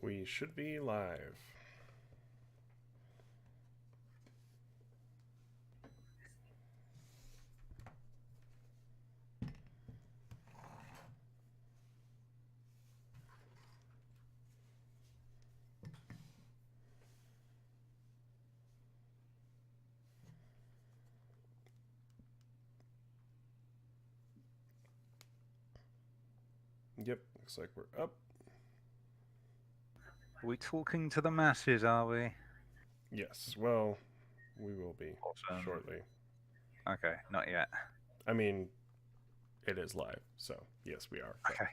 We should be live. Yep, looks like we're up. Are we talking to the masses, are we? Yes, well, we will be Awesome. shortly. Okay, not yet. I mean, it is live, so yes, we are. But Okay.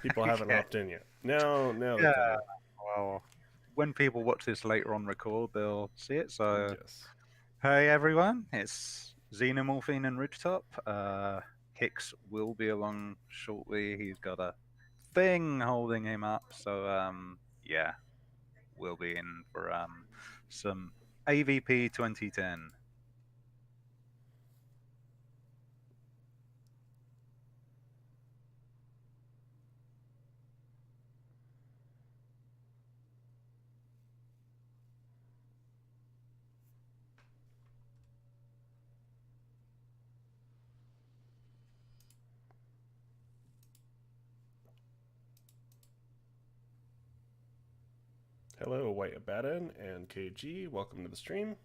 people haven't Yeah. hopped in yet. Now they're Yeah. coming. Well, when people watch this later on record, they'll see it. So, Yes. hey everyone, it's Xenomorphine and Ridgetop. Hicks will be along shortly. He's got a thing holding him up. So, yeah, we'll be in for some AVP 2010. Hello, White Abaddon and KG. Welcome to the stream.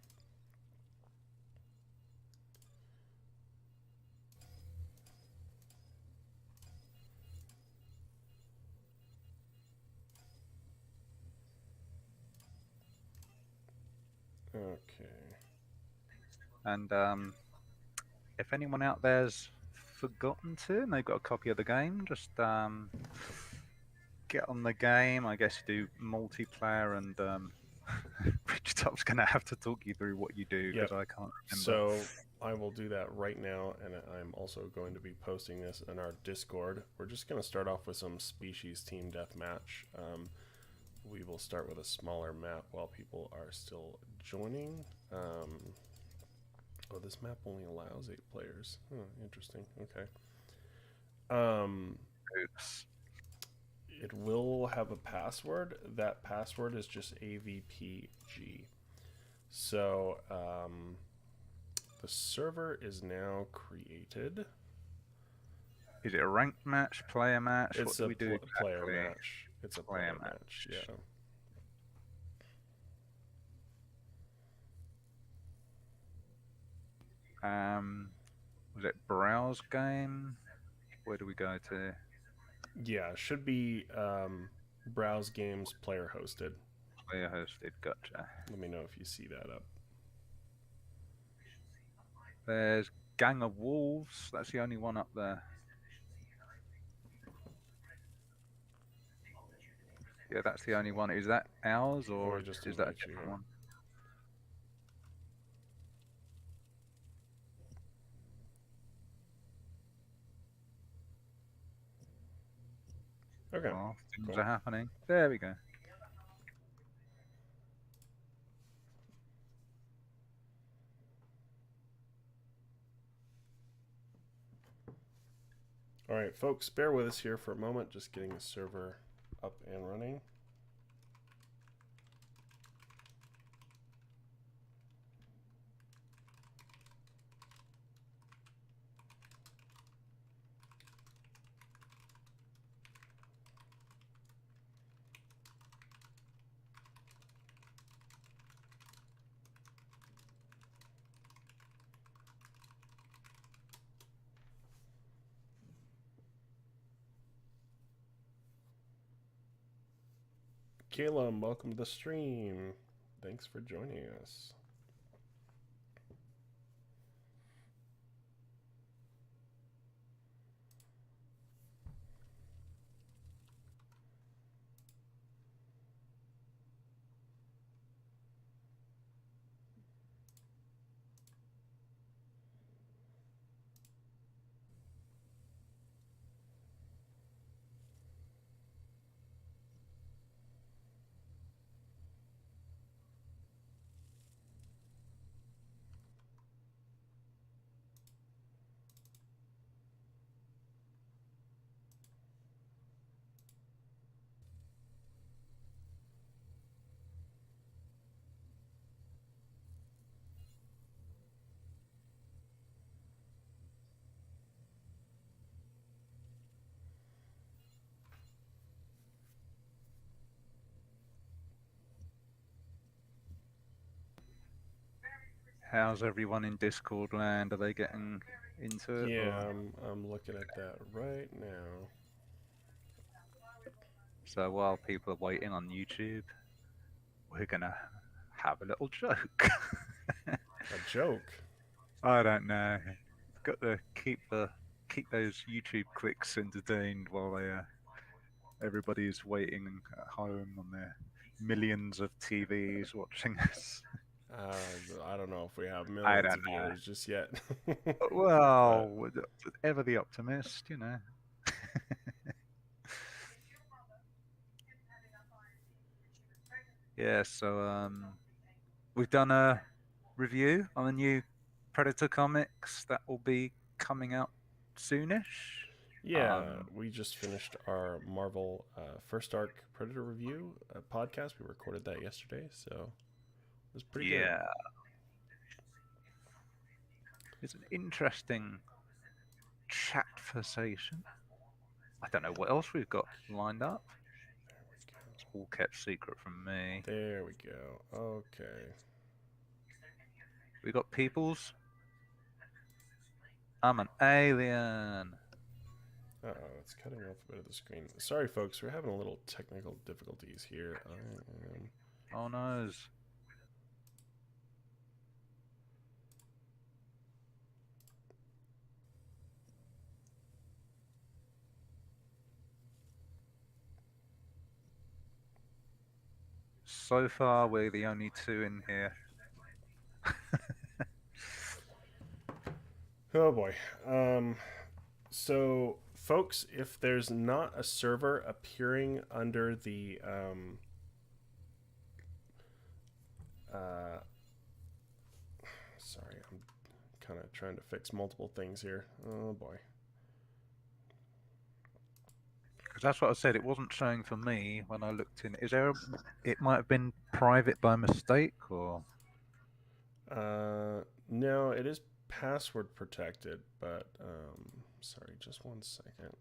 Okay. And if anyone out there's forgotten to and they've got a copy of the game, just get on the game. I guess do multiplayer, and Rich Top's going to have to talk you through what you do because Yep. I can't remember. So I will do that right now, and I'm also going to be posting this in our Discord. We're just going to start off with some species team deathmatch. We will start with a smaller map while people are still joining. Oh, this map only allows 8 players. Interesting. Okay. Oops. It will have a password. That password is just AVPG. So the server is now created. Is it a ranked match, player match? It's What do a we do player exactly? match. It's a player match. Yeah. Was it browse game? Where do we go to? Yeah, should be browse games player hosted. Player hosted. Gotcha. Let me know if you see that up. There's Gang of Wolves. That's the only one up there. Yeah, that's the only one. Is that ours or just is that a invite you different here. one? Okay. Oh, things Cool. are happening. There we go. All right, folks, bear with us here for a moment. Just getting the server up and running. Caleb, welcome to the stream. Thanks for joining us. How's everyone in Discord land? Are they getting into it? Yeah, Or... I'm looking at that right now. So while people are waiting on YouTube, we're gonna have a little joke. A joke. I don't know. Got to keep those YouTube clicks entertained while everybody's waiting at home on their millions of TVs watching us. I don't know if we have I millions don't of know. viewers just yet. But Well, ever the optimist, you know. Yeah, so we've done a review on the new Predator comics that will be coming out soonish. yeah, we just finished our Marvel first arc Predator review podcast. We recorded that yesterday, so it was pretty good. Yeah, it's an interesting chat conversation. I don't know what else we've got lined up. It's all kept secret from me. There we go. Okay. We got peoples. I'm an alien. Uh oh, it's cutting off a bit of the screen. Sorry, folks, we're having a little technical difficulties here. I am. Oh no. So far, we're the only two in here. Oh boy. So, folks, if there's not a server appearing under the uh, sorry, I'm kind of trying to fix multiple things here. Oh boy. Because that's what I said. It wasn't showing for me when I looked in. Is there? It might have been private by mistake, or No, it is password protected, but sorry, just one second.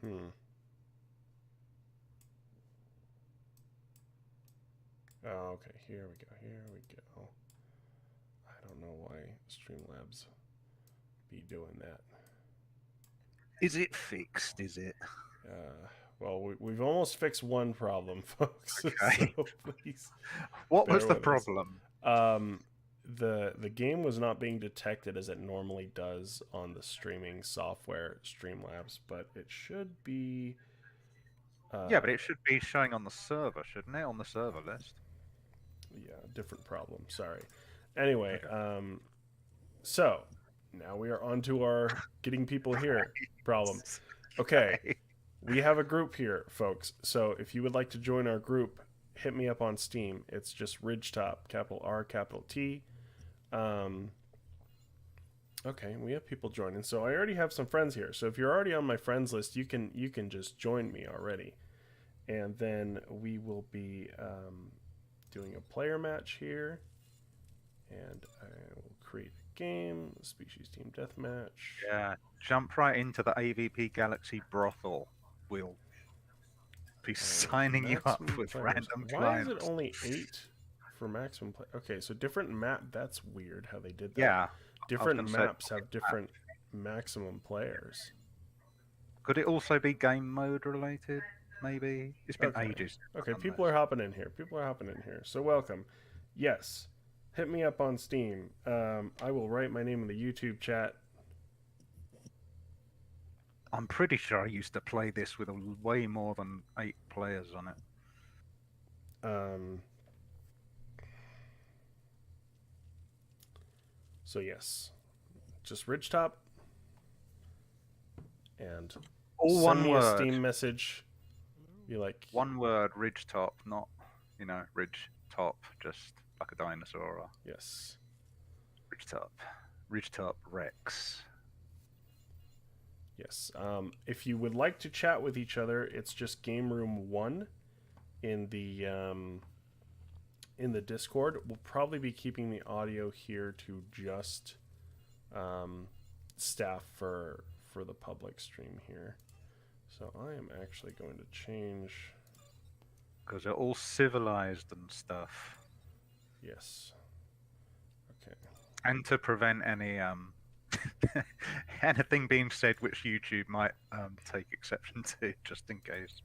Hmm. Oh, okay. Here we go. Here we go. I don't know why Streamlabs be doing that. is it fixed? Is it? Well, we've almost fixed one problem, folks. Okay. So please What was bear the with us. problem? The game was not being detected as it normally does on the streaming software Streamlabs, but it should be. Yeah, but it should be showing on the server, shouldn't it? On the server list. Yeah, different problem. Sorry. Anyway, Okay. so now we are on to our getting people here problem. Okay, Okay. we have a group here, folks. So if you would like to join our group, hit me up on Steam. It's just Ridgetop, capital R, capital T. Okay, we have people joining. So I already have some friends here. So if you're already on my friends list, you can just join me already, and then we will be doing a player match here, and I will create a game, species team deathmatch. Yeah. Jump right into the AVP Galaxy brothel. We'll be signing you up Maximum with players. random Why is it clients. only 8 for maximum play? Okay, so different map. That's weird how they did that. Yeah. I was Different going to say, maps have different maximum players. could it also be game mode related? Maybe it's been Okay. ages. Since Okay, I've done people this. are hopping in here. People are hopping in here. So welcome. Yes. Hit me up on Steam. I will write my name in the YouTube chat. I'm pretty sure I used to play this with way more than 8 players on it. So yes. Just Ridgetop. And All send one me a word. Steam message. Be like, One word, ridge top, not, ridge top, just like a dinosaur. Or... yes. Ridgetop Rex. Yes. If you would like to chat with each other, it's just Game Room 1 in the Discord. We'll probably be keeping the audio here to just staff for the public stream here. So I am actually going to change. Because they're all civilized and stuff. Yes. Okay. And to prevent any anything being said which YouTube might take exception to, just in case.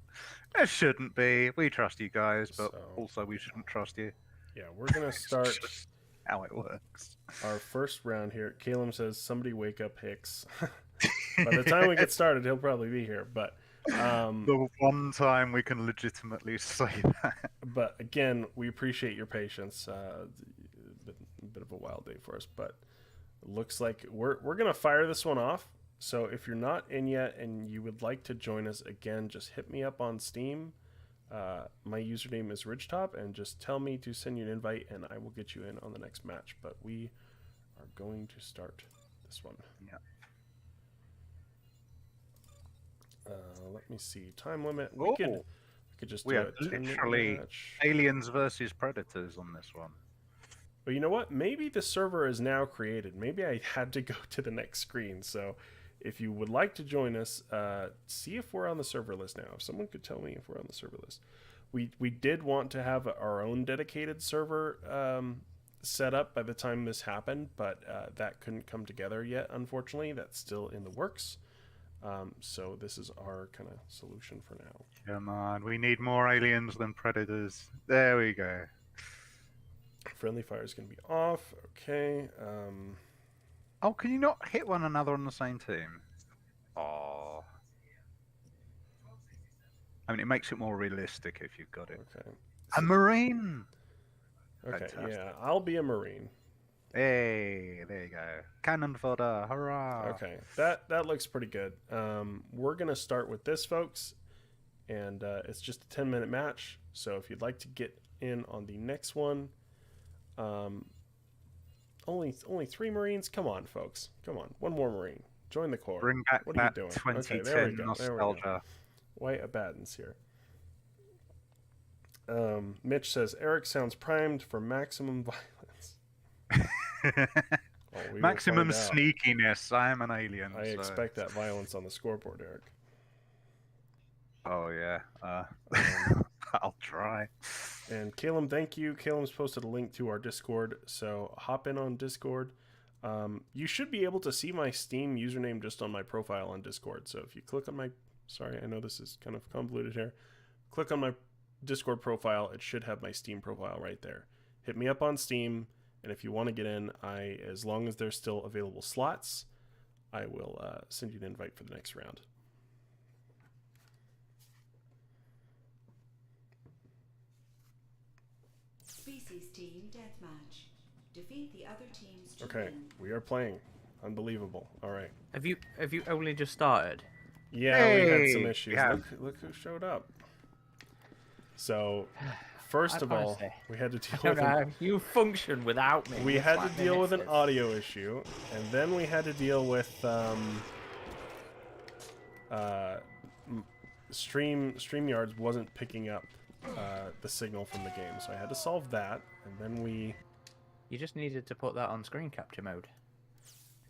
There shouldn't be. We trust you guys, but also we shouldn't trust you. Yeah, we're gonna start Just how it works. our first round here. Caleb says, "Somebody wake up Hicks." By the time we get started, he'll probably be here. But the one time we can legitimately say that. But again, we appreciate your patience. A bit of a wild day for us, but it looks like we're gonna fire this one off. So if you're not in yet and you would like to join us again, just hit me up on Steam. My username is Ridgetop, and just tell me to send you an invite, and I will get you in on the next match. But we are going to start this one. Yeah. Let me see. Time limit. We could just do have a 10-minute literally match. aliens versus predators on this one. But you know what? Maybe the server is now created. Maybe I had to go to the next screen. So if you would like to join us, see if we're on the server list now. If someone could tell me if we're on the server list. We did want to have our own dedicated server set up by the time this happened, but that couldn't come together yet, unfortunately. That's still in the works. So this is our kind of solution for now. Come on, we need more aliens than predators. There we go. Friendly fire is going to be off. Okay. Oh, can you not hit one another on the same team? Oh. I mean, it makes it more realistic if you've got it. Okay. A Marine! Okay, Fantastic. yeah, I'll be a Marine. Hey, there you go. Cannon fodder, hurrah! Okay, that looks pretty good. We're going to start with this, folks, and it's just a 10-minute match. So if you'd like to get in on the next one, only 3 Marines? Come on, folks. Come on, one more Marine. Join the Corps. Bring back What are you that doing? 2010 Okay, there we go. nostalgia. White Abaddon's here. Mitch says, Eric sounds primed for maximum violence. Oh, we will Maximum find out. sneakiness. I am an alien. I so- expect that violence on the scoreboard, Eric. Oh, yeah. I'll try. And Caleb, thank you. Caleb's posted a link to our Discord, so hop in on Discord. You should be able to see my Steam username just on my profile on Discord. So if you click on my... Sorry, I know this is kind of convoluted here. Click on my Discord profile. It should have my Steam profile right there. Hit me up on Steam, and if you want to get in, as long as there's still available slots, I will send you an invite for the next round. Species team deathmatch. Defeat the other teams to Okay, win. we are playing. Unbelievable. All right. Have you only just started? Yeah, we had some Hey, issues. yeah. Look who showed up. So, first I'd of all, honestly- we had to deal I don't with know how you function without me. we It's had like to deal with an minutes. audio issue, and then we had to deal with StreamYards wasn't picking up the signal from the game, so I had to solve that, and then You just needed to put that on screen capture mode.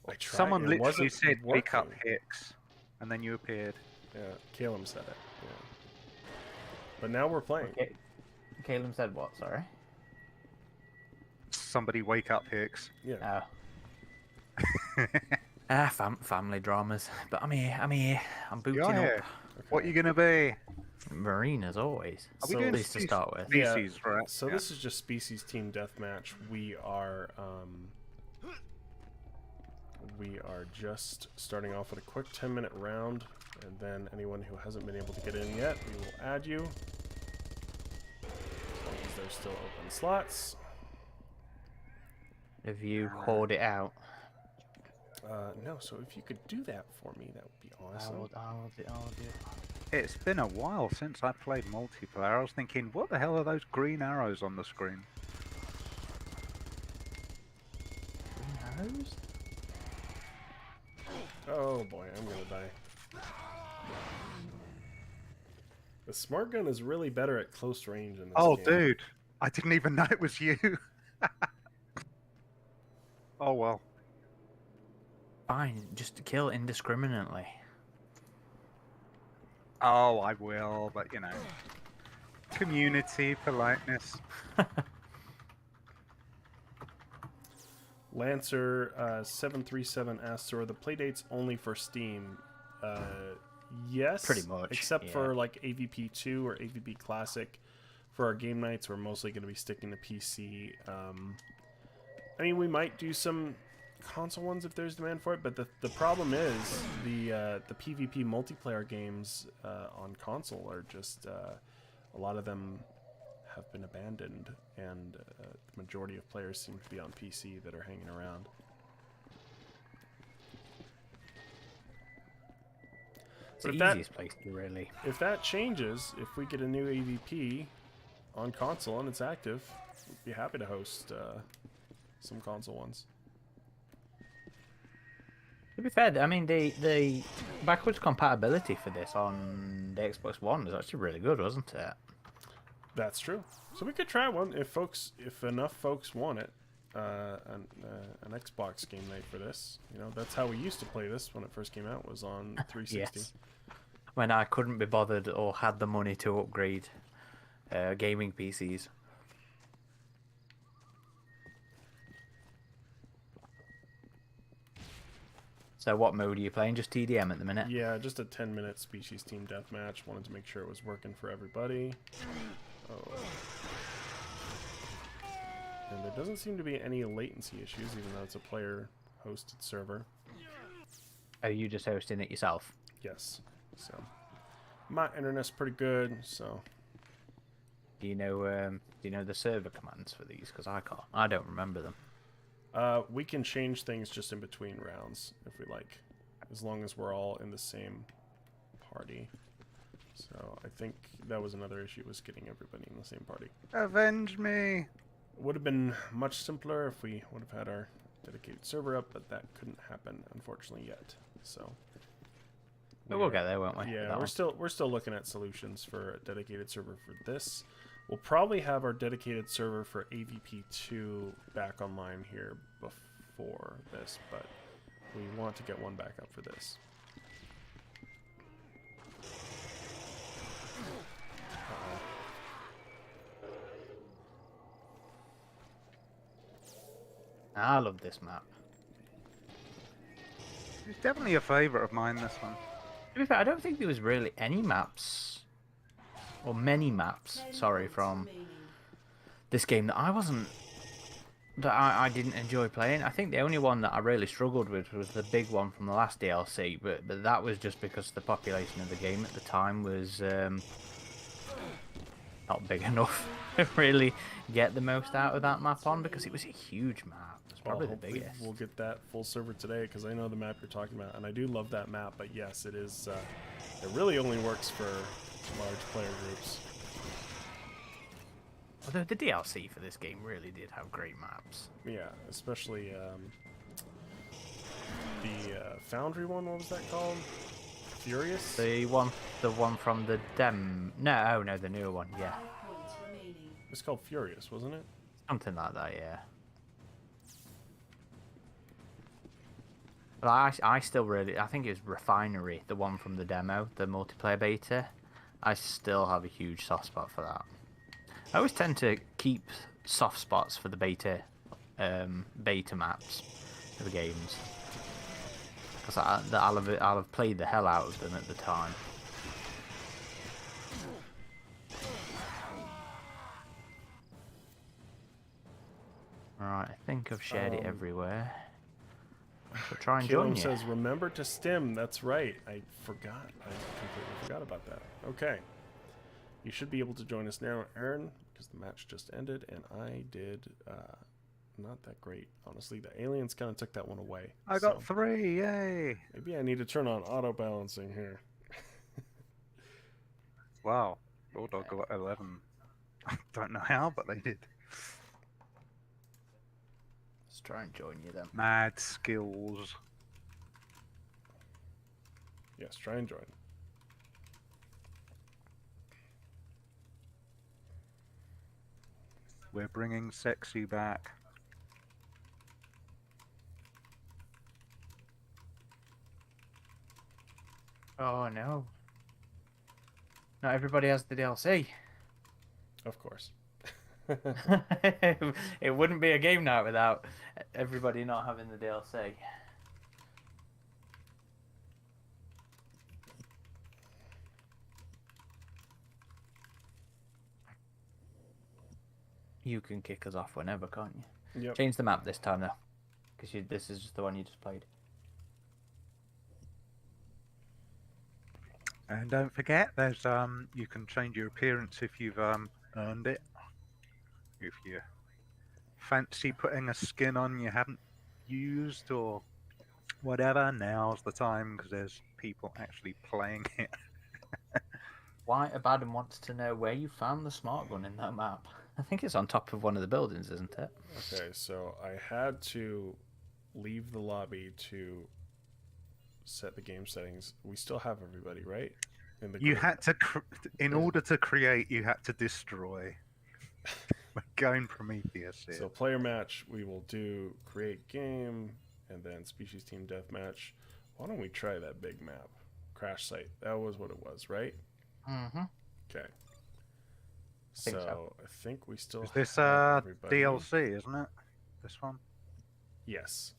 I tried. Someone It literally wasn't said, "Wake up, working. Hicks," and then you appeared. Yeah, Caleb said it. Yeah. But now we're playing. Okay. Caleb said what? Sorry. Somebody wake up, Hicks. Yeah. Oh. Family dramas. But I'm here. I'm booting You're here. up. What are you gonna be? Marine as always. Are we So- doing At least to species- start with. Yeah, Species, right? So Yeah. this is just species team deathmatch. We are just starting off with a quick 10-minute round, and then anyone who hasn't been able to get in yet, we will add you. As long as there's still open slots. Have you called it out? No, so if you could do that for me, that would be awesome. I'll do. It's been a while since I played multiplayer. I was thinking, what the hell are those green arrows on the screen? Green suppose. Oh boy, I'm gonna die. The smart gun is really better at close range in this Oh, game. dude. I didn't even know it was you. Oh, well. Fine, just kill indiscriminately. Oh, I will, but you know. Community, politeness. Lancer 737 asks, so are the playdates only for Steam? Yes. Pretty much, Except yeah. for like AVP 2 or AVP Classic. For our game nights, we're mostly going to be sticking to PC. I mean, we might do some console ones if there's demand for it, but the problem is the PvP multiplayer games on console are just a lot of them have been abandoned, and the majority of players seem to be on PC that are hanging around. It's But the if easiest place to really. if that changes, if we get a new AVP on console and it's active, we'd be happy to host some console ones. To be fair, I mean the backwards compatibility for this on the Xbox One was actually really good, wasn't it? That's true. So we could try one if enough folks want it. An Xbox game night for this. You know, that's how we used to play this when it first came out. Was on 360. Yes. When I couldn't be bothered or had the money to upgrade gaming PCs. So what mode are you playing? Just TDM at the minute? Yeah, just a 10-minute species team deathmatch. Wanted to make sure it was working for everybody. Oh. And there doesn't seem to be any latency issues, even though it's a player-hosted server. Are you just hosting it yourself? Yes. So my internet's pretty good. So Do you know the server commands for these? Because I can't. I don't remember them. we can change things just in between rounds if we like, as long as we're all in the same party. So I think that was another issue, was getting everybody in the same party. Avenge me. It would have been much simpler if we would have had our dedicated server up, but that couldn't happen, unfortunately, yet. So But we'll get there, won't we? yeah, we're still looking at solutions for a dedicated server for this. We'll probably have our dedicated server for AVP2 back online here before this, but we want to get one back up for this. I love this map. It's definitely a favourite of mine, this one. To be fair, I don't think there was really any maps, or many maps, sorry, from this game that I didn't enjoy playing. I think the only one that I really struggled with was the big one from the last DLC, but that was just because the population of the game at the time was not big enough to really get the most out of that map on, because it was a huge map. It was probably the Hopefully biggest. we'll get that full server today, because I know the map you're talking about, and I do love that map. But yes, it is. It really only works for large player groups. Although the DLC for this game really did have great maps. Yeah, especially the Foundry one. What was that called? Furious. The one from the No, the newer one. Yeah, Points remaining. It's called Furious, wasn't it? something like that. Yeah. But I still really, I think it was Refinery, the one from the demo, the multiplayer beta. I still have a huge soft spot for that. I always tend to keep soft spots for the beta maps of the games, because I'll have played the hell out of them at the time. Alright, I think I've shared it everywhere. So try and join Killam you. says, "Remember to stim." That's right. I forgot. I completely forgot about that. Okay. You should be able to join us now, Aaron, because the match just ended, and I did not that great, honestly. The aliens kind of took that one away. I got 3, yay! Maybe I need to turn on auto balancing here. Wow, Bulldog got 11. I don't know how, but they did. Let's try and join you then. Mad skills. Yes, try and join. We're bringing sexy back. Oh no. Not everybody has the DLC. Of course. It wouldn't be a game night without everybody not having the DLC. You can kick us off whenever, can't you? Yep. Change the map this time though, because this is just the one you just played. And don't forget, there's you can change your appearance if you've earned it. If you fancy putting a skin on you haven't used or whatever, now's the time because there's people actually playing it. White Abaddon wants to know where you found the smart gun in that map. I think it's on top of one of the buildings, isn't it? Okay, so I had to leave the lobby to set the game settings. We still have everybody, right? In the You group. had to, in order to create, you had to destroy. We're going Prometheus here. So player match, we will do create game and then species team deathmatch. Why don't we try that big map? Crash site. That was what it was, right? Mm-hmm. Okay. Think so. I think we still Is this have everybody. DLC, isn't it? This one? Yes.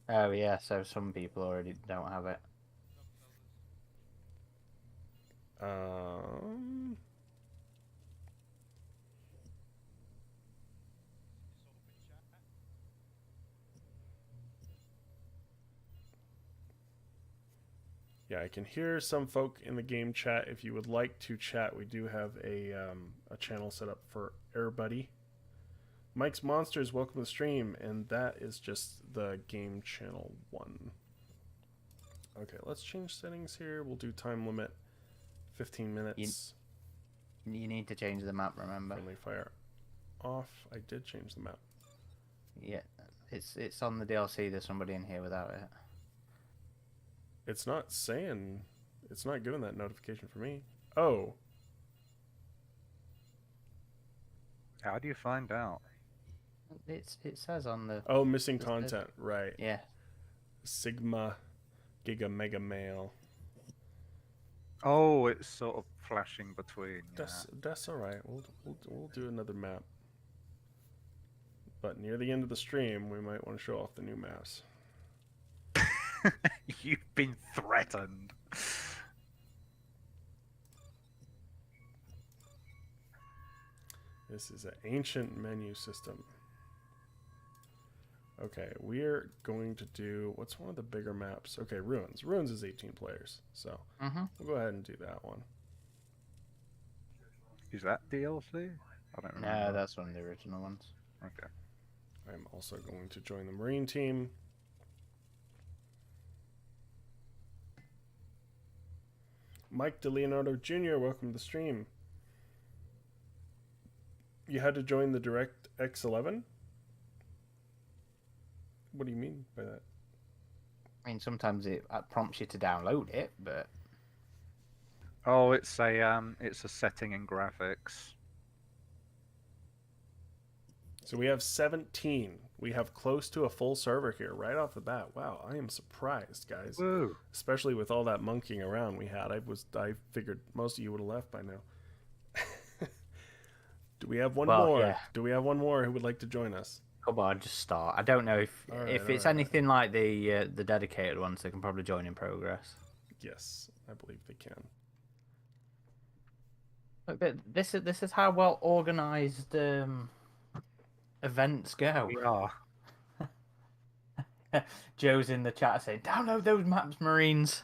Oh yeah, so some people already don't have it. Yeah, I can hear some folk in the game chat. If you would like to chat, we do have a channel set up for everybody. Mike's Monsters, welcome to the stream, and that is just the game channel 1. Okay, let's change settings here. We'll do time limit, 15 minutes. You need to change the map, remember? Friendly fire off. I did change the map. Yeah, it's on the DLC. There's somebody in here without it. It's not saying, it's not giving that notification for me. Oh. How do you find out? It says on the Oh, missing content, right. yeah. Sigma Giga Mega Mail. Oh, it's sort of flashing between. That's all right. We'll do another map. But near the end of the stream, we might want to show off the new maps. You've been threatened. This is an ancient menu system. Okay, we're going to do, what's one of the bigger maps? Okay, Ruins. Ruins is 18 players, so we'll go ahead and do that one. Is that DLC? I don't remember. No, that's one of the original ones. Okay. I'm also going to join the Marine team. Mike DeLeonardo Jr., welcome to the stream. You had to join the DirectX 11? What do you mean by that? I mean, sometimes it prompts you to download it, but Oh, it's a setting in graphics. So we have 17. We have close to a full server here right off the bat. Wow, I am surprised, guys. Woo! Especially with all that monkeying around we had. I figured most of you would have left by now. Do we have one more? yeah. Do we have one more who would like to join us? come on, just start. I don't know if All right, if it's all right. anything like the dedicated ones, they can probably join in progress. Yes, I believe they can. But this is how well organized events go. We are. Joe's in the chat saying, "Download those maps, Marines."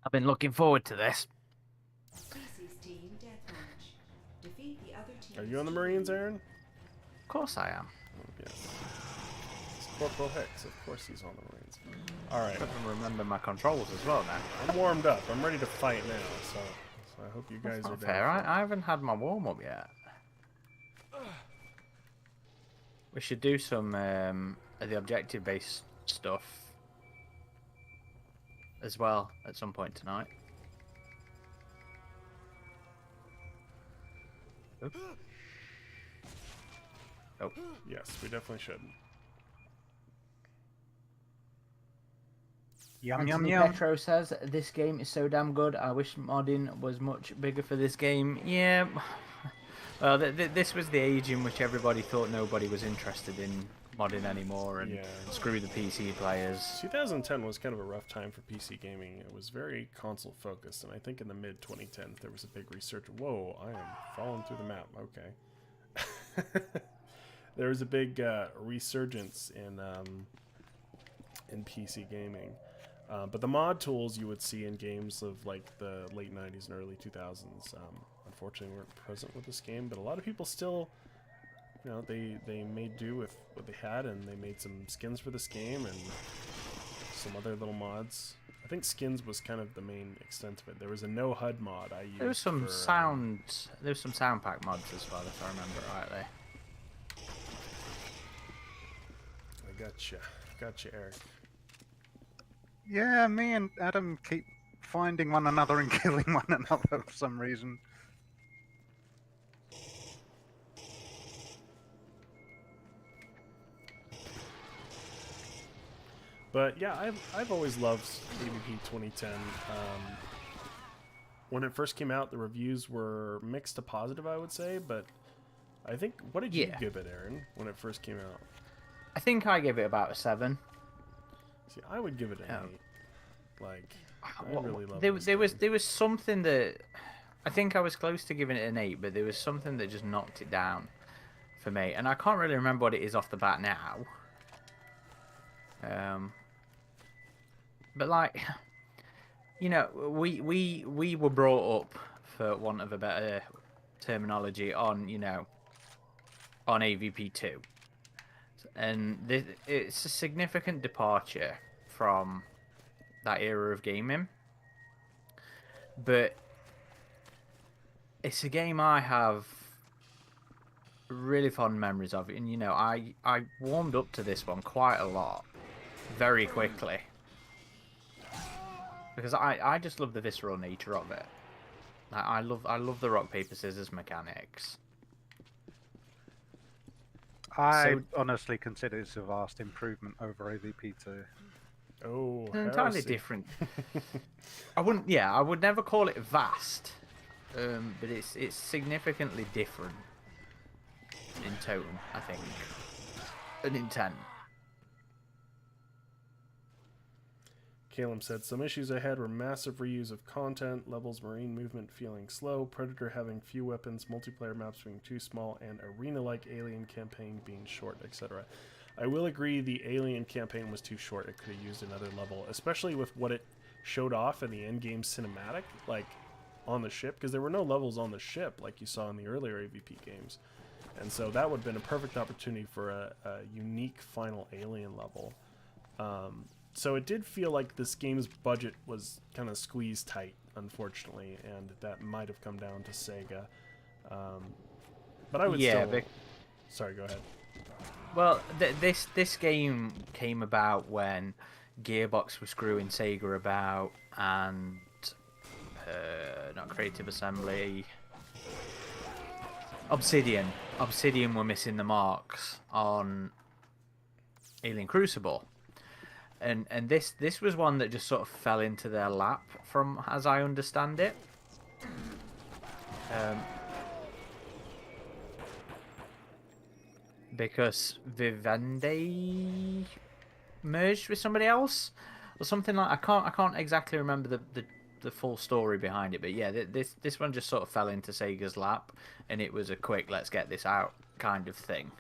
I've been looking forward to this. Species team deathmatch. Defeat the other team. Are you on the Marines, Aaron? Of course I am. Oh, yes. Corporal Hicks. Of course he's on the Marines. Alright. I can remember my controls as well now. I'm warmed up. I'm ready to fight now, so I hope you guys That's are not down fair. for it. I haven't had my warm-up yet. We should do some of the objective-based stuff as well at some point tonight. Oops. Oh. Yes, we definitely should. Yum, Anthony yum, yum. Petro says, this game is so damn good. I wish modding was much bigger for this game. Yeah. Well, this was the age in which everybody thought nobody was interested in modding anymore, and Yeah. screw the PC players. 2010 was kind of a rough time for PC gaming. It was very console focused, and I think in the mid 2010s there was a big research. Whoa, I am falling through the map. Okay. There was a big resurgence in PC gaming. But the mod tools you would see in games of like the late 90s and early 2000s, unfortunately weren't present with this game. But a lot of people still, you know, they made do with what they had, and they made some skins for this game and some other little mods. I think skins was kind of the main extent of it. There was a no HUD mod I used. There was some for, sound. There was some sound pack mods as well, if I remember rightly. I gotcha, Eric. Yeah, me and Adam keep finding one another and killing one another for some reason. But yeah, I've always loved AVP 2010. When it first came out, the reviews were mixed to positive, I would say. But I think, what did you Yeah. give it, Aaron, when it first came out? I think I gave it about a 7. See, I would give it an Oh. 8. Like, I Well, really love there this was something that I think I was close to giving it an 8, but there was something that just knocked it down for me, and I can't really remember what it is off the bat now. But like, you know, we were brought up, for want of a better terminology, on, you know, on AVP2, and it's a significant departure from that era of gaming, but it's a game I have really fond memories of, and you know, I warmed up to this one quite a lot very quickly because I just love the visceral nature of it. I love the rock paper scissors mechanics. I honestly consider this a vast improvement over AVP2. Oh, It's entirely heresy. different. I would never call it vast, but it's significantly different in tone, I think, and intent. Caleb said, some issues I had were massive reuse of content, levels, marine movement feeling slow, Predator having few weapons, multiplayer maps being too small, and arena-like alien campaign being short, etc. I will agree the alien campaign was too short. It could have used another level, especially with what it showed off in the endgame cinematic, like on the ship, because there were no levels on the ship like you saw in the earlier AVP games. And so that would have been a perfect opportunity for a unique final alien level. So it did feel like this game's budget was kind of squeezed tight, unfortunately, and that might have come down to Sega. But I would still... Sorry, go ahead. Well, this game came about when Gearbox was screwing Sega about, and not Creative Assembly, Obsidian were missing the marks on Alien Crucible. And this was one that just sort of fell into their lap, from as I understand it. Because Vivendi merged with somebody else or something like. I can't exactly remember the full story behind it, but yeah, this one just sort of fell into Sega's lap, and it was a quick let's get this out kind of thing.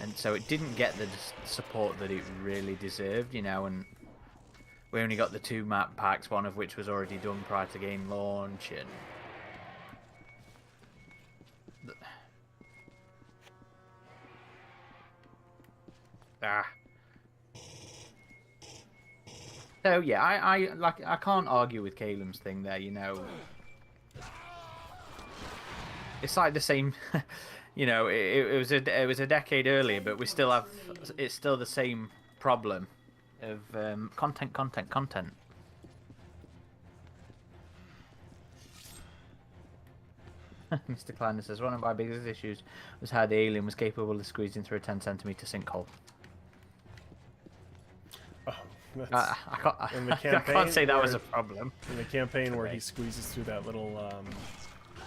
And so it didn't get the support that it really deserved, you know, and we only got the 2 map packs, one of which was already done prior to game launch, and Ah. So yeah, I can't argue with Caleb's thing there. You know, it's like the same. You know, it was a decade earlier, but we still have it's still the same problem of content. Mr. Kleiner says one of my biggest issues was how the alien was capable of squeezing through a 10-centimeter sinkhole. Oh, that's, I can't. in the I campaign can't say that was where- a problem. in the campaign where Okay. he squeezes through that little,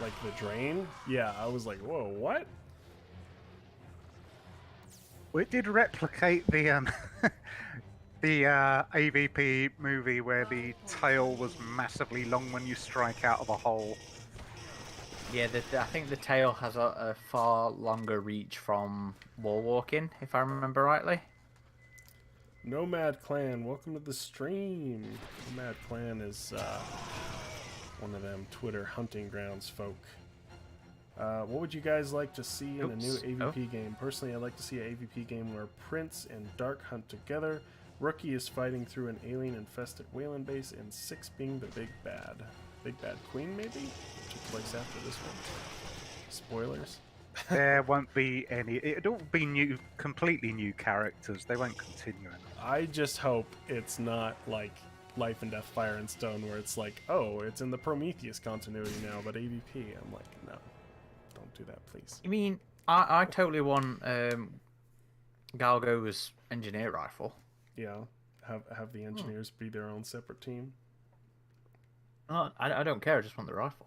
like the drain. Yeah, I was like, whoa, what? Well, it did replicate the the AVP movie where the tail was massively long when you strike out of a hole. Yeah, I think the tail has a far longer reach from wall walking, if I remember rightly. Nomad Clan, welcome to the stream. Nomad Clan is one of them Twitter hunting grounds folk. What would you guys like to see in a new Oops. AVP game? Personally, I'd like to see an AVP game where Prince and Dark hunt together. Rookie is fighting through an alien-infested Wayland base, and Six being the big bad. Big bad queen, maybe? Took place after this one. Spoilers. There won't be any. It'll be new, completely new characters. They won't continue. I just hope it's not like Life and Death Fire and Stone, where it's like, oh, it's in the Prometheus continuity now, but AVP. I'm like, no, don't do that, please. You mean I totally want Galgo's engineer rifle. Yeah, have the engineers be their own separate team. I don't care. I just want the rifle.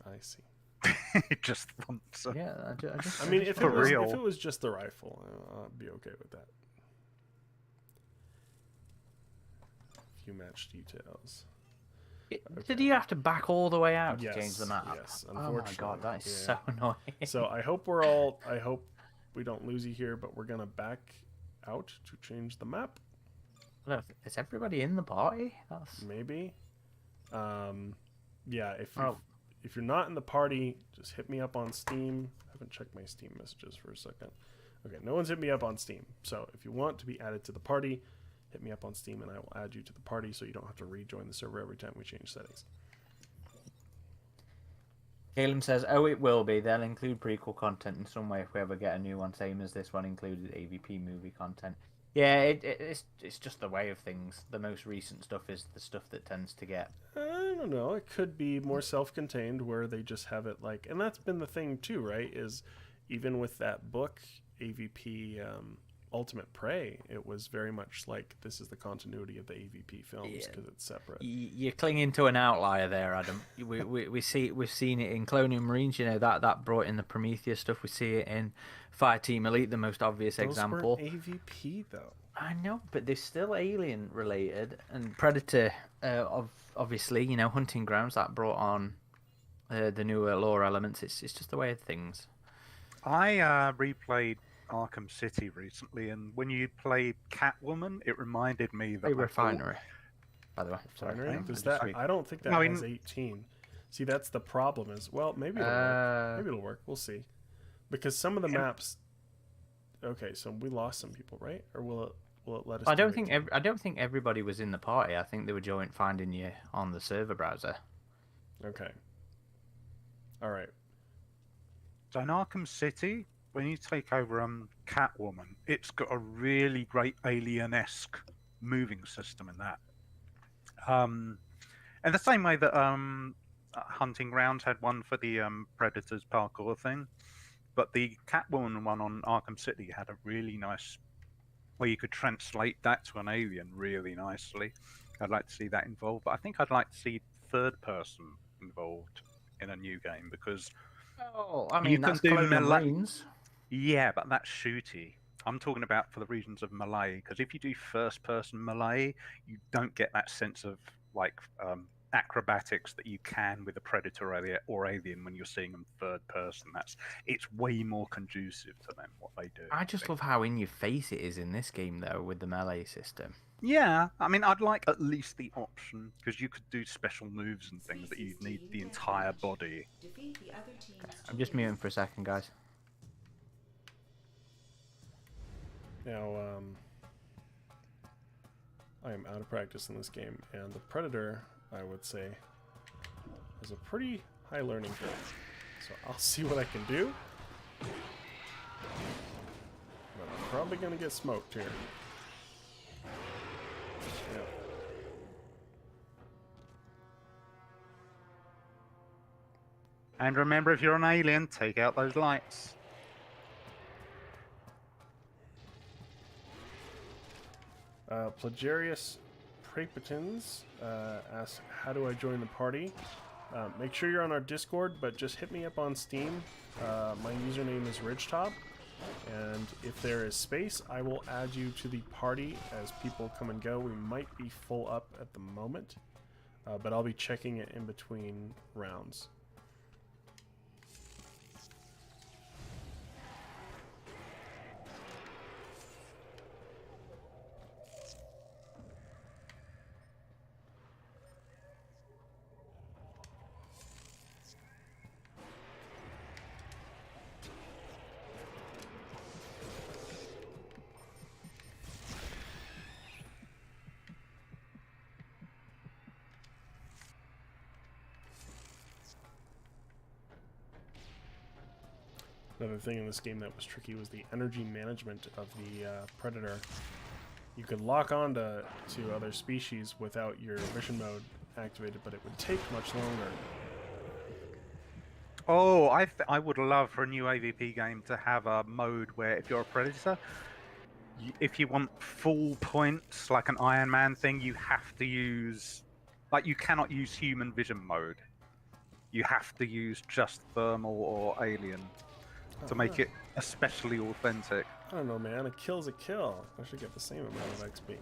I see. Just once. Yeah, I just. I mean, just if For it was real. if it was just the rifle, I'd be okay with that. Few match details. Did you have to back all the way out to Yes, change the map? yes, Oh my unfortunately, god, that is yeah. so annoying. So I hope we don't lose you here, but we're gonna back out to change the map. Look, is everybody in the party? That's... Maybe. Yeah, Oh. if you're not in the party, just hit me up on Steam. I haven't checked my Steam messages for a second. Okay, no one's hit me up on Steam. So if you want to be added to the party, hit me up on Steam and I will add you to the party so you don't have to rejoin the server every time we change settings. Caleb says, "Oh, it will be. They'll include prequel content in some way if we ever get a new one, same as this one included AVP movie content." Yeah, it's just the way of things. The most recent stuff is the stuff that tends to get. I don't know. It could be more self-contained where they just have it like, and that's been the thing too, right? Is even with that book, AVP Ultimate Prey, it was very much like this is the continuity of the AVP films because it's separate. You're clinging to an outlier there, Adam. We've seen it in Colonial Marines. You know that brought in the Prometheus stuff. We see it in Fireteam Elite, the most obvious Those example. weren't AVP though. I know, but they're still alien related, and Predator, obviously, you know, Hunting Grounds that brought on the newer lore elements. It's just the way of things. I replayed Arkham City recently, and when you played Catwoman, it reminded me that Hey, my Refinery, by the way. Sorry. Refinery? I Does just- that? I don't think that No, has 18. See, that's the problem. Is well, maybe it'll work. Maybe it'll work. We'll see. Because some of the maps. Okay, so we lost some people, right? Or will it let us? I do don't think 18? I don't think everybody was in the party. I think they were joint finding you on the server browser. Okay. All right. So in Arkham City, when you take over Catwoman, it's got a really great alien-esque moving system in that. And the same way that Hunting Grounds had one for the Predators parkour thing, but the Catwoman one on Arkham City had a really nice where you could translate that to an alien really nicely. I'd like to see that involved, but I think I'd like to see third person involved in a new game because Oh, I You mean can that's do Colonial melee- Marines. yeah, but that's shooty. I'm talking about for the reasons of melee, because if you do first person melee, you don't get that sense of like acrobatics that you can with a predator or alien when you're seeing them third person. It's way more conducive to them what they do. I just love how in your face it is in this game though with the melee system. Yeah, I mean, I'd like at least the option because you could do special moves and things that you'd need the entire body. Defeat the other team's I'm just muting for a second, guys. Now, I am out of practice in this game, and the Predator, I would say, has a pretty high learning curve. So I'll see what I can do. But I'm probably going to get smoked here. Yep. And remember, if you're an alien, take out those lights. Plagarius Prepotens asks, how do I join the party? Make sure you're on our Discord, but just hit me up on Steam. My username is Ridgetop, and if there is space, I will add you to the party as people come and go. We might be full up at the moment, but I'll be checking it in between rounds. Another thing in this game that was tricky was the energy management of the Predator. You could lock on to other species without your mission mode activated, but it would take much longer. Oh, I would love for a new AVP game to have a mode where if you're a Predator, if you want full points, like an Iron Man thing, you have to use... Like, you cannot use human vision mode. You have to use just thermal or alien to make it especially authentic. I don't know, man. A kill's a kill. I should get the same amount of XP.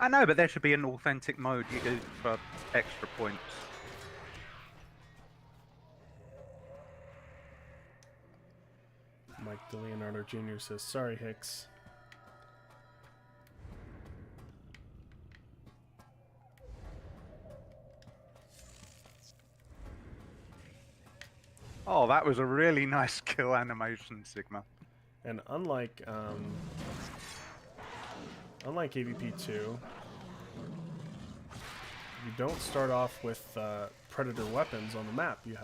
I know, but there should be an authentic mode you do for extra points. Mike DeLeonardo Jr. says, sorry, Hicks. Oh, that was a really nice kill animation, Sigma. And unlike AVP2, you don't start off with Predator weapons on the map. You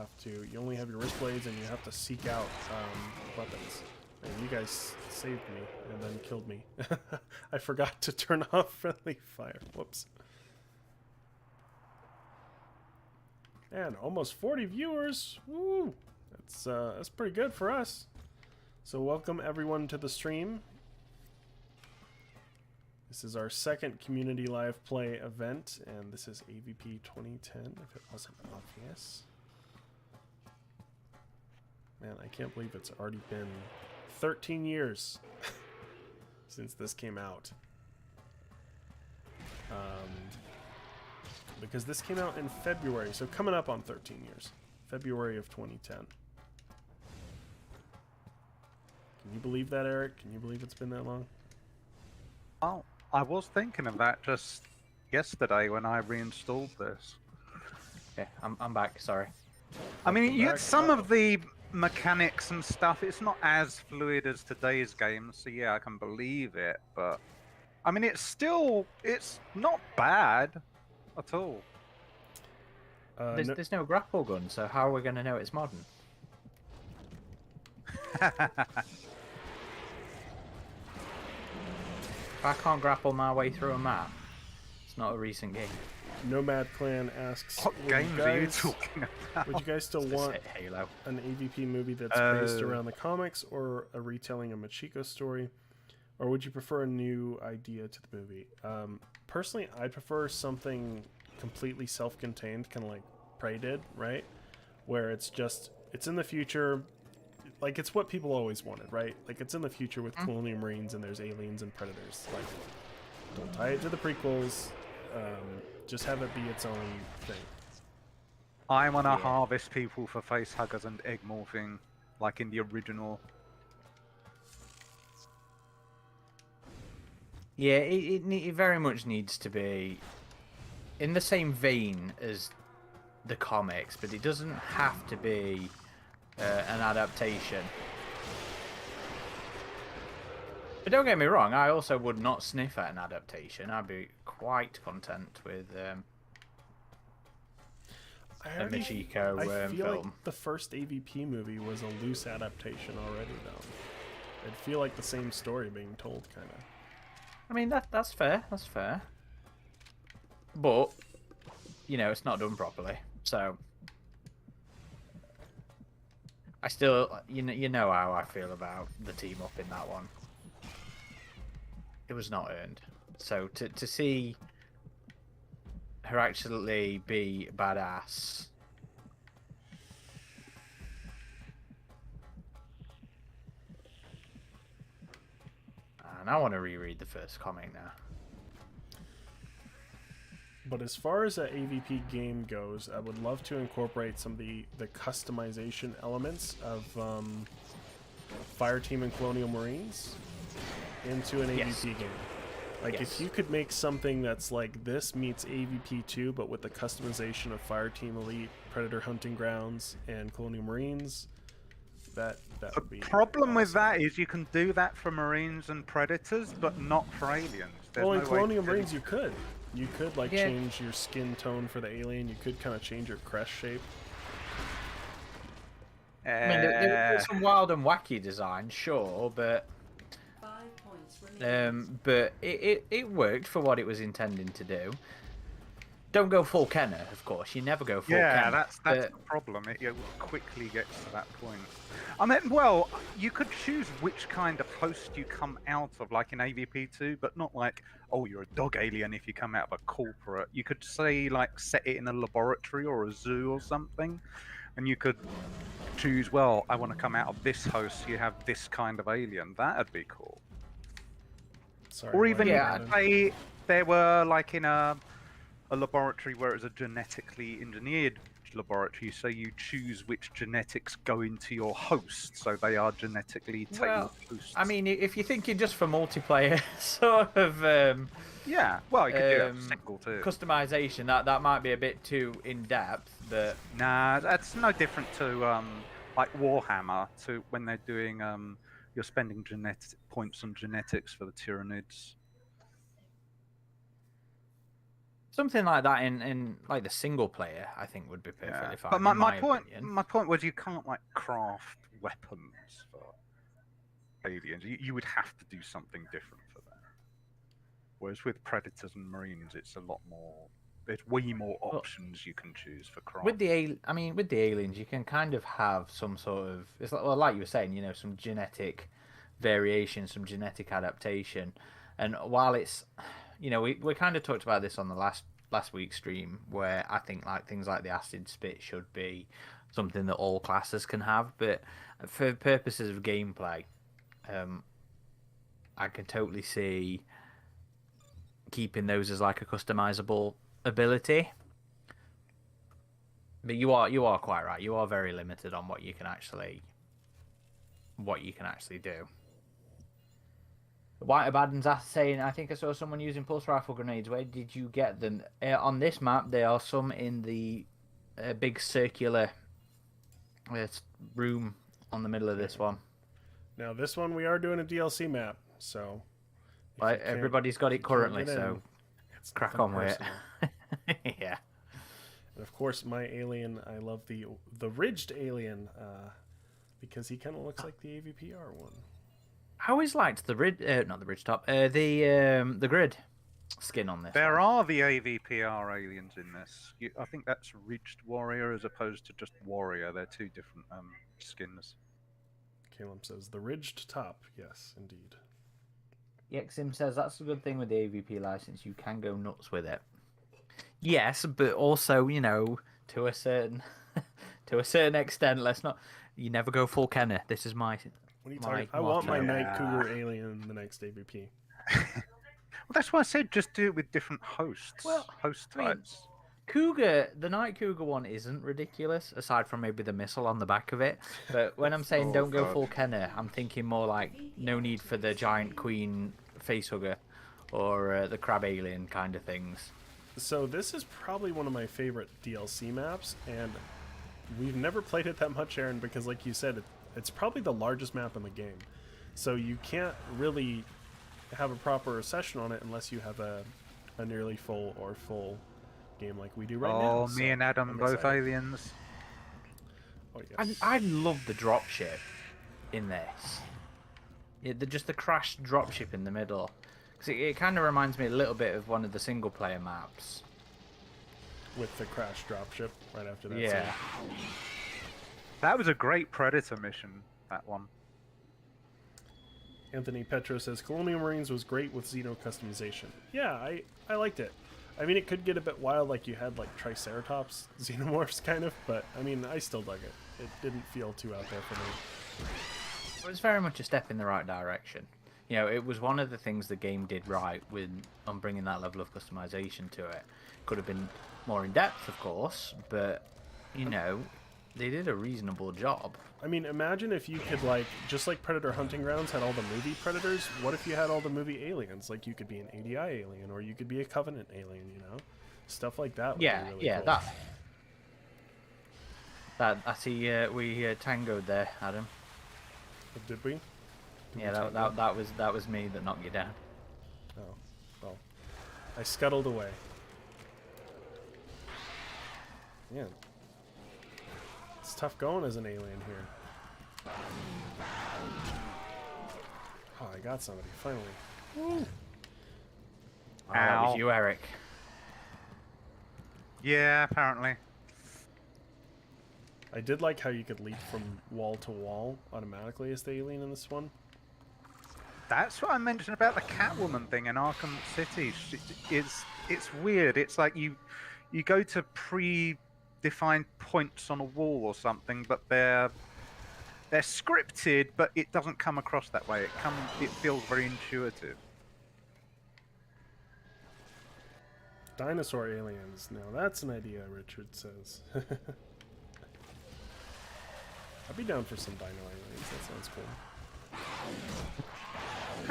only have your wrist blades, and you have to seek out weapons. And you guys saved me and then killed me. I forgot to turn off friendly fire. Whoops. And almost 40 viewers. Woo! That's pretty good for us. So welcome everyone to the stream. This is our second community live play event, and this is AVP 2010, if it wasn't obvious. Man, I can't believe it's already been 13 years since this came out. Because this came out in February, so coming up on 13 years. February of 2010. Can you believe that, Eric? Can you believe it's been that long? Oh, I was thinking of that just yesterday when I reinstalled this. Yeah, I'm back. Sorry. I mean, you get some of the mechanics and stuff. It's not as fluid as today's game, so yeah, I can believe it. But I mean, it's not bad at all. There's no grapple gun, so how are we going to know it's modern? If I can't grapple my way through a map, it's not a recent game. Nomad Clan asks, What games are you talking about? would you guys still Just want hit Halo. an AVP movie that's based around the comics, or a retelling of Machiko's story? Or would you prefer a new idea to the movie? Personally, I'd prefer something completely self-contained, kind of like Prey did, right? Where it's in the future, like it's what people always wanted, right? Like it's in the future with colonial marines and there's aliens and predators. Like, don't tie it to the prequels. Just have it be its own thing. I want to harvest people for face huggers and egg morphing, like in the original. Yeah, it very much needs to be in the same vein as the comics, but it doesn't have to be an adaptation. But don't get me wrong, I also would not sniff at an adaptation. I'd be quite content with a Michiko I feel film. like the first AVP movie was a loose adaptation already, though. It'd feel like the same story being told, kind of. I mean, that's fair. That's fair. But it's not done properly. So I still, you know how I feel about the team up in that one. It was not earned. So to see her actually be badass. And I want to reread the first comic now. But as far as an AVP game goes, I would love to incorporate some of the customization elements of Fireteam and Colonial Marines into an Yes. AVP game. Like, Yes. if you could make something that's like this meets AVP 2, but with the customization of Fireteam Elite, Predator Hunting Grounds, and Colonial Marines, that would be The problem with awesome. that is you can do that for Marines and Predators, but not for aliens. There's Well, in no way to Colonial do Marines, you could. You could, like, Yeah. change your skin tone for the alien. You could kind of change your crest shape. I mean, there's some wild and wacky design, sure, but 5 points remaining. it worked for what it was intending to do. Don't go full Kenner, of course. You never go full Yeah, Kenner. that's but- the problem. It quickly gets to that point. I mean, well, you could choose which kind of host you come out of, like in AVP2, but not like, oh, you're a dog alien if you come out of a corporate. You could say, like, set it in a laboratory or a zoo or something, and you could choose, well, I want to come out of this host, so you have this kind of alien. That'd be cool. Sorry, Or even Yeah. say there were, like, in a laboratory where it's a genetically engineered laboratory, so you choose which genetics go into your host, so they are genetically tailored Well, hosts. I mean, if you're thinking just for multiplayer sort of yeah, well, you could do that um, single too. customization, that might be a bit too in depth. But Nah, that's no different to like Warhammer, to when they're doing you're spending genetic points on genetics for the Tyranids. something like that in like the single player, I think would be perfectly Yeah. fine. But in my point, opinion. my point was you can't like craft weapons for aliens. You would have to do something different for that. Whereas with Predators and Marines, it's a lot more. There's way more options you can choose for craft. With the with the aliens, you can kind of have some sort of it's like, well, like you were saying, some genetic variation, some genetic adaptation, and while it's, we kind of talked about this on the last week's stream, where I think like things like the acid spit should be something that all classes can have, but for purposes of gameplay, I can totally see keeping those as like a customizable ability. But you are quite right. You are very limited on what you can actually do. White Abaddon's saying, I think I saw someone using pulse rifle grenades. Where did you get them? On this map, there are some in the big circular room on the middle of this one. Now, this one we are doing a DLC map, so if Right, you can't- everybody's got if it you can't currently, get in, so it's crack nothing on with personal. it. Yeah. And of course, my alien, I love the ridged alien because he kind of looks like the AVPR one. I always liked the not the ridge top, the grid skin on this. There one. are the AVPR aliens in this. I think that's Ridged Warrior as opposed to just Warrior. They're two different skins. Caleb says the ridged top. Yes, indeed. Yexim says that's a good thing with the AVP license. You can go nuts with it. Yes, but also, to a certain extent. Let's not. You never go full Kenner. This is my. What are you My talking? I want my motto. Night Yeah. Cougar alien in the next AVP. Well, that's why I said just do it with different hosts. Well, host I mean, types. Cougar, the Night Cougar one isn't ridiculous, aside from maybe the missile on the back of it. But when I'm saying Oh, don't go God. full Kenner, I'm thinking more like no need for the giant queen facehugger or the crab alien kind of things. So this is probably one of my favorite DLC maps, and we've never played it that much, Aaron, because like you said, it's probably the largest map in the game. So you can't really have a proper session on it unless you have a nearly full or full game like we do right now. Oh, me and Adam I'm both excited. aliens. Oh yes. I love the dropship in this. Just the crashed dropship in the middle. Because it kind of reminds me a little bit of one of the single player maps. With the crash dropship right after that. Yeah. scene. That was a great Predator mission, that one. Anthony Petro says Colonial Marines was great with Xeno customization. Yeah, I liked it. I mean, it could get a bit wild, like you had like Triceratops xenomorphs kind of, but I mean, I still dug it. It didn't feel too out there for me. It was very much a step in the right direction. You know, it was one of the things the game did right on bringing that level of customization to it. Could have been more in depth, of course, but you know, they did a reasonable job. I mean, imagine if you could, like, just like Predator Hunting Grounds had all the movie Predators, what if you had all the movie aliens? Like, you could be an ADI alien, or you could be a Covenant alien, you know? Stuff like that would be really cool. I see we tangoed there, Adam. Did we? Yeah, that was me that knocked you down. Oh, well. I scuttled away. Man. It's tough going as an alien here. Oh, I got somebody, finally. Woo. Oh, that was Ow. you, Eric. Yeah, apparently. I did like how you could leap from wall to wall automatically as the alien in this one. That's what I mentioned about the Catwoman thing in Arkham City. It's weird. It's like you go to predefined points on a wall or something, but they're scripted, but it doesn't come across that way. It feels very intuitive. Dinosaur aliens. Now that's an idea, Richard says. I'd be down for some dino aliens. That sounds cool.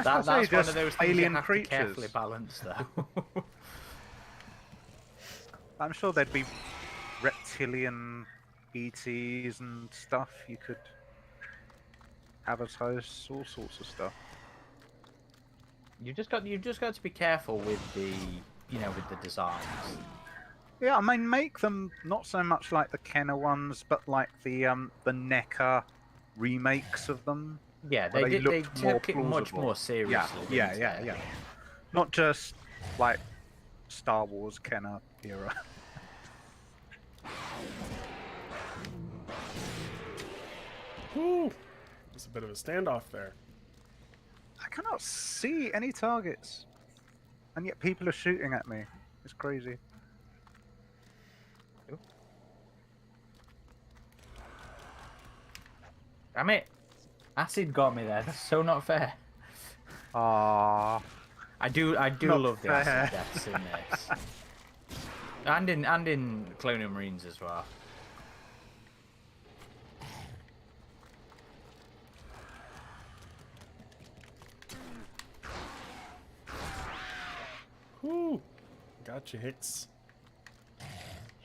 That's one just of those things alien you have creatures. to carefully balance, though. I'm sure there'd be reptilian ETs and stuff. You could have as hosts, all sorts of stuff. You've just got to be careful with the designs. Yeah, I mean, make them not so much like the Kenner ones, but like the NECA remakes of them. Yeah, where they looked more took it much plausible. more seriously. Yeah, didn't yeah, they? yeah. Not just like Star Wars Kenner era. Woo! There's a bit of a standoff there. I cannot see any targets, and yet people are shooting at me. It's crazy. Damn it! Acid got me there. That's so not fair. Ah, I do Not love the fair. acid deaths in this, and in Colonial Marines as well. Woo! Gotcha, Hicks.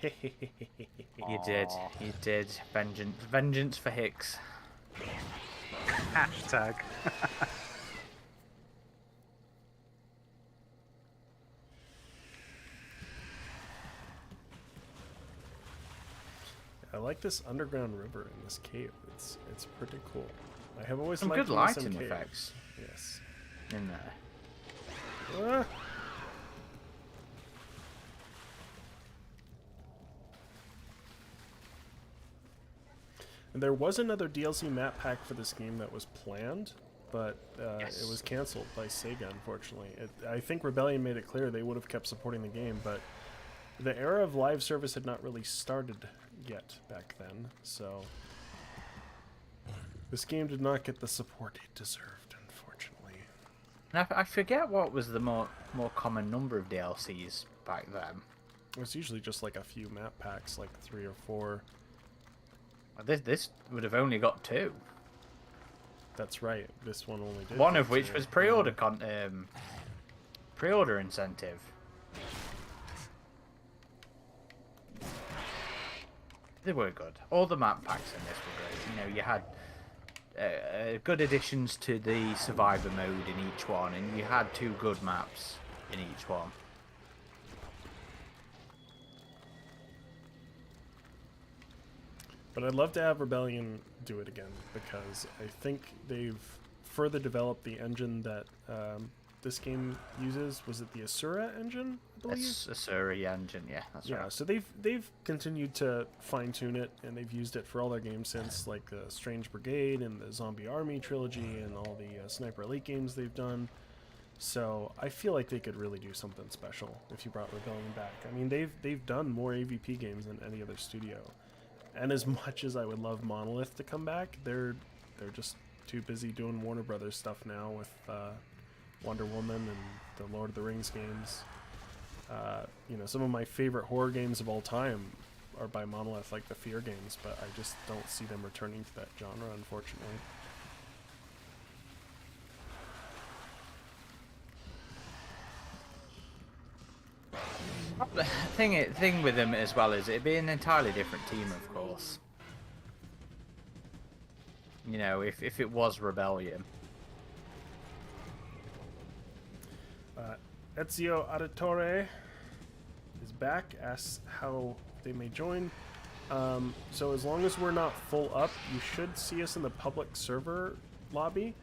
You did. You did. Vengeance for Hicks. hashtag. I like this underground river in this cave. It's pretty cool. I have always Some liked good me some lighting caves. effects Yes. in there. Ah. And there was another DLC map pack for this game that was planned, but it was canceled by Sega, unfortunately. I think Rebellion made it clear they would have kept supporting the game, but the era of live service had not really started yet back then, so this game did not get the support it deserved, unfortunately. And I forget what was the more common number of DLCs back then. It was usually just like a few map packs, like 3 or 4. This would have only got 2. That's right. This one only did. One get of which 2. was pre-order pre-order incentive. They were good. All the map packs in this were great. You know, you had good additions to the survivor mode in each one, and you had 2 good maps in each one. But I'd love to have Rebellion do it again, because I think they've further developed the engine that this game uses. Was it the Asura engine, I believe? It's a Surrey engine, yeah, that's Yeah, right. so they've continued to fine tune it, and they've used it for all their games since, like the Strange Brigade and the Zombie Army trilogy and all the Sniper Elite games they've done. So I feel like they could really do something special if you brought Rebellion back. I mean, they've done more AVP games than any other studio, and as much as I would love Monolith to come back, they're just too busy doing Warner Brothers stuff now with Wonder Woman and the Lord of the Rings games. You know, some of my favorite horror games of all time are by Monolith, like the Fear games, but I just don't see them returning to that genre, unfortunately. The thing with them as well is it'd be an entirely different team, of course. You know, if it was Rebellion. Ezio Auditore is back, asks how they may join. So as long as we're not full up, you should see us in the public server lobby.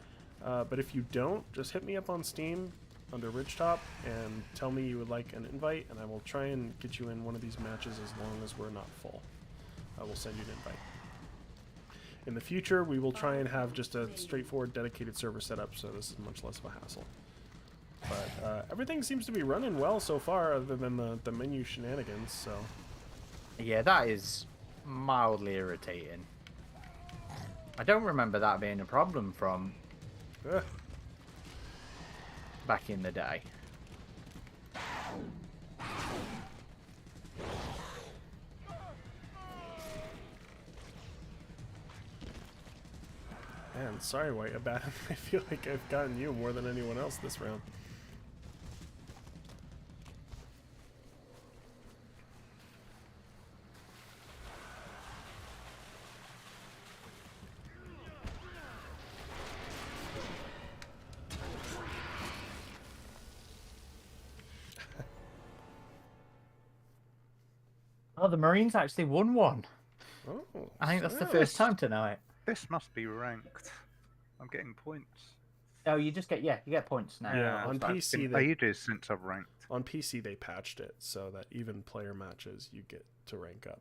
But if you don't, just hit me up on Steam under Ridgetop and tell me you would like an invite, and I will try and get you in one of these matches as long as we're not full. I will send you an invite. In the future, we will try and have just a straightforward dedicated server setup, so this is much less of a hassle. But everything seems to be running well so far, other than the menu shenanigans, so... Yeah, that is mildly irritating. I don't remember that being a problem from Ugh. back in the day. Man, sorry, White Abaddon. I feel like I've gotten you more than anyone else this round. Oh, the Marines actually won one. Oh, I think that's the yeah, first time tonight. This must be ranked. I'm getting points. Oh, you just get, you get points now. Yeah, on It's been PC they ages since I've ranked. on PC they patched it so that even player matches you get to rank up.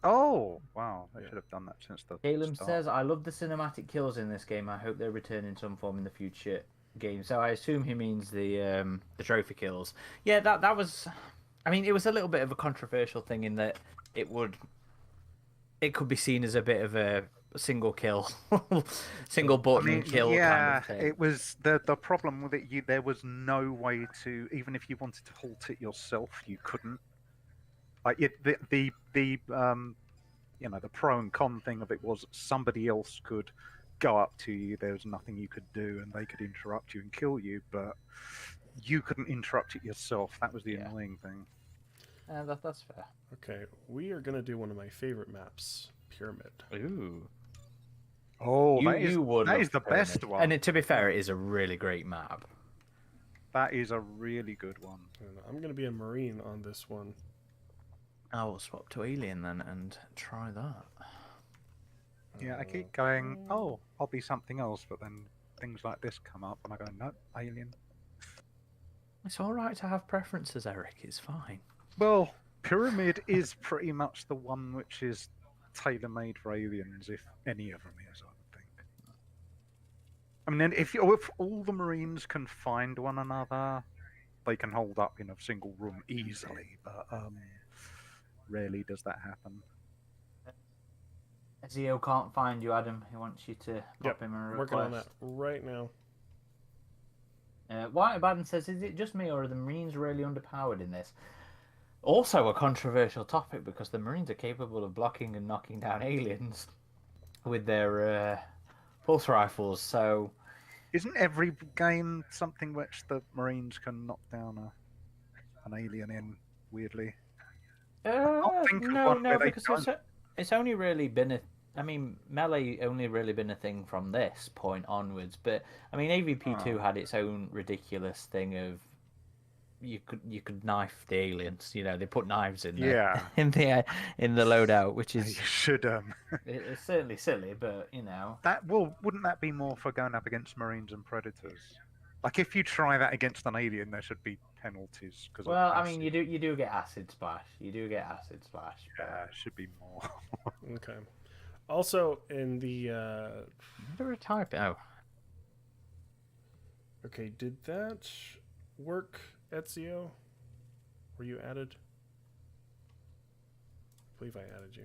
Oh, wow. They Yeah. should have done that since the Caleb start. says, I love the cinematic kills in this game. I hope they return in some form in the future game. So I assume he means the trophy kills. Yeah, that was... I mean, it was a little bit of a controversial thing in that it could be seen as a bit of a single kill, single button kill kind of thing. It was the problem with it. There was no way to, even if you wanted to halt it yourself, you couldn't. Like the you know, the pro and con thing of it was somebody else could go up to you. There was nothing you could do, and they could interrupt you and kill you, but you couldn't interrupt it yourself. That was the annoying thing. That's fair. Okay, we are gonna do one of my favorite maps, Pyramid. Ooh. Oh, You that is would that love is the Pyramid. best one. And to be fair, it is a really great map. That is a really good one. And I'm gonna be a Marine on this one. I will swap to Alien then and try that. Yeah, I keep going, oh, I'll be something else, but then things like this come up, and I go, no, Alien. It's alright to have preferences, Eric. It's fine. Well, Pyramid is pretty much the one which is tailor-made for aliens, if any of them is, I would think. I mean, if all the Marines can find one another, they can hold up in a single room easily, but rarely does that happen. Ezio can't find you, Adam. He wants you to pop him a request. Working on that right now. White Abaddon says, is it just me or are the Marines really underpowered in this? Also a controversial topic because the Marines are capable of blocking and knocking down aliens with their pulse rifles, so... Isn't every game something which the Marines can knock down an alien in, weirdly? can't think of no, one where they because it's only really been I mean, melee only really been a thing from this point onwards, but I mean, AVP2 had its own ridiculous thing of you could knife the aliens. You know, they put knives in there Yeah. in the loadout, which You is should it's certainly silly, but you know. wouldn't that be more for going up against Marines and Predators? Like if you try that against an alien, there should be penalties because of Well, I mean, acid. you do get acid splash. You do get acid splash, but Yeah, should be more. Okay. Also, in the never a type. Oh, okay, did that work, Ezio? Were you added? I believe I added you.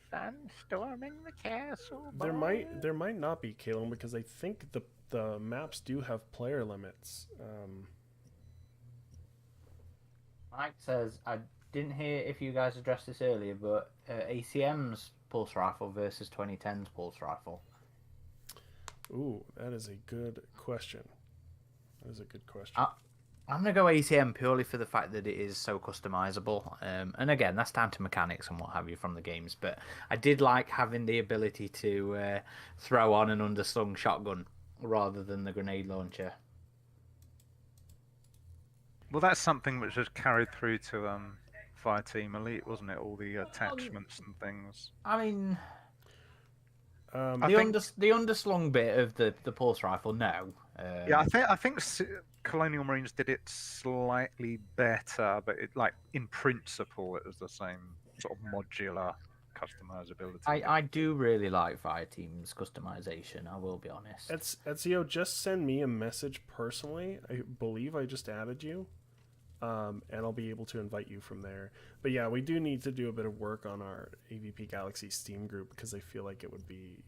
sun storming the castle. There might not be, Kalen, because I think the maps do have player limits. Mike says, I didn't hear if you guys addressed this earlier, but ACM's pulse rifle versus 2010's pulse rifle. Ooh, that is a good question. That is a good question. I'm going to go ACM purely for the fact that it is so customizable. And again, that's down to mechanics and what have you from the games. But I did like having the ability to throw on an underslung shotgun rather than the grenade launcher. Well, that's something which was carried through to Fireteam Elite, wasn't it? All the attachments and things. I mean, I the think- underslung bit of the pulse rifle, no. Yeah, I think Colonial Marines did it slightly better, but like in principle, it was the same sort of modular customizability. I do really like Fireteam's customization, I will be honest. Ezio, just send me a message personally. I believe I just added you. And I'll be able to invite you from there. But yeah, we do need to do a bit of work on our AVP Galaxy Steam group because I feel like it would be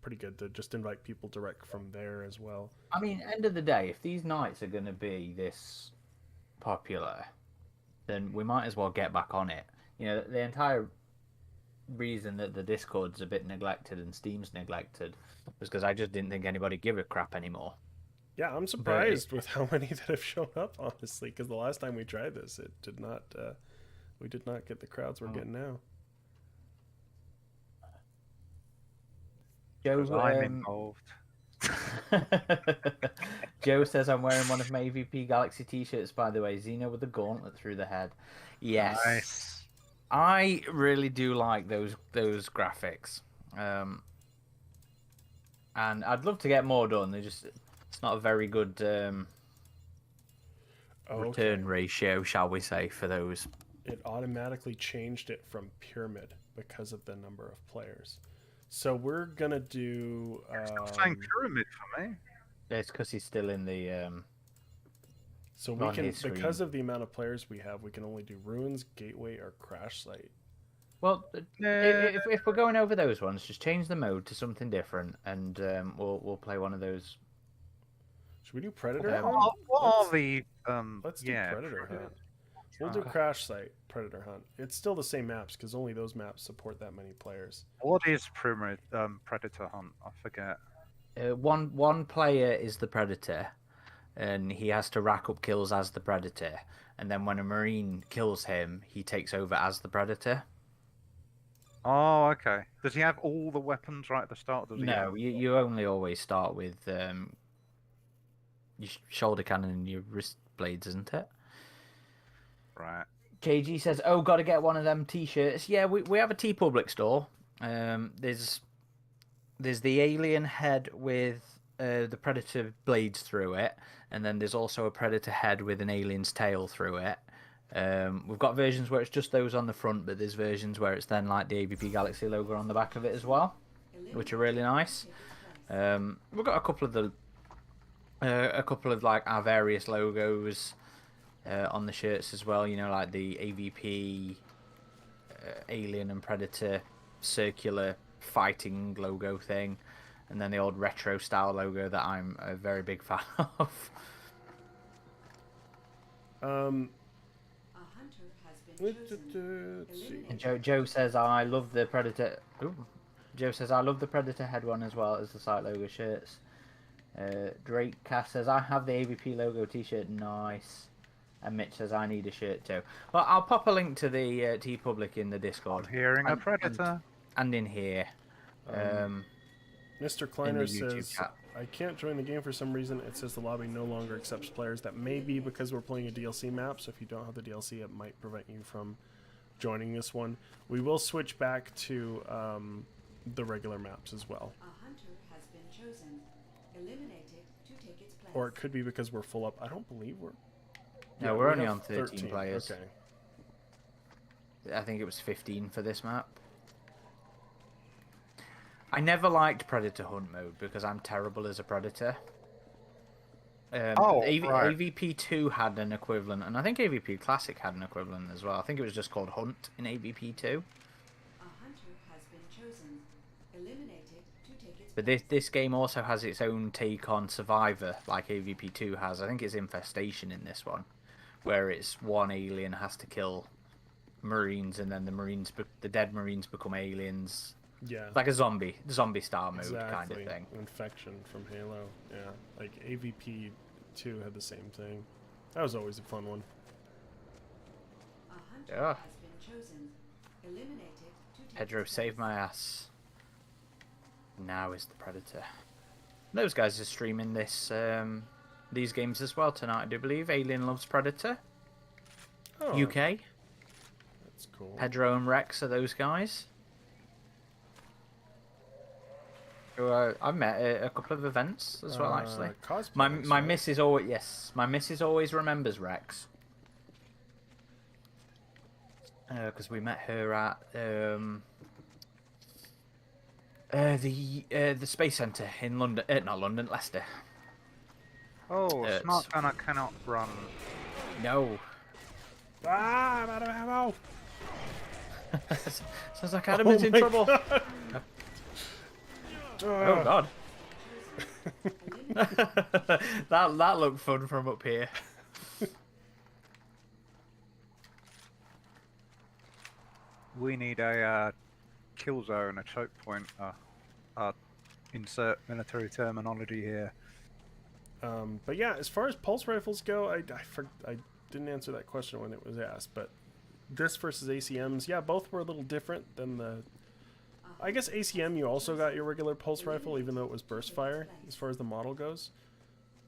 pretty good to just invite people direct from there as well. I mean, end of the day, if these nights are going to be this popular, then we might as well get back on it. You know, the entire reason that the Discord's a bit neglected and Steam's neglected was because I just didn't think anybody give a crap anymore. Yeah, I'm surprised with how many that have shown up, honestly, because the last time we tried this, it did not. We did not get the crowds we're getting now. Joe, I'm involved. Joe says I'm wearing one of my AVP Galaxy t-shirts, by the way. Xeno with the gauntlet through the head. Yes. Nice. I really do like those graphics. And I'd love to get more done. It's not a very good return ratio, shall we say, for those. It automatically changed it from pyramid because of the number of players. So we're gonna do. Saying pyramid for me. It's because he's still in the. So we can, because of the amount of players we have, we can only do ruins, gateway, or crash site. Well, if we're going over those ones, just change the mode to something different, and we'll play one of those. Should we do predator? What are the Let's do predator hunt. We'll do crash site, predator hunt. It's still the same maps because only those maps support that many players. What is predator hunt? I forget. One player is the predator, and he has to rack up kills as the predator. And then when a marine kills him, he takes over as the predator. Oh, okay. Does he have all the weapons right at the start? No, you only always start with your shoulder cannon and your wrist blades, isn't it? Right. KG says, "Oh, got to get one of them t-shirts." Yeah, we have a TeePublic store. There's the alien head with the predator blades through it, and then there's also a predator head with an alien's tail through it. We've got versions where it's just those on the front, but there's versions where it's then like the AVP Galaxy logo on the back of it as well, which are really nice. We've got a couple of like our various logos on the shirts as well. You know, like the AVP Alien and Predator circular fighting logo thing, and then the old retro style logo that I'm a very big fan of. A hunter has been Let's see. And Joe says I love the Predator. Ooh. Joe says I love the Predator head one as well as the site logo shirts. Drake Cass says I have the AVP logo T-shirt. Nice. And Mitch says I need a shirt too. Well, I'll pop a link to the TeePublic in the Discord. I'm hearing a Predator. And in here. Mr. In Kleiner the YouTube says, chat. I can't join the game for some reason. It says the lobby no longer accepts players. That may be because we're playing a DLC map, so if you don't have the DLC, it might prevent you from joining this one. We will switch back to the regular maps as well. A hunter has been chosen. Eliminated to take its place. Or it could be because we're full up. I don't believe we're... No, Yeah, we're we only have on 13 players. Okay. I think it was 15 for this map. I never liked Predator Hunt mode because I'm terrible as a predator. Right. AVP 2 had an equivalent, and I think AVP Classic had an equivalent as well. I think it was just called Hunt in AVP 2. A hunter has been chosen. Eliminated to take its But place. this game also has its own take on Survivor, like AVP 2 has. I think it's Infestation in this one, where it's one alien has to kill Marines, and then the dead Marines become aliens. Yeah. It's like a zombie style mode Exactly. kind of thing. Infection from Halo. Yeah. Like AVP 2 had the same thing. That was always a fun one. A hunter Yeah. has been chosen. Eliminated to take Pedro its saved place. my ass. Now is the Predator. Those guys are streaming these games as well tonight, I do believe. Alien Loves Predator. Oh, UK. that's cool. Pedro and Rex are those guys. Who I've met at a couple of events as well, actually. Cosplayers, My right? missus always my missus always remembers Rex. Because we met her at the Space Centre in London. Not London, Leicester. Oh, It's- smart gunner cannot run. No. Ah, I'm out of ammo! Sounds like Adam's in my trouble. God. Oh God. that looked fun from up here. We need a kill zone, a choke point. Insert military terminology here. But yeah, as far as pulse rifles go, I didn't answer that question when it was asked, but this versus ACMs, yeah, both were a little different than the... I guess ACM, you also got your regular pulse rifle, even though it was burst fire, as far as the model goes.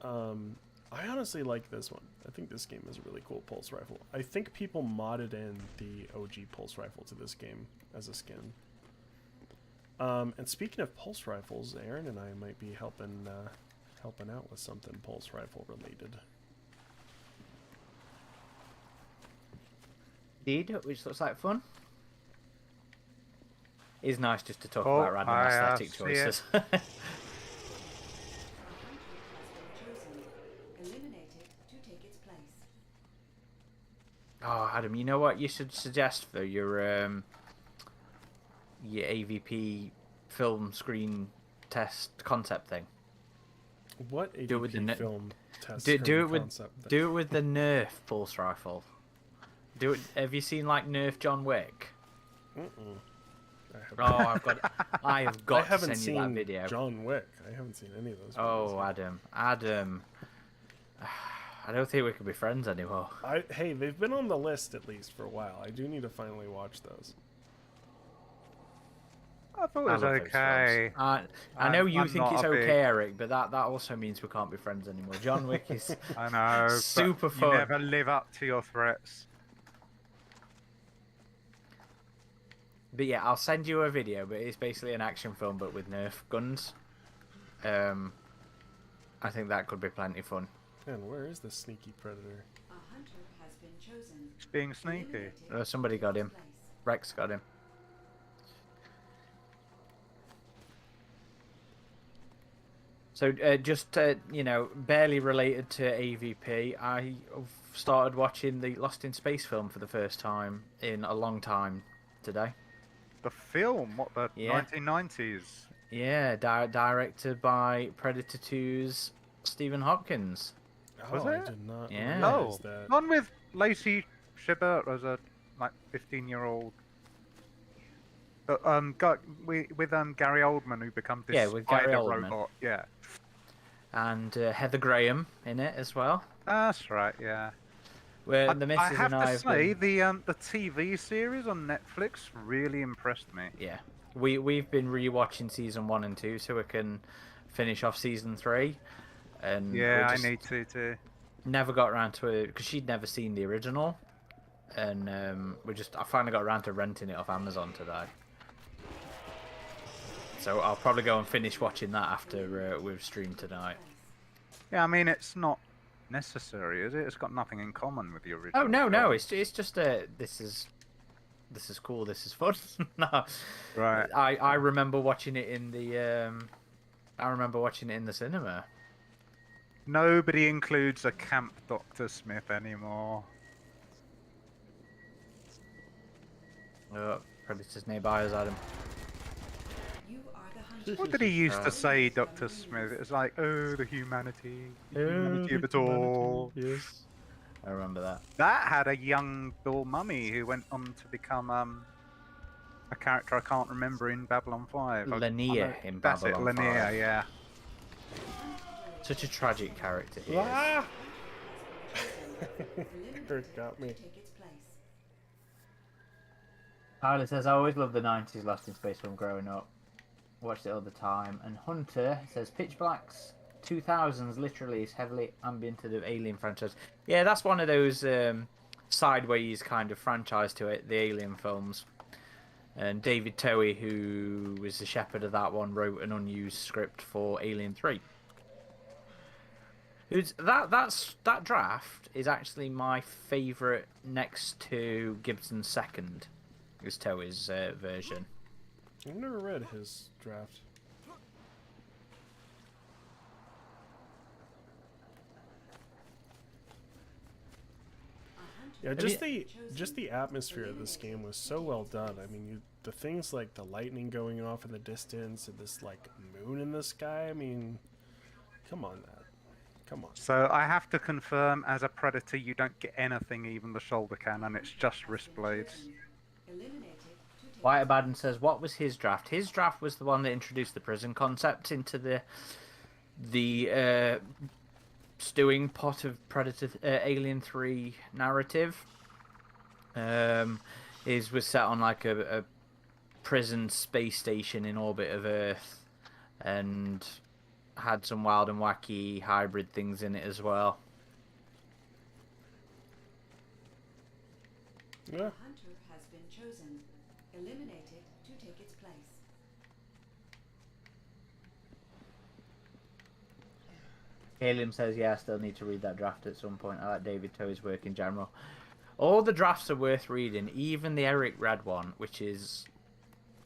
I honestly like this one. I think this game is a really cool pulse rifle. I think people modded in the OG pulse rifle to this game as a skin. And speaking of pulse rifles, Aaron and I might be helping out with something pulse rifle related. Indeed, which looks like fun. It's nice just to talk Oh, about random I aesthetic see it. choices. A hunter has been chosen. Eliminated to take its place. Oh, Adam, you know what you should suggest for your AVP film screen test concept thing? What AVP Do it with the film test Do screen it with concept? do it with the Nerf pulse rifle. Do it. Have you seen like Nerf John Wick? Mm-mm. Oh, I have got I to haven't send you that seen video. John Wick. I haven't seen any of those. Oh, videos. Adam, I don't think we could be friends anymore. Hey, they've been on the list at least for a while. I do need to finally watch those. I thought it I was love those okay. films. I know you I'm think not it's a okay, big- Eric, but that also means we can't be friends anymore. John Wick is I know. but super fun. You never live up to your threats. But yeah, I'll send you a video, but it's basically an action film but with Nerf guns. I think that could be plenty fun. Man, where is the sneaky predator? A hunter has been chosen. It's being sneaky. Eliminated Somebody to got take him. its place. Rex got him. So just barely related to AVP, I started watching the Lost in Space film for the first time in a long time today. The film, what, the Yeah. 1990s? Yeah, directed by Predator 2's Stephen Hopkins. Was I it? did not Yeah. realize No, that. one with Lacey Chabert as a like 15-year-old. With Gary Oldman, who becomes this Yeah, with Gary spider Oldman. robot. Yeah, And Heather Graham in it as well. that's right. Yeah. Where the I missus have and I to have say been, the TV series on Netflix really impressed me. yeah, we've been rewatching season 1 and 2 so we can finish off season 3, and we Yeah, I just need to too. never got around to it because she'd never seen the original, and I finally got around to renting it off Amazon today. So I'll probably go and finish watching that after we've streamed tonight. Yeah, I mean it's not necessary, is it? It's got nothing in common with the original. Oh no, film. it's just this is cool, this is fun. No, Right. I remember watching it in the cinema. Nobody includes a camp Dr. Smith anymore. Predators nearby us, Adam. You are the hunter. What did he used to say, Dr. Smith? It was like, oh, the humanity of it all. Yes, I remember that. That had a young Bill Mummy who went on to become a character I can't remember in Babylon 5. Lanier in That's Babylon it, Lanier, 5. yeah. Such a tragic character he is. Ah! Kurt got me. Take its place. Tyler says, I always loved the 90s Lost in Space when growing up. Watched it all the time. And Hunter says, Pitch Black's 2000s literally is heavily ambient to the Alien franchise. Yeah, that's one of those sideways kind of franchise to it, the Alien films. And David Towie, who was the shepherd of that one, wrote an unused script for Alien 3. That draft is actually my favourite next to Gibson's second, is Towie's version. I've never read his draft. Yeah, just the atmosphere of this game was so well done. I mean, the things like the lightning going off in the distance and this like moon in the sky. I mean, come on, man. Come on. So I have to confirm, as a Predator, you don't get anything, even the shoulder cannon. It's just wrist blades. Eliminated to take White Abaddon says, what was his draft? His draft was the one that introduced the prison concept into the stewing pot of Predator Alien 3 narrative. Was set on like a prison space station in orbit of Earth, and had some wild and wacky hybrid things in it as well. Yeah. a hunter has been chosen. Eliminated to take its place. Caleb says, yeah, I still need to read that draft at some point. I like David Towie's work in general. All the drafts are worth reading, even the Eric Red one, which is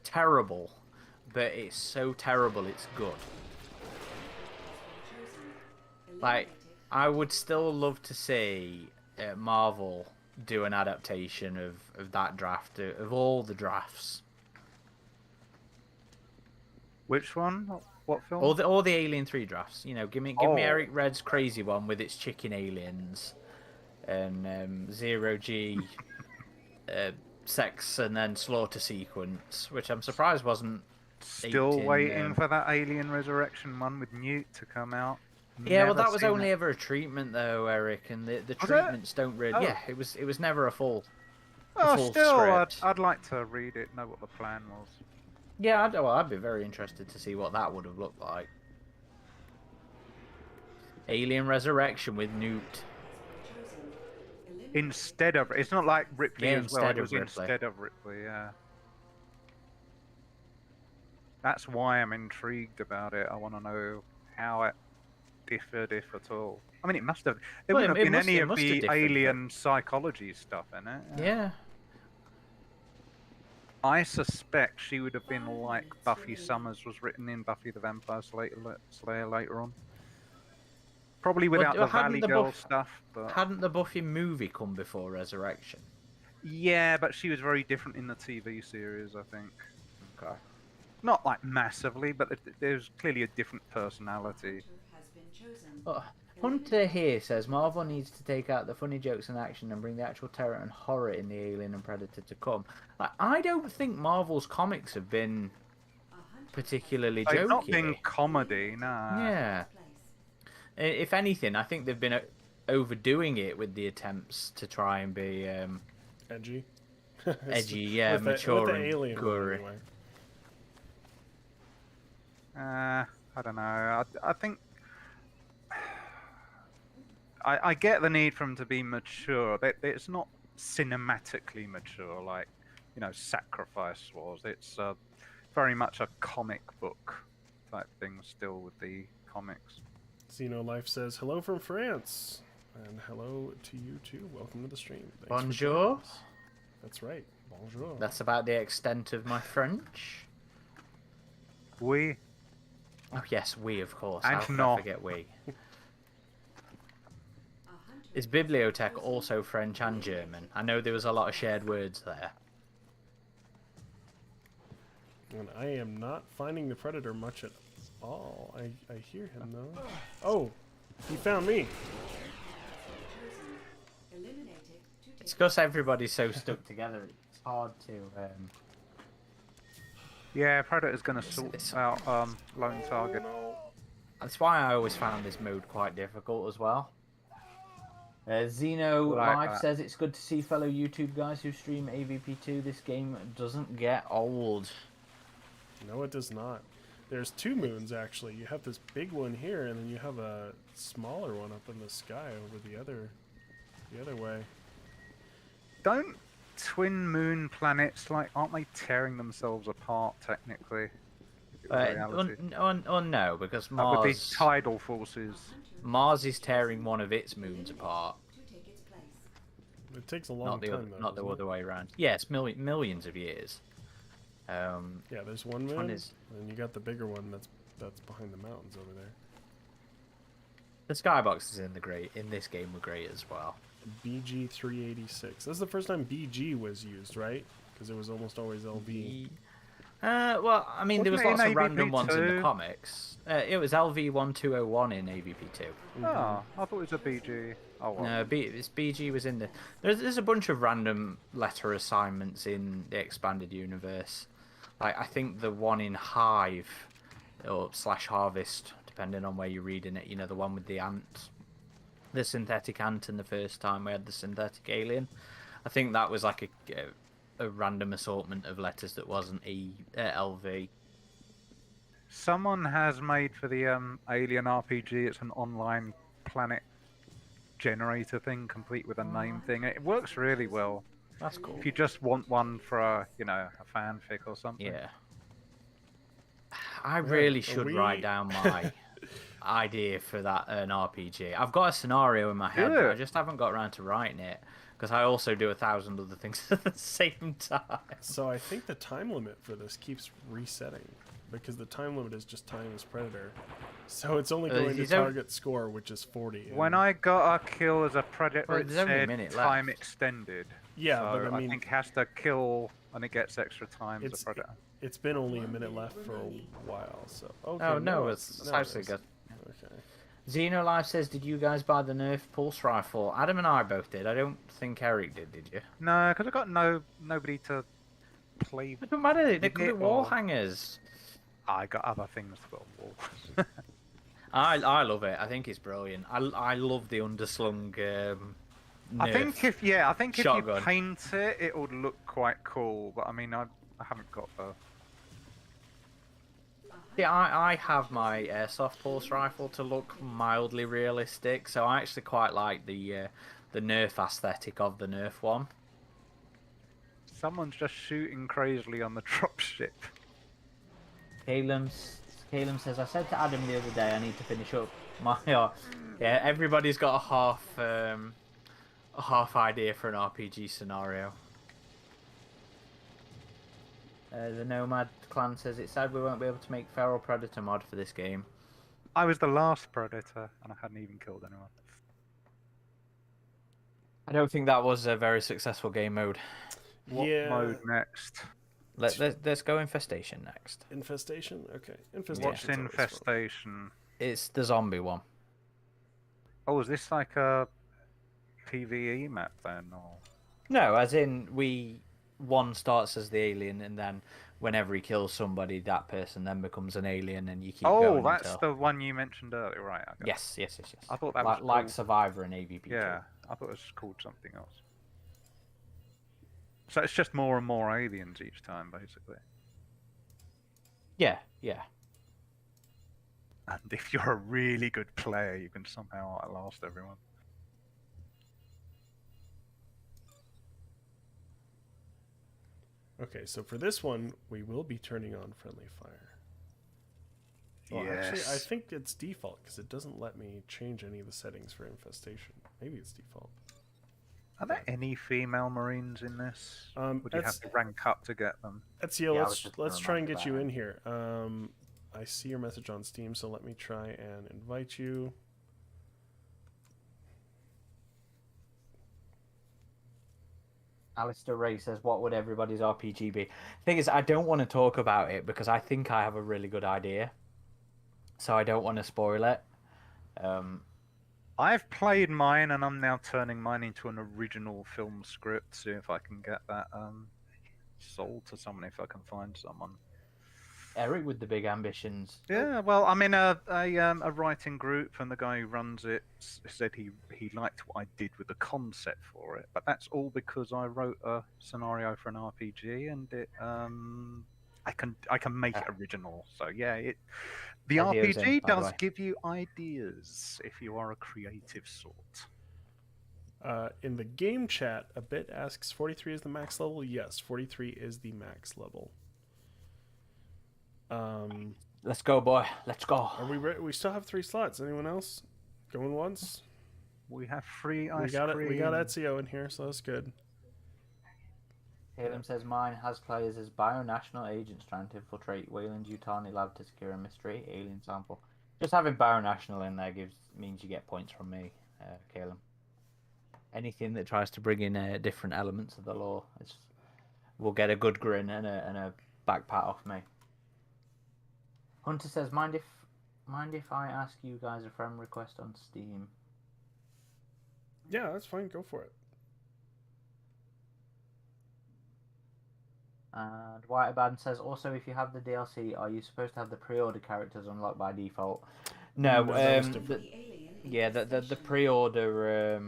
terrible, but it's so terrible it's good. Chosen. Like, Eliminated. I would still love to see Marvel do an adaptation of that draft, of all the drafts. Which one? What film? All the Alien 3 drafts. You know, give me Oh. Eric Red's crazy one with its chicken aliens and Zero G sex and then slaughter sequence, which I'm surprised wasn't. Still 18, waiting for that Alien Resurrection one with Newt to come out. Yeah, well, Never that was seen only it. ever a treatment, though, Eric, and the Was it? treatments don't really. Oh. Yeah, it was never a full. Oh, full still, script. I'd like to read it, know what the plan was. Yeah, I'd be very interested to see what that would have looked like. Alien Resurrection with Newt. Chosen. Eliminated. Instead of, it's not like Ripley Yeah, as well. instead It of was Ripley. instead of Ripley, yeah. That's why I'm intrigued about it. I want to know how it differed, if at all. I mean, it must have. There Well, wouldn't it have been must- any it of must have the differed, but- alien psychology stuff in it. Yeah. I suspect she would have been like Buffy Summers was written in Buffy the Vampire Slayer later on. Probably without the hadn't Valley the Girl Buff- stuff, but Hadn't the Buffy movie come before Resurrection? yeah, but she was very different in the TV series, I think. Okay. Not like massively, but there's clearly a different personality. Hunter has been chosen. Hunter here says Marvel needs to take out the funny jokes and action and bring the actual terror and horror in the Alien and Predator to come. Like, I don't think Marvel's comics have been particularly They've jokey. not been comedy, nah. Yeah. If anything, I think they've been overdoing it with the attempts to try and be Edgy. edgy, yeah, with mature the and alien one, gory. anyway. I don't know. I think I get the need for them to be mature. It's not cinematically mature like, Sacrifice was. It's very much a comic book type thing still with the comics. Xenolife says, hello from France. And hello to you too. Welcome to the stream. Thanks for Bonjour. joining us. That's right. Bonjour. That's about the extent of my French. We Oh yes, we of course. And How could no. I forget we? Is bibliotech also French and German? I know there was a lot of shared words there. And I am not finding the Predator much at all. I hear him though. Oh, he found me. Eliminated to It's take because everybody's so stuck together. It's hard to. Yeah, Predator's gonna It's- sort it's- out lone target. No. That's why I always found this mode quite difficult as well. Xeno Like Live that. says it's good to see fellow YouTube guys who stream AVP2. This game doesn't get old. No, it does not. There's two moons actually. You have this big one here, and then you have a smaller one up in the sky over the other way. Don't twin moon planets aren't they tearing themselves apart technically? In reality? No, because With Mars these tidal forces. Mars is tearing one of its moons apart. to take its place. It takes a long Not the time other, though. not the doesn't other way around. Yes, millions of years. it? Yeah, there's one moon, one is- and you got the bigger one that's behind the mountains over there. The skyboxes in this game were great as well. BG 386. This is the first time BG was used, right? Because it was almost always LV. Well, I mean, there was Wasn't lots it in of random ones in the AVP2? comics. It was LV1201 in AVP2. Oh, I thought it was a BG. Oh well. No, this BG was in the. There's a bunch of random letter assignments in the expanded universe. Like I think the one in Hive or / Harvest, depending on where you're reading it. You know, the one with the ant, the synthetic ant, and the first time we had the synthetic alien. I think that was like a random assortment of letters that wasn't LV. Someone has made for the Alien RPG. It's an online planet generator thing, complete with a name thing. It works really well. That's cool. If you just want one for a fanfic or something. Yeah. I really are should we- write down my idea for that an RPG. I've got a scenario in my head, but I Good. just haven't got around to writing it because I also do 1,000 other things at the same time. So I think the time limit for this keeps resetting because the time limit is just time as Predator. So it's only going to he's only- target score, which is 40. When and- I got a kill as a Predator, Well, it there's only a said minute time left. extended. Yeah, so but I mean, think it has to kill and it gets extra time as It's- a Predator. it's been only a minute left for a while. So okay, Oh no, no, it's no, actually is. good. Okay. Xenolife says, "Did you guys buy the Nerf pulse rifle?" Adam and I both did. I don't think Eric did. Did you? No, because I got nobody to play. It don't matter. They're Did good it at wall or- hangers. I got other things to put on wall. I love it. I think it's brilliant. I love the underslung. I think Nerf. if you Shotgun. paint it, it would look quite cool. But I mean, I haven't got the. Yeah, I have my airsoft pulse rifle to look mildly realistic, so I actually quite like the Nerf aesthetic of the Nerf one. Someone's just shooting crazily on the dropship. Calum says, "I said to Adam the other day I need to finish up my." Yeah, everybody's got a half idea for an RPG scenario. The Nomad clan says it's sad we won't be able to make Feral Predator mod for this game. I was the last Predator, and I hadn't even killed anyone. I don't think that was a very successful game mode. What Yeah. mode next? Let's go Infestation next. Infestation. Okay. What's Infestation. Infestation? It's the zombie one. Oh, is this like a PvE map then, or? No, as in one starts as the alien, and then whenever he kills somebody, that person then becomes an alien, and you keep Oh, going that's until. the one you mentioned earlier, right? Okay. Yes. I thought that like was like called... Survivor and AVP. Yeah, I thought it was called something else. So it's just more and more aliens each time, basically. Yeah. And if you're a really good player, you can somehow outlast everyone. Okay, so for this one, we will be turning on friendly fire. Well, Yes. actually, I think it's default because it doesn't let me change any of the settings for infestation. Maybe it's default. Are there any female Marines in this? Would you have Ets- to rank up to get them? Ezio, Yeah, I was just let's gonna try and remind get you you about in here. I see your message on Steam, so let me try and invite you. Alistair Ray says, "What would everybody's RPG be?" Thing is, I don't want to talk about it because I think I have a really good idea, so I don't want to spoil it. I've played mine, and I'm now turning mine into an original film script. See if I can get that sold to someone, if I can find someone. Eric with the big ambitions. Yeah, well, I'm in a writing group, and the guy who runs it said he liked what I did with the concept for it, but that's all because I wrote a scenario for an RPG, and it I can make it original. So yeah, the Ezio's in, RPG by the does way. give you ideas if you are a creative sort. In the game chat, a bit asks 43 is the max level. Yes, 43 is the max level. Let's go, boy. Let's go. Are we ready? We still have 3 slots. Anyone else? Going once? We have free We ice got it. cream. We got Ezio in here, so that's good. Caleb says mine has players as bionational agents trying to infiltrate Wayland's Yutani lab to secure a mystery alien sample. Just having bionational in there means you get points from me, Caleb. Anything that tries to bring in different elements of the lore will get a good grin and a back pat off me. Hunter says, mind if I ask you guys a friend request on Steam? Yeah, that's fine. Go for it. And Whiteabad says, also, if you have the DLC, are you supposed to have the pre-order characters unlocked by default? No, No, that was different. the pre-order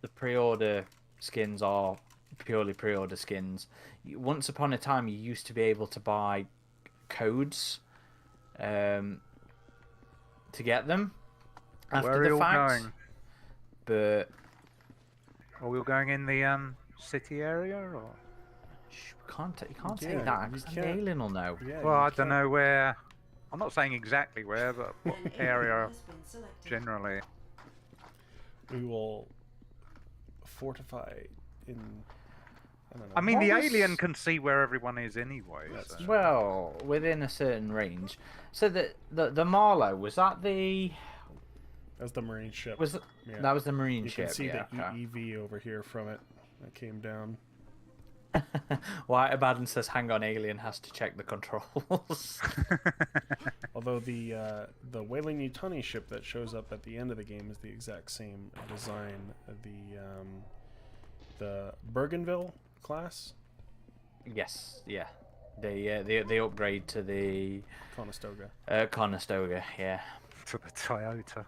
the pre-order skins are purely pre-order skins. Once upon a time, you used to be able to buy codes to get them after Where are the you all fact. going? But Are we all going in the city area, or? you can't say Yeah, that you because the can't. alien will know. Yeah, Well, you I don't can't- know where. I'm not saying exactly where, but what An area alien has been selected. generally. We will fortify in. I don't know. I mean, the What was- alien can see where everyone is anyway. That's So. true. Well, within a certain range. So the Marlow, was that the That's the marine ship. was it, Yeah. that was the marine You ship? can see yeah, the okay. EEV over here from it. That came down. White Abaddon says, "Hang on, alien has to check the controls." Although the Whaling Yutani ship that shows up at the end of the game is the exact same design. The Bergenville class, Yes, yeah. They upgrade to the Conestoga. Conestoga. Yeah. To the Toyota.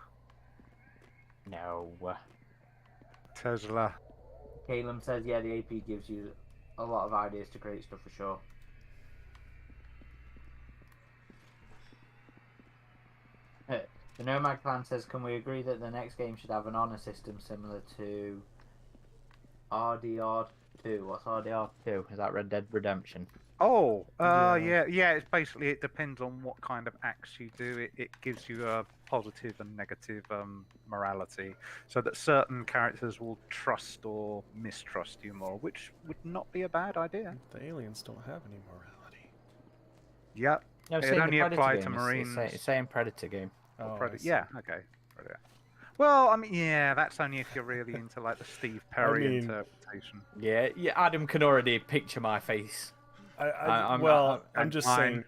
No. Tesla. Caleb says, "Yeah, the AP gives you a lot of ideas to create stuff for sure." The Nomad Clan says, "Can we agree that the next game should have an honor system similar to RDR2? What's RDR2? Is that Red Dead Redemption?" Oh, Yeah. yeah. It's basically, it depends on what kind of acts you do. It gives you a positive and negative morality, so that certain characters will trust or mistrust you more, which would not be a bad idea. The aliens don't have any morality. Yep. No, It saying only the Predator apply game. to It's Marines. saying Predator game. Oh, I see. Yeah. Okay. Predator. Well, I mean, yeah, that's only if you're really into like the Steve Perry mean- interpretation. Yeah. Adam can already picture my face. I'm I'm just mine. saying,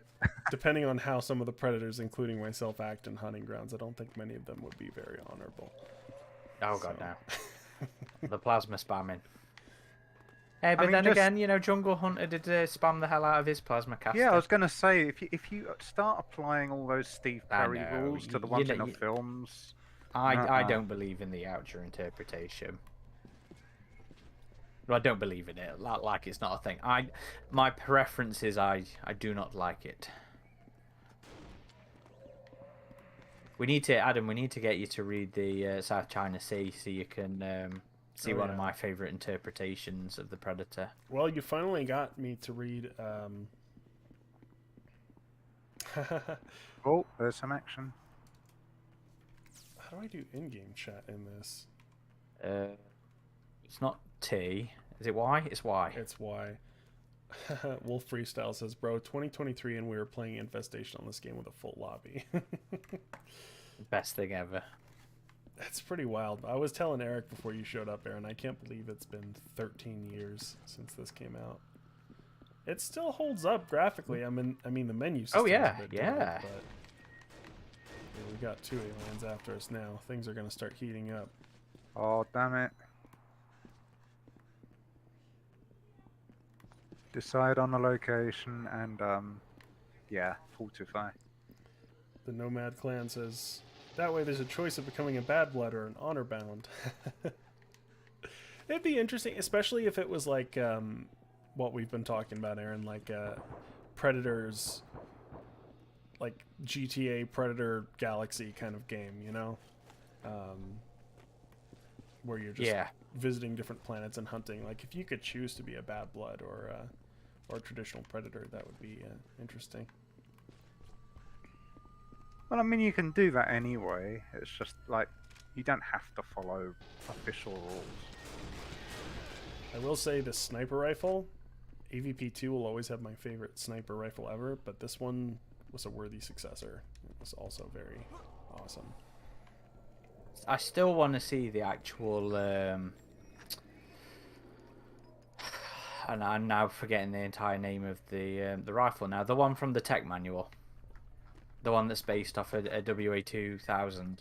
depending on how some of the predators, including myself, act in hunting grounds, I don't think many of them would be very honorable. Oh god, So- no. The plasma spamming. Hey, but mean, then just- again, you know, Jungle Hunter did spam the hell out of his plasma caster. Yeah, I was going to say, if you start applying all those Steve I Perry know, rules to the you ones know, in the films, I nuh-uh. don't believe in the Oucher interpretation. Well, I don't believe in it. Like it's not a thing. My preference is I do not like it. We need to, Adam. We need to get you to read the South China Sea so you can see one of my favorite interpretations of the Predator. Well, you finally got me to read. Oh, there's some action. How do I do in-game chat in this? It's not T. Is it Y? It's Y. It's Y. Wolf Freestyle says, bro, 2023 and we were playing Infestation on this game with a full lobby. Best thing ever. That's pretty wild. I was telling Eric before you showed up, Aaron, I can't believe it's been 13 years since this came out. It still holds up graphically. I mean the menu system is a bit dated, but we got 2 aliens after us now. Things are going to start heating up. Oh, damn it. Decide on the location and, yeah, fortify. The Nomad Clan says, that way there's a choice of becoming a bad blood or an honor bound. It'd be interesting, especially if it was like what we've been talking about, Aaron, like Predators, like GTA Predator Galaxy kind of game, you know? Where you're just visiting different planets and hunting. Like if you could choose to be a bad blood or a traditional predator, that would be interesting. Well, I mean, you can do that anyway. It's just like you don't have to follow official rules. I will say the sniper rifle, AVP2 will always have my favorite sniper rifle ever, but this one was a worthy successor. It was also very awesome. I still want to see the actual. And I'm now forgetting the entire name of the rifle now. The one from the tech manual. The one that's based off a WA2000.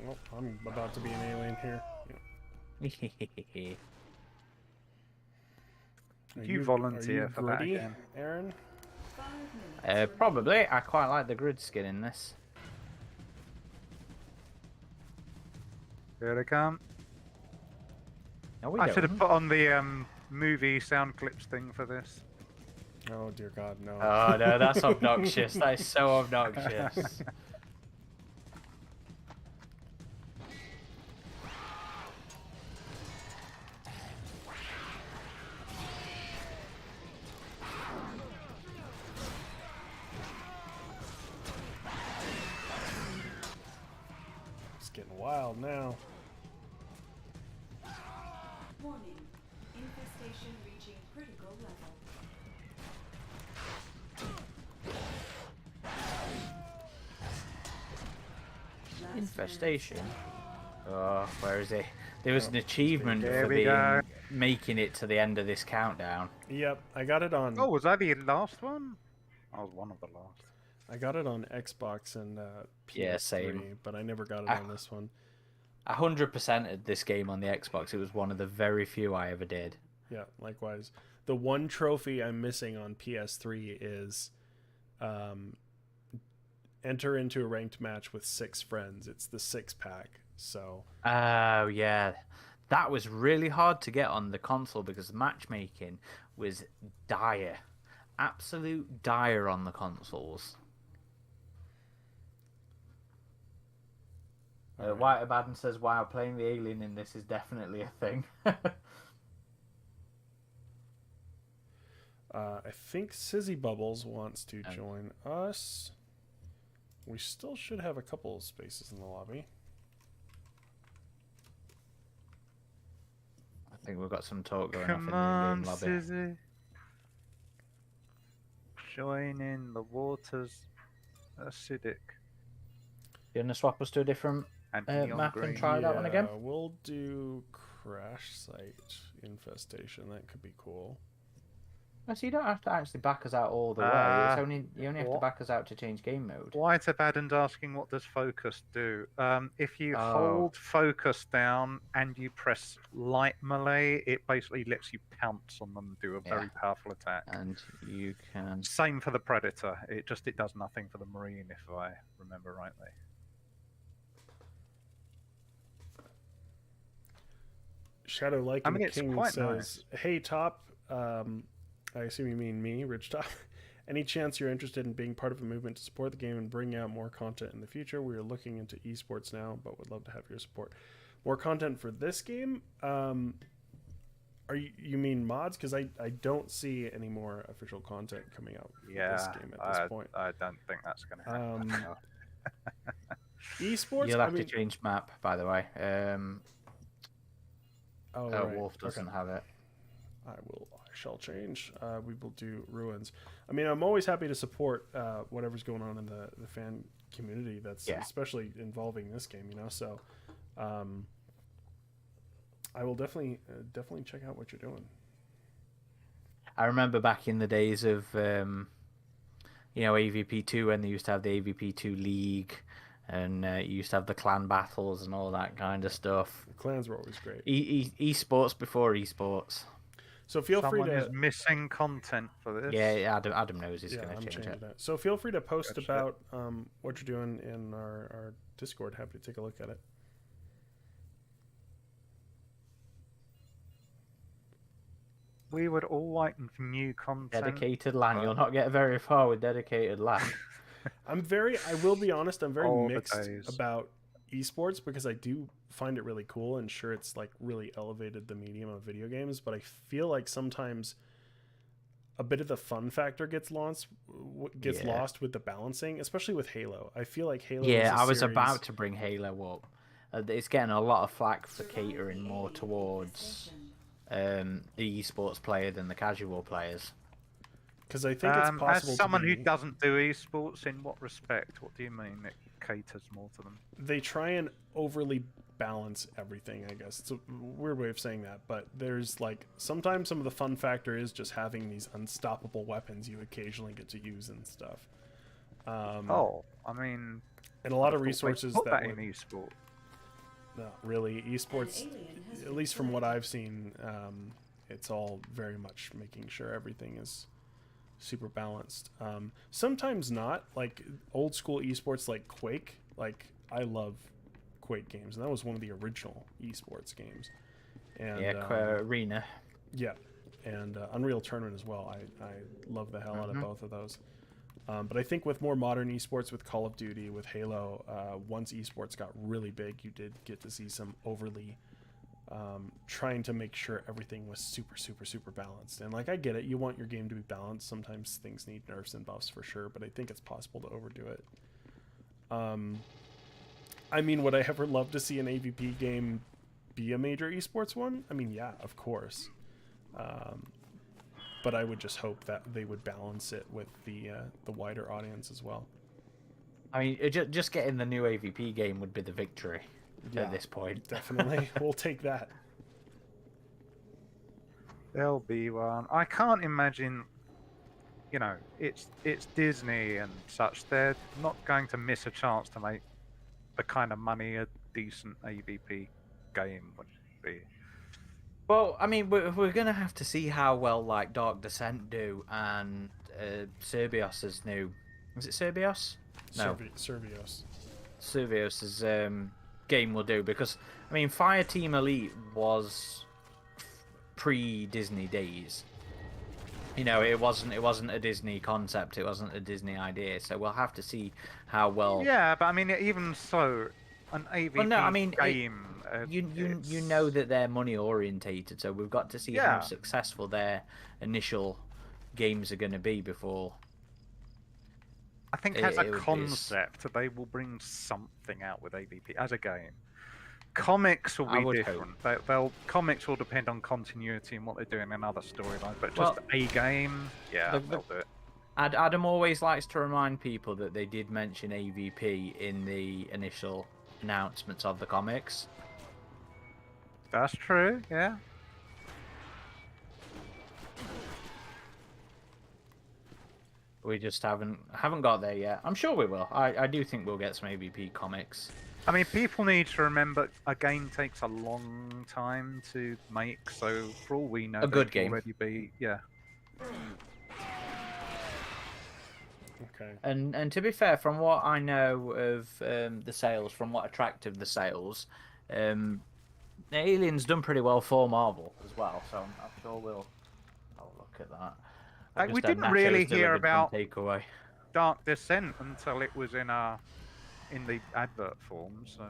Well, I'm about to be an alien here. Would you volunteer for that gritty, again? Aaron? 5 minutes. Probably. I quite like the grid skin in this. Here they come. No, we I don't. should have put on the movie sound clips thing for this. Oh dear God, no. Oh no, that's obnoxious. That is so obnoxious. It's getting wild now. Warning. Infestation reaching critical level. Last Infestation. man Oh, where is he? There was an achievement There for we go. making it to the end of this countdown. Yep, I got it on. Oh, was that the last one? I was one of the last. I got it on Xbox and PS3, Yeah, same. but I never got it Ah. on this one. 100%ed this game on the Xbox. It was one of the very few I ever did. Yeah, likewise. The one trophy I'm missing on PS3 is enter into a ranked match with 6 friends. It's the 6-pack. So Oh, yeah. That was really hard to get on the console because the matchmaking was dire. Absolute dire on the consoles. Alright. White Abaddon says, wow, playing the alien in this is definitely a thing. I think Sizzy Bubbles wants to join us. We still should have a couple of spaces in the lobby. I think we've got some talk going Come off on, in the lobby. Sizzy. Join in the waters acidic. You want to swap us to a different And neon map green. and try that one again? We'll do crash site infestation. That could be cool. Oh, so you don't have to actually back us out all the way. It's only you only have to what? back us out to change game mode. White Abaddon's asking what does focus do. If you hold focus down and you press light melee, it basically lets you pounce on them and do a very powerful attack. And you can. Same for the Predator. It does nothing for the Marine, if I remember rightly. Shadow Like it's King quite says, "Hey Top, I assume you mean me, Rich Top. Any chance you're interested in being part of a movement to support the game and bring out more content in the future? We are looking into esports now, but would love to have your support. More content for this game? You mean mods? Because I don't see any more official content coming out for this game at this point. I don't think that's going to happen. Esports? You'll have to change map, by the way. Right. Wolf doesn't have it. I shall change. We will do ruins. I mean, I'm always happy to support whatever's going on in the fan community. That's especially involving this game, So, I will definitely check out what you're doing. I remember back in the days of AVP2 when they used to have the AVP2 League, and you used to have the clan battles and all that kind of stuff. The clans were always great. Esports before esports. So feel free to. Someone is missing content for this. Yeah, Adam knows he's going to change it. That. So feel free to post about what you're doing in our Discord. Happy to take a look at it. We would all like new content. Dedicated LAN. You'll not get very far with dedicated LAN. I will be honest, I'm very mixed about esports because I do find it really cool and sure it's like really elevated the medium of video games, but I feel like sometimes a bit of the fun factor gets lost with the balancing, especially with Halo. I feel like Halo I was about to bring Halo up. It's getting a lot of flack for catering more towards the esports player than the casual players. Because I think it's possible. As someone who doesn't do esports, in what respect? What do you mean it caters more to them? They try and overly balance everything, I guess. It's a weird way of saying that, but there's like sometimes some of the fun factor is just having these unstoppable weapons you occasionally get to use and stuff. And a lot of resources that in esports. Not really. Esports, at least from what I've seen, it's all very much making sure everything is super balanced. Sometimes not. Like old school esports like Quake. Like I love Quake games, and that was one of the original esports games. And Arena. Yeah, and Unreal Tournament as well. I love the hell out of both of those. But I think with more modern esports, with Call of Duty, with Halo, once esports got really big, you did get to see some overly trying to make sure everything was super, super, super balanced. And like, I get it. You want your game to be balanced. Sometimes things need nerfs and buffs for sure, but I think it's possible to overdo it. I mean, would I ever love to see an AVP game be a major esports one? I mean, yeah, of course. But I would just hope that they would balance it with the wider audience as well. I mean, just getting the new AVP game would be the victory at this point. Definitely. We'll take that. There'll be one. I can't imagine, it's Disney and such. They're not going to miss a chance to make the kind of money a decent AVP game would be. Well, I mean, we're going to have to see how well, like, Dark Descent do and Surbios's new... Is it Surbios? No. Surbios's game will do, because, I mean, Fireteam Elite was pre-Disney days. It wasn't a Disney concept, it wasn't a Disney idea, so we'll have to see how well... Yeah, but I mean, even so, an AVP game... You know that they're money orientated, so we've got to see how successful their initial games are going to be before. I think as a concept, they will bring something out with AVP as a game. Comics will be different. Comics will depend on continuity and what they're doing in other storylines, but just a game, they'll do it. Adam always likes to remind people that they did mention AVP in the initial announcements of the comics. That's true. Yeah. We just haven't got there yet. I'm sure we will. I do think we'll get some AVP comics. I mean, people need to remember a game takes a long time to make, so for all we know, A good they could game. already be, yeah. Okay. And to be fair, from what I know of the sales, from what attracted the sales, Alien's done pretty well for Marvel as well. So I'm sure we'll have a look at that. I've We just had didn't nachos really hear delivered from about takeaway. Dark Descent until it was in the advert form. So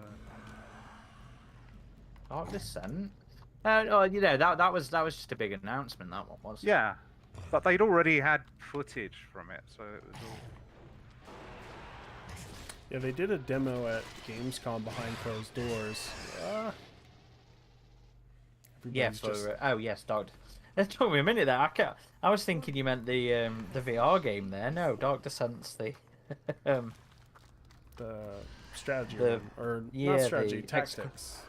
Dark Descent. Oh, you know that was just a big announcement. That one was. yeah, but they'd already had footage from it, so it was all. Yeah, they did a demo at Gamescom behind closed doors. Yeah, Everybody's just- oh yes, Dark. It took me a minute there. I was thinking you meant the VR game there. No, Dark Descent's the the strategy The- one, or yeah, not strategy, the tactics.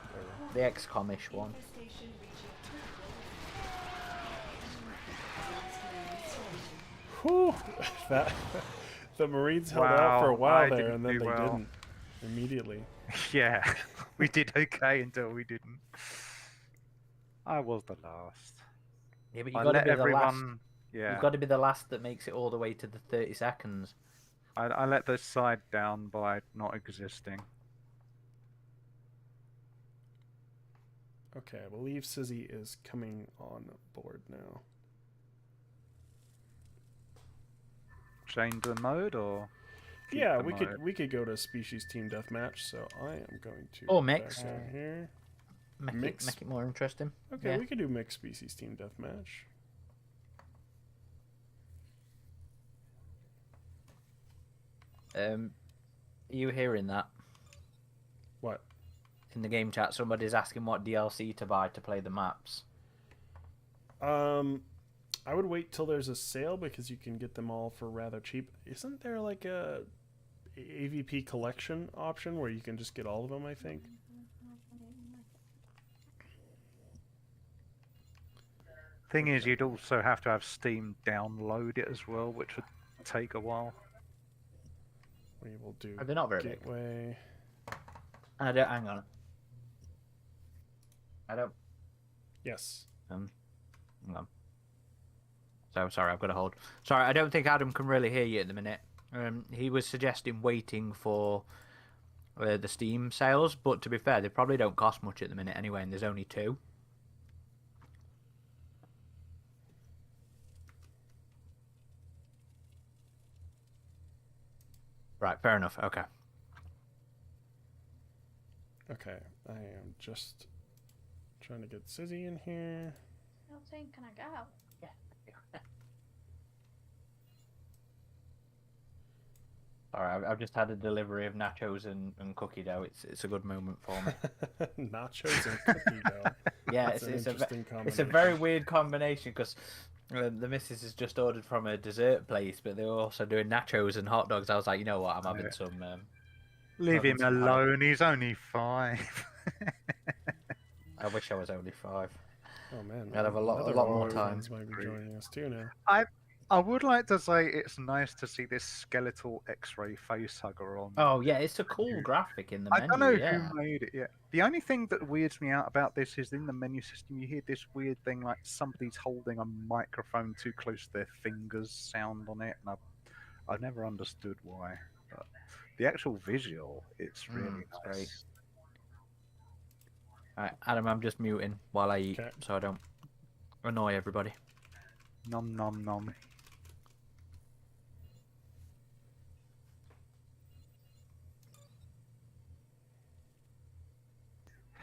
the XCOM-ish one. Infestation reaching Whew, that the Marines held out for a Wow, while I there, didn't and then do they well. didn't immediately. Yeah, we did okay until we didn't. I was the last. Yeah, but you I got to let be the last. everyone. Yeah, You've got to be the last that makes it all the way to the 30 seconds. I let the side down by not existing. Okay, I believe Sizzy is coming on board now. Change the mode or? keep Yeah, the we mode? could go to species team deathmatch. So I am going to Or go mix. back down here. Make it more interesting. Okay, Yeah. we could do mixed species team deathmatch. Are you hearing that What? in the game chat? Somebody's asking what DLC to buy to play the maps. I would wait till there's a sale because you can get them all for rather cheap. Isn't there like a AVP collection option where you can just get all of them? I think. Thing is, you'd also have to have Steam download it as well, which would take a while. We will do They're not very big. gateway. I don't. Hang on. I don't. Yes. Hang on. So sorry, I've got to hold. Sorry, I don't think Adam can really hear you at the minute. He was suggesting waiting for the Steam sales, but to be fair, they probably don't cost much at the minute anyway, and there's only 2. Right, fair enough. Okay. Okay, I am just trying to get Sizzy in here. I was saying, can I go? Yeah. Alright, I've just had a delivery of nachos and cookie dough. It's a good moment for me. Nachos and cookie dough. Yeah, That's an interesting it's a combination. very weird combination because the missus has just ordered from a dessert place, but they were also doing nachos and hot dogs. I was like, you know what, I'm having Yeah. some. Leave him Nothing's fine. alone. He's only 5. I wish I was only 5. Oh man, I'd have a lot other more Warrior time. fans might be joining us too now. I would like to say it's nice to see this skeletal X-ray face hugger on. Oh yeah, it's a cool graphic in the I menu. don't know yeah. who made it yet. The only thing that weirds me out about this is in the menu system you hear this weird thing like somebody's holding a microphone too close to their fingers sound on it, and I've never understood why. But the actual visual, it's really it's nice. great. Alright, Adam, I'm just muting while I eat, Okay. so I don't annoy everybody. Nom nom nom.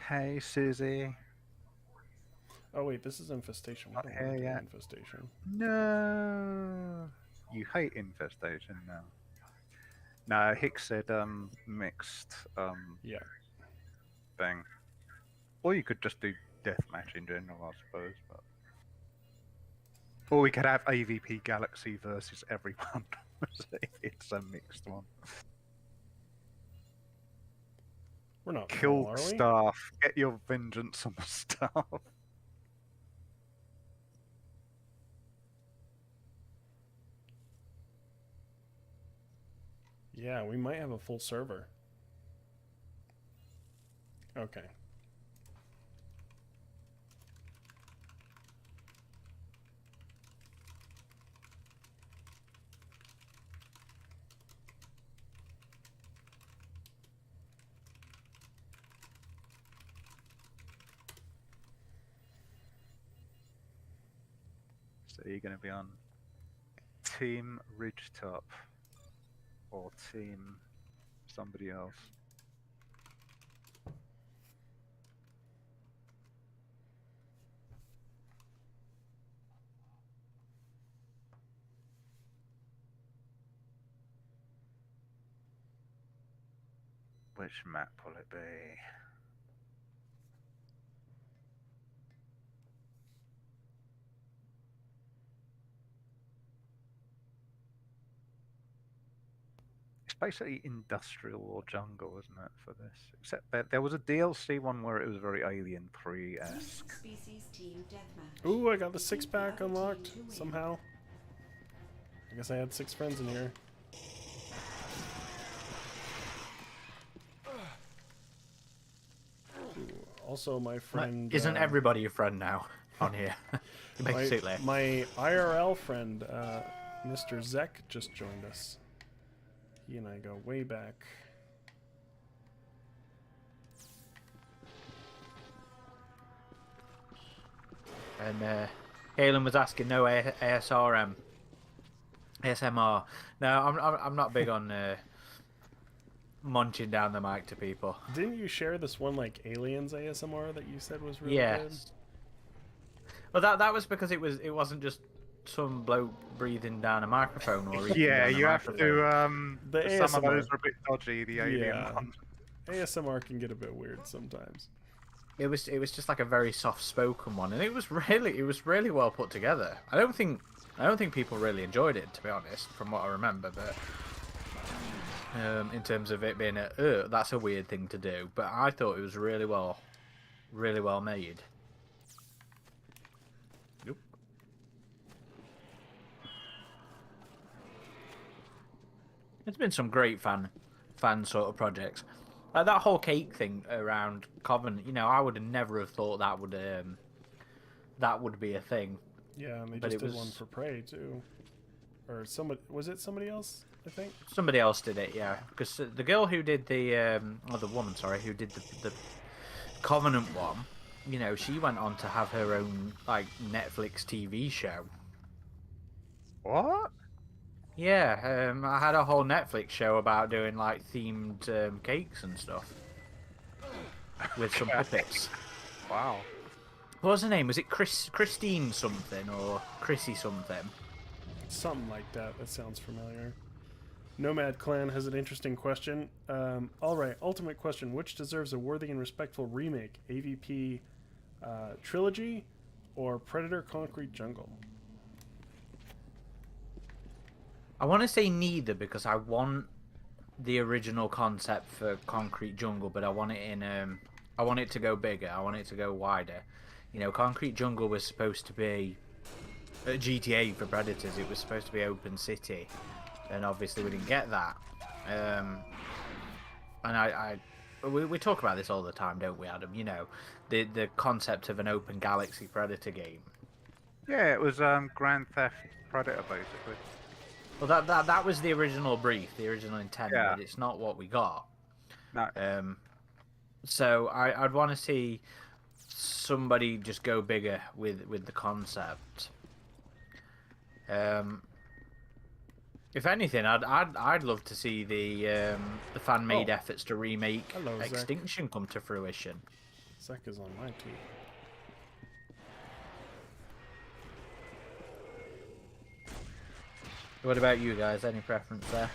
Hey Susie. Oh wait, this is infestation. We Not don't here want to do yet. infestation. No. You hate infestation now. No, Hicks said mixed Yeah. thing. Or you could just do deathmatch in general, I suppose. But... Or we could have AVP Galaxy versus everyone. It's a mixed one. We're not Kill full, are the we? staff. Get your vengeance on the staff. Yeah, we might have a full server. Okay. So you're going to be on Team Ridgetop or Team somebody else. Which map will it be? It's basically industrial or jungle, isn't it, for this? Except that there was a DLC one where it was very Alien 3-esque. Species team deathmatch. Ooh, I got the Defeat 6-pack other team unlocked to win. somehow. I guess I had 6 friends in here. Ooh, also, my friend... Isn't everybody your friend now on here? You make a suit later. my IRL friend, Mr. Zek, just joined us. He and I go way back. And Halen was asking, no ASMR. ASMR. No, I'm not big on munching down the mic to people. Didn't you share this one like Aliens ASMR that you said was really Yeah. good? Well, that was because it wasn't just some bloke breathing down a microphone or eating Yeah, down a you have microphone. to. The Some of ASMR. those are a bit dodgy. The alien Yeah. ones. ASMR can get a bit weird sometimes. It was just like a very soft spoken one, and it was really well put together. I don't think people really enjoyed it, to be honest, from what I remember. But in terms of it being that's a weird thing to do, but I thought it was really well made. Yep. There's been some great fan sort of projects. Like that whole cake thing around Covenant, I would have never have thought that would be a thing. Yeah, and they But just it did one was- for Prey too. Or somebody else, I think? Somebody else did it, yeah. Because the girl who did the woman, sorry, who did the Covenant one, she went on to have her own like Netflix TV show. What? Yeah, I had a whole Netflix show about doing like themed cakes and stuff with some puppets. Wow. What was her name? Was it Christine something or Chrissy something? Something like that. That sounds familiar. Nomad Clan has an interesting question. Alright, ultimate question. Which deserves a worthy and respectful remake? AVP Trilogy or Predator Concrete Jungle? I want to say neither because I want the original concept for Concrete Jungle, but I want it in I want it to go bigger. I want it to go wider. Concrete Jungle was supposed to be GTA for Predators. It was supposed to be open city, and obviously we didn't get that. And we talk about this all the time, don't we, Adam? The concept of an open galaxy Predator game. Yeah, it was Grand Theft Predator basically. Well, that was the original brief, the original intent, Yeah. but it's not what we got. No. So I'd want to see somebody just go bigger with the concept. If anything, I'd love to see the fan made efforts to remake Hello, Zach. Extinction come to fruition. Zek is on my team. What about you guys? Any preference there?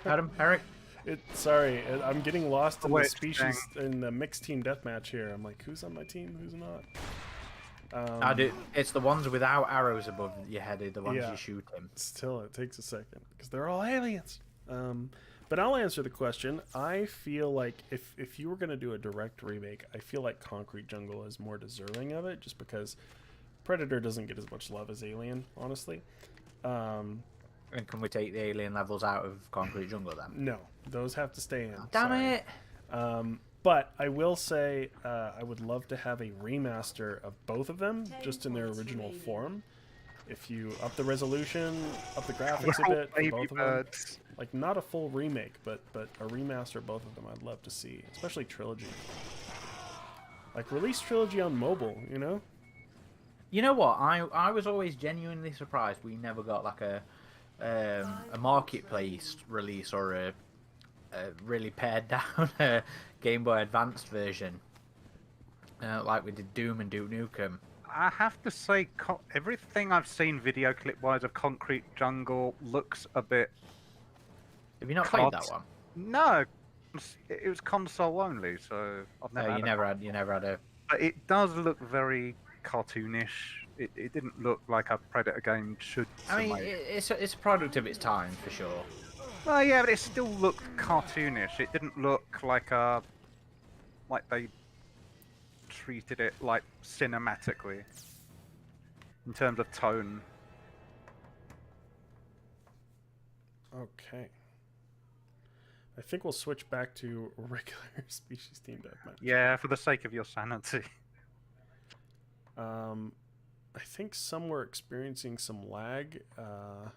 Adam, Eric? I'm getting lost in the Wait, species in the mixed team deathmatch here. I'm like, who's on my team? Who's not? I do. It's the ones without arrows above your head, the ones Yeah. you shoot him. Still, it takes a second because they're all aliens. But I'll answer the question. I feel like if you were going to do a direct remake, I feel like Concrete Jungle is more deserving of it, just because Predator doesn't get as much love as Alien, honestly. And can we take the alien levels out of Concrete Jungle then? No, those have to stay in. Damn Sorry. it! But I will say I would love to have a remaster of both of them, just in their original form. If you up the resolution, up the graphics a bit for both of them. Like, not a full remake, but a remaster of both of them I'd love to see, especially Trilogy. Like, release Trilogy on mobile, you know? You know what? I was always genuinely surprised we never got like a marketplace release or a really pared down Game Boy Advanced version, like we did Doom and Duke Nukem. I have to say, everything I've seen video clip wise of Concrete Jungle looks a bit. Have you not played that one? No, it was console only, so I've never. You never had a. But it does look very cartoonish. It didn't look like a Predator game should. I mean, it's a product of its time for sure. Well, yeah, but it still looked cartoonish. It didn't look like they treated it like cinematically in terms of tone. Okay. I think we'll switch back to regular species team deathmatch. Yeah, for the sake of your sanity. I think some were experiencing some lag. I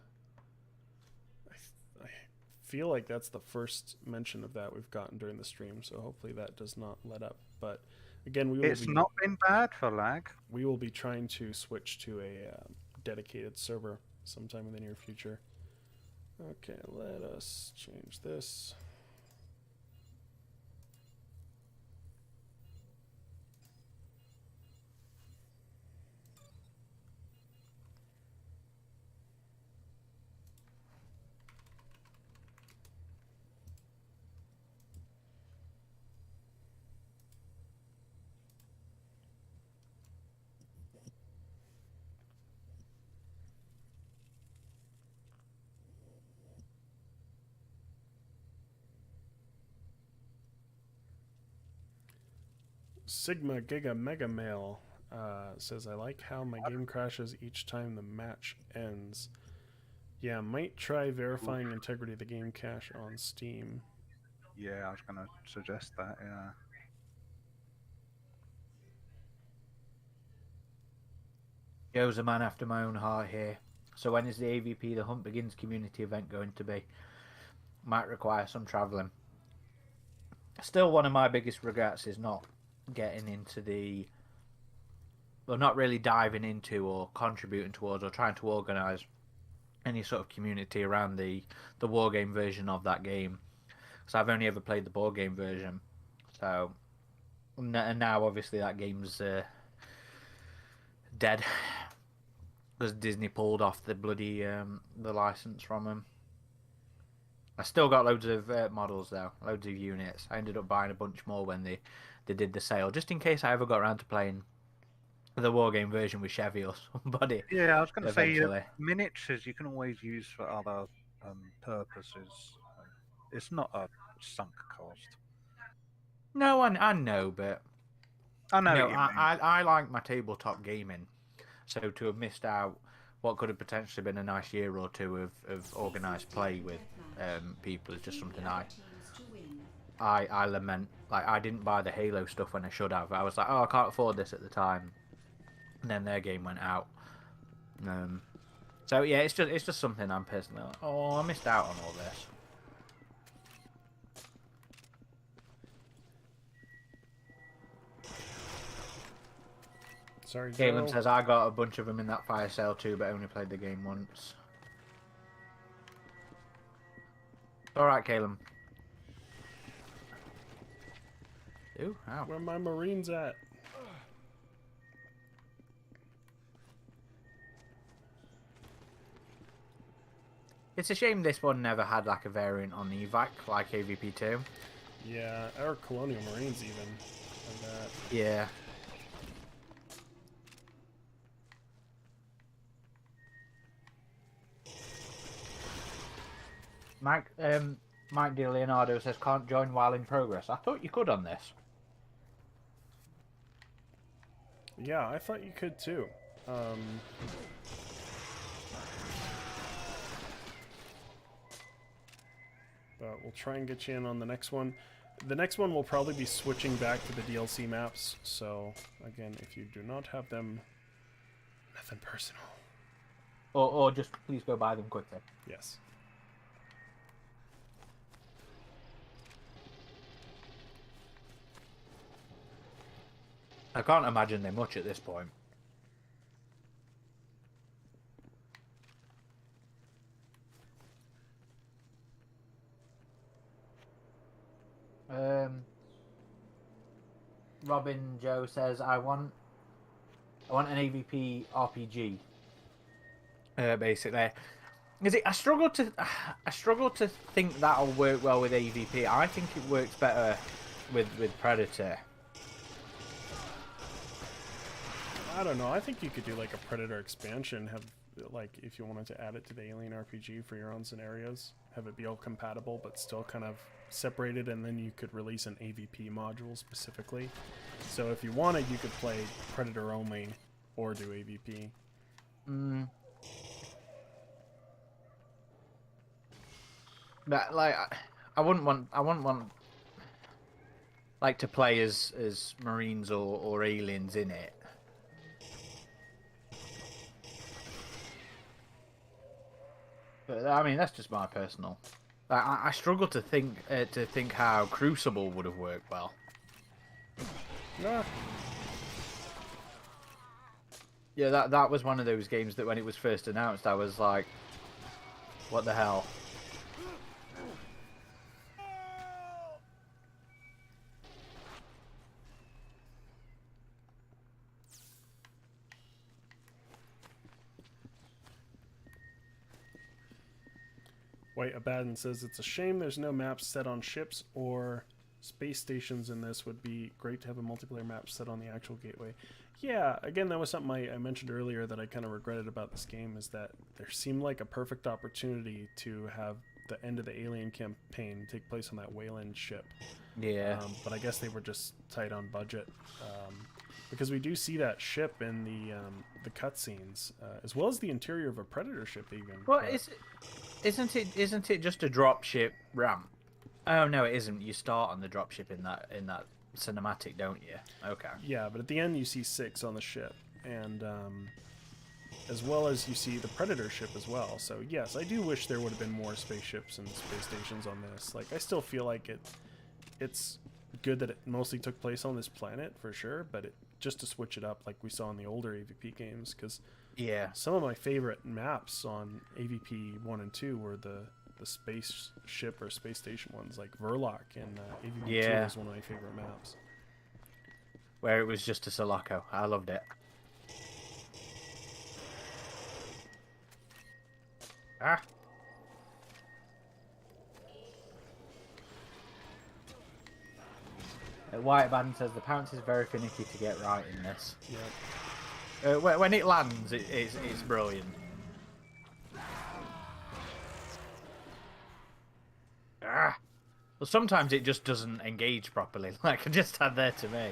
feel like that's the first mention of that we've gotten during the stream, so hopefully that does not let up. But again, It's not been bad for lag. We will be trying to switch to a dedicated server sometime in the near future. Okay, let us change this. Sigma Giga Mega Mail says, I like how my game crashes each time the match ends. Yeah, might try verifying integrity of the game cache on Steam. Yeah, I was going to suggest that, yeah. Joe's a man after my own heart here. So when is the AVP The Hunt Begins community event going to be? Might require some travelling. Still, one of my biggest regrets is not getting into not really diving into or contributing towards or trying to organise any sort of community around the wargame version of that game. So I've only ever played the board game version. So, and now obviously that game's dead because Disney pulled off the bloody the license from them. I still got loads of models though, loads of units. I ended up buying a bunch more when they did the sale, just in case I ever got around to playing the wargame version with Chevy or somebody. Yeah, I was going to say miniatures you can always use for other purposes. It's not a sunk cost. No, I know, but I know. I like my tabletop gaming, so to have missed out what could have potentially been a nice year or two of organised play with people is just something I lament. Like, I didn't buy the Halo stuff when I should have. I was like, oh, I can't afford this at the time, and then their game went out. So yeah, it's just something I'm personally like, oh, I missed out on all this. Sorry, Caleb Joe. says I got a bunch of them in that fire sale too, but only played the game once. All right, Caleb. Ooh, ow. Where my Marines at? It's a shame this one never had like a variant on evac like AVP2. Yeah, or Colonial Marines even. Like that. Yeah. Mike De Leonardo says can't join while in progress. I thought you could on this. Yeah, I thought you could too. But we'll try and get you in on the next one. The next one will probably be switching back to the DLC maps. So, again, if you do not have them, nothing personal. Or just please go buy them quickly. Yes. I can't imagine they're much at this point. Robin Joe says, I want an AVP RPG. Basically, is it? I struggle to think that'll work well with AVP. I think it works better with Predator. I don't know. I think you could do like a Predator expansion. Have like if you wanted to add it to the Alien RPG for your own scenarios, have it be all compatible but still kind of separated, and then you could release an AVP module specifically. So if you wanted, you could play Predator only or do AVP. But like, I wouldn't want like to play as Marines or aliens in it. But I mean, that's just my personal. I struggle to think how Crucible would have worked well. Nah. Yeah, that was one of those games that when it was first announced, I was like, "What the hell?" White Abaddon says it's a shame there's no maps set on ships or space stations in this. Would be great to have a multiplayer map set on the actual gateway. Yeah, again, that was something I mentioned earlier that I kind of regretted about this game, is that there seemed like a perfect opportunity to have the end of the Alien campaign take place on that Wayland ship. Yeah. But I guess they were just tight on budget. Because we do see that ship in the cutscenes, as well as the interior of a Predator ship even. Well, isn't it just a dropship ramp? Oh no, it isn't. You start on the dropship in that cinematic, don't you? Okay. Yeah, but at the end you see 6 on the ship, and as well as you see the Predator ship as well. So yes, I do wish there would have been more spaceships and space stations on this. Like, I still feel like it's good that it mostly took place on this planet for sure, but just to switch it up like we saw in the older AVP games, because yeah, some of my favorite maps on AVP 1 and 2 were the space ship or space station ones, like Verloc and AVP 2 is one of my favorite maps. Where it was just a Sulaco. I loved it. Ah. White Band says the pounce is very finicky to get right in this. Yeah. When it lands, it's brilliant. Ah. Well, sometimes it just doesn't engage properly, like I just had there to me.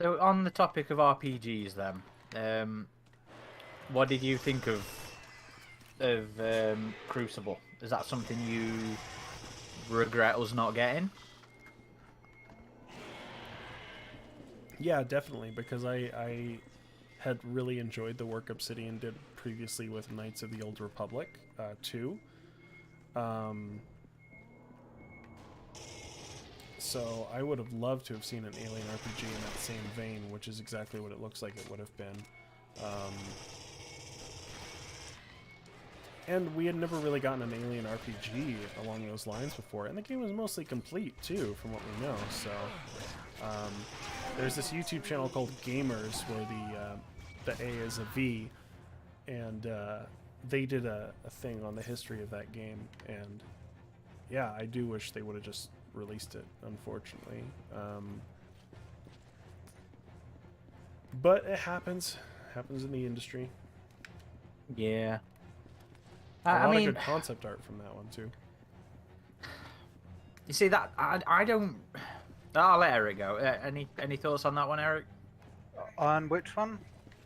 So on the topic of RPGs, then, what did you think of Crucible? Is that something you regret us not getting? Yeah, definitely, because I had really enjoyed the work Obsidian did previously with Knights of the Old Republic 2. So I would have loved to have seen an Alien RPG in that same vein, which is exactly what it looks like it would have been. And we had never really gotten an Alien RPG along those lines before, and the game was mostly complete too, from what we know. So there's this YouTube channel called Gamers, where the A is a V, and they did a thing on the history of that game, and yeah, I do wish they would have just released it, unfortunately. But it happens in the industry. Yeah. A lot I mean, of good concept art from that one too. you see that I don't. I'll let Eric go. Any thoughts on that one, Eric? On which one?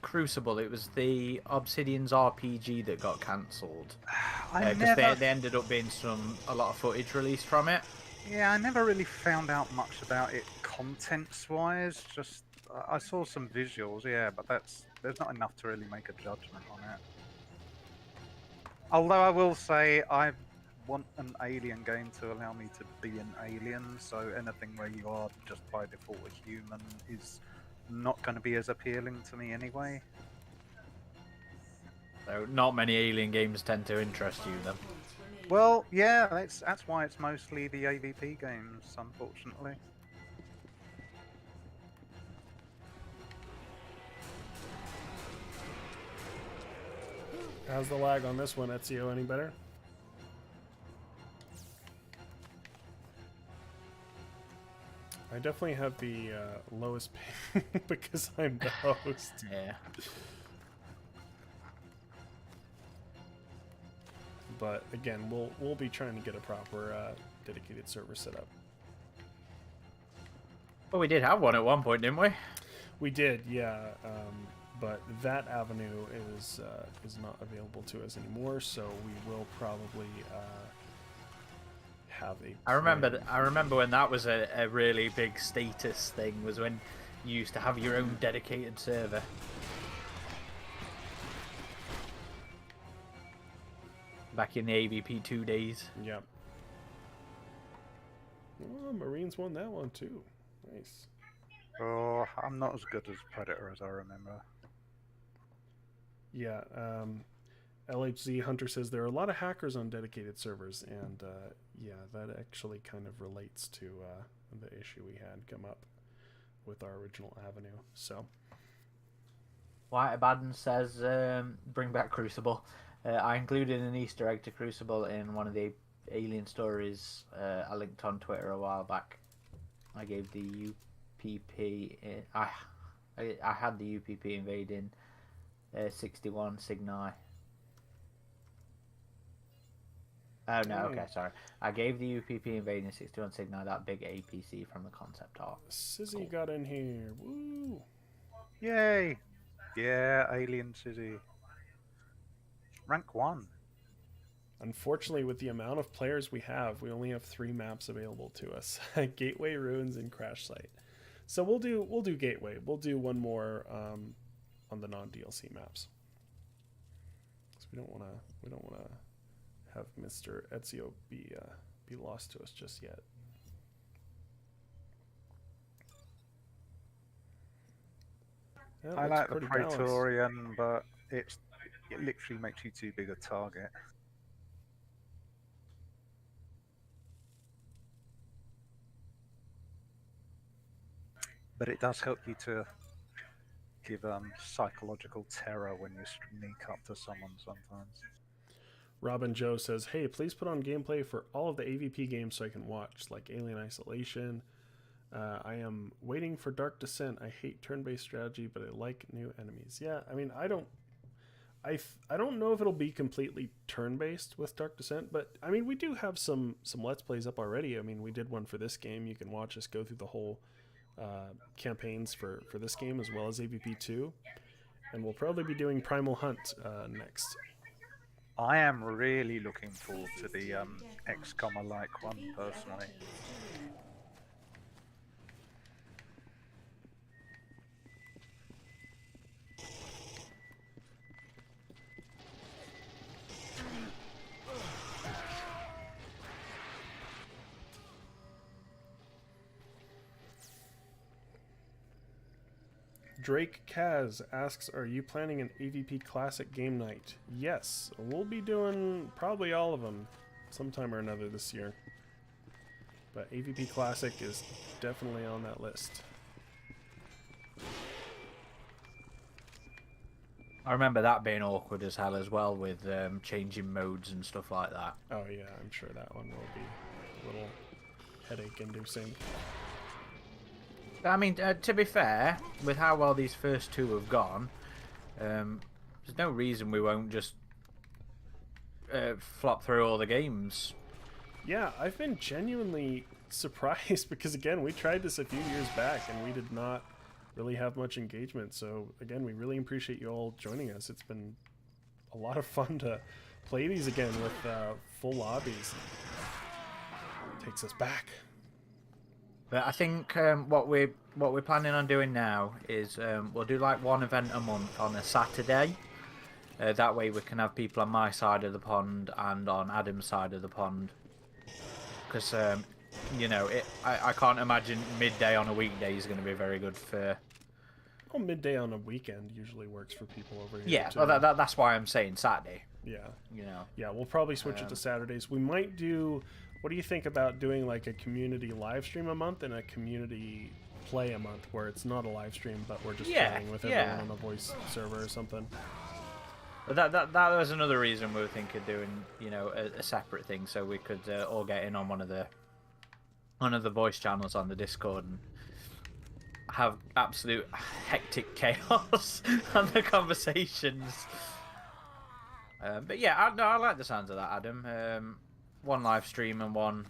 Crucible. It was the Obsidian's RPG that got cancelled I because never. they ended up being a lot of footage released from it. Yeah, I never really found out much about it contents-wise. Just I saw some visuals, yeah, but there's not enough to really make a judgment on it. Although I will say I want an alien game to allow me to be an alien, so anything where you are just by default a human is not going to be as appealing to me anyway. So not many alien games tend to interest you then. Well, yeah, that's why it's mostly the AVP games, unfortunately. How's the lag on this one, Ezio? Any better? I definitely have the lowest ping because I'm the host. Yeah. But again, we'll be trying to get a proper dedicated server set up. Well, we did have one at one point, didn't we? We did, yeah. But that avenue is not available to us anymore, so we will probably have a. I remember when that was a really big status thing. Was when you used to have your own dedicated server. Back in the AVP 2 days. Yep. Oh, Marines won that one too. Nice. Oh, I'm not as good as Predator as I remember. Yeah. LHZ Hunter says there are a lot of hackers on dedicated servers, and yeah, that actually kind of relates to the issue we had come up with our original avenue. So. White Abaddon says, bring back Crucible. I included an Easter egg to Crucible in one of the Alien stories I linked on Twitter a while back. I gave the UPP... I had the UPP invading 61 Cygni. Oh no, okay, sorry. I gave the UPP invading 61 Cygni that big APC from the concept art. Sizzy got in here. Woo! Yay! Yeah, Alien City. Rank 1. Unfortunately, with the amount of players we have, we only have 3 maps available to us: Gateway, Ruins, and Crash Site. So we'll do Gateway. We'll do one more on the non-DLC maps. So we don't wanna have Mr. Ezio be lost to us just yet. Yeah, I looks like the pretty balanced. Praetorian, but it literally makes you too big a target. But it does help you to give psychological terror when you sneak up to someone sometimes. Robin Joe says, hey, please put on gameplay for all of the AVP games so I can watch, like Alien Isolation. I am waiting for Dark Descent. I hate turn-based strategy, but I like new enemies. Yeah, I mean, I don't know if it'll be completely turn-based with Dark Descent, but I mean, we do have some Let's Plays up already. I mean, we did one for this game. You can watch us go through the whole campaigns for this game as well as AVP 2, and we'll probably be doing Primal Hunt next. I am really looking forward to the XCOM-alike one, personally. Drake Kaz asks, are you planning an AVP Classic game night? Yes, we'll be doing probably all of them sometime or another this year. But AVP Classic is definitely on that list. I remember that being awkward as hell as well, with changing modes and stuff like that. Oh yeah, I'm sure that one will be a little headache-inducing. I mean, to be fair, with how well these first two have gone, there's no reason we won't just flop through all the games. Yeah, I've been genuinely surprised because again, we tried this a few years back and we did not really have much engagement. So again, we really appreciate you all joining us. It's been a lot of fun to play these again with full lobbies. Takes us back. But I think what we're planning on doing now is we'll do like one event a month on a Saturday. That way we can have people on my side of the pond and on Adam's side of the pond. Because you know, I can't imagine midday on a weekday is going to be very good for. Well, midday on a weekend usually works for people over here. Yeah, too. well, that's why I'm saying Saturday. Yeah. You know. Yeah, we'll probably switch it to Saturdays. We might do. What do you think about doing like a community live stream a month and a community play a month, where it's not a live stream, but we're just playing with everyone on a voice server or something? But that was another reason we were thinking of doing, you know, a separate thing, so we could all get in on one of the voice channels on the Discord and have absolute hectic chaos on the conversations. But yeah, I like the sounds of that, Adam. One live stream and one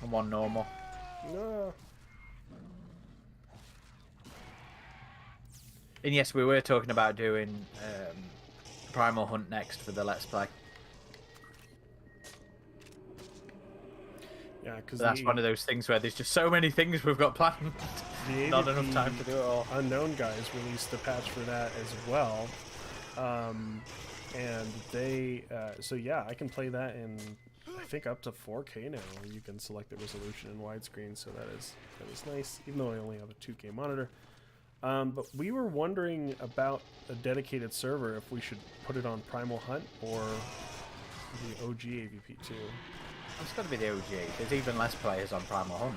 normal. No. And yes, we were talking about doing Primal Hunt next for the Let's Play. Yeah, because That's one of those things where there's just so many things we've got planned. Not enough time to do it all. Unknown guys released a patch for that as well. And they, so yeah, I can play that in, I think, up to 4K now. You can select the resolution in widescreen, so that is nice, even though I only have a 2K monitor. But we were wondering about a dedicated server, if we should put it on Primal Hunt or the OG AVP2. It's got to be the OG. There's even less players on Primal Hunt.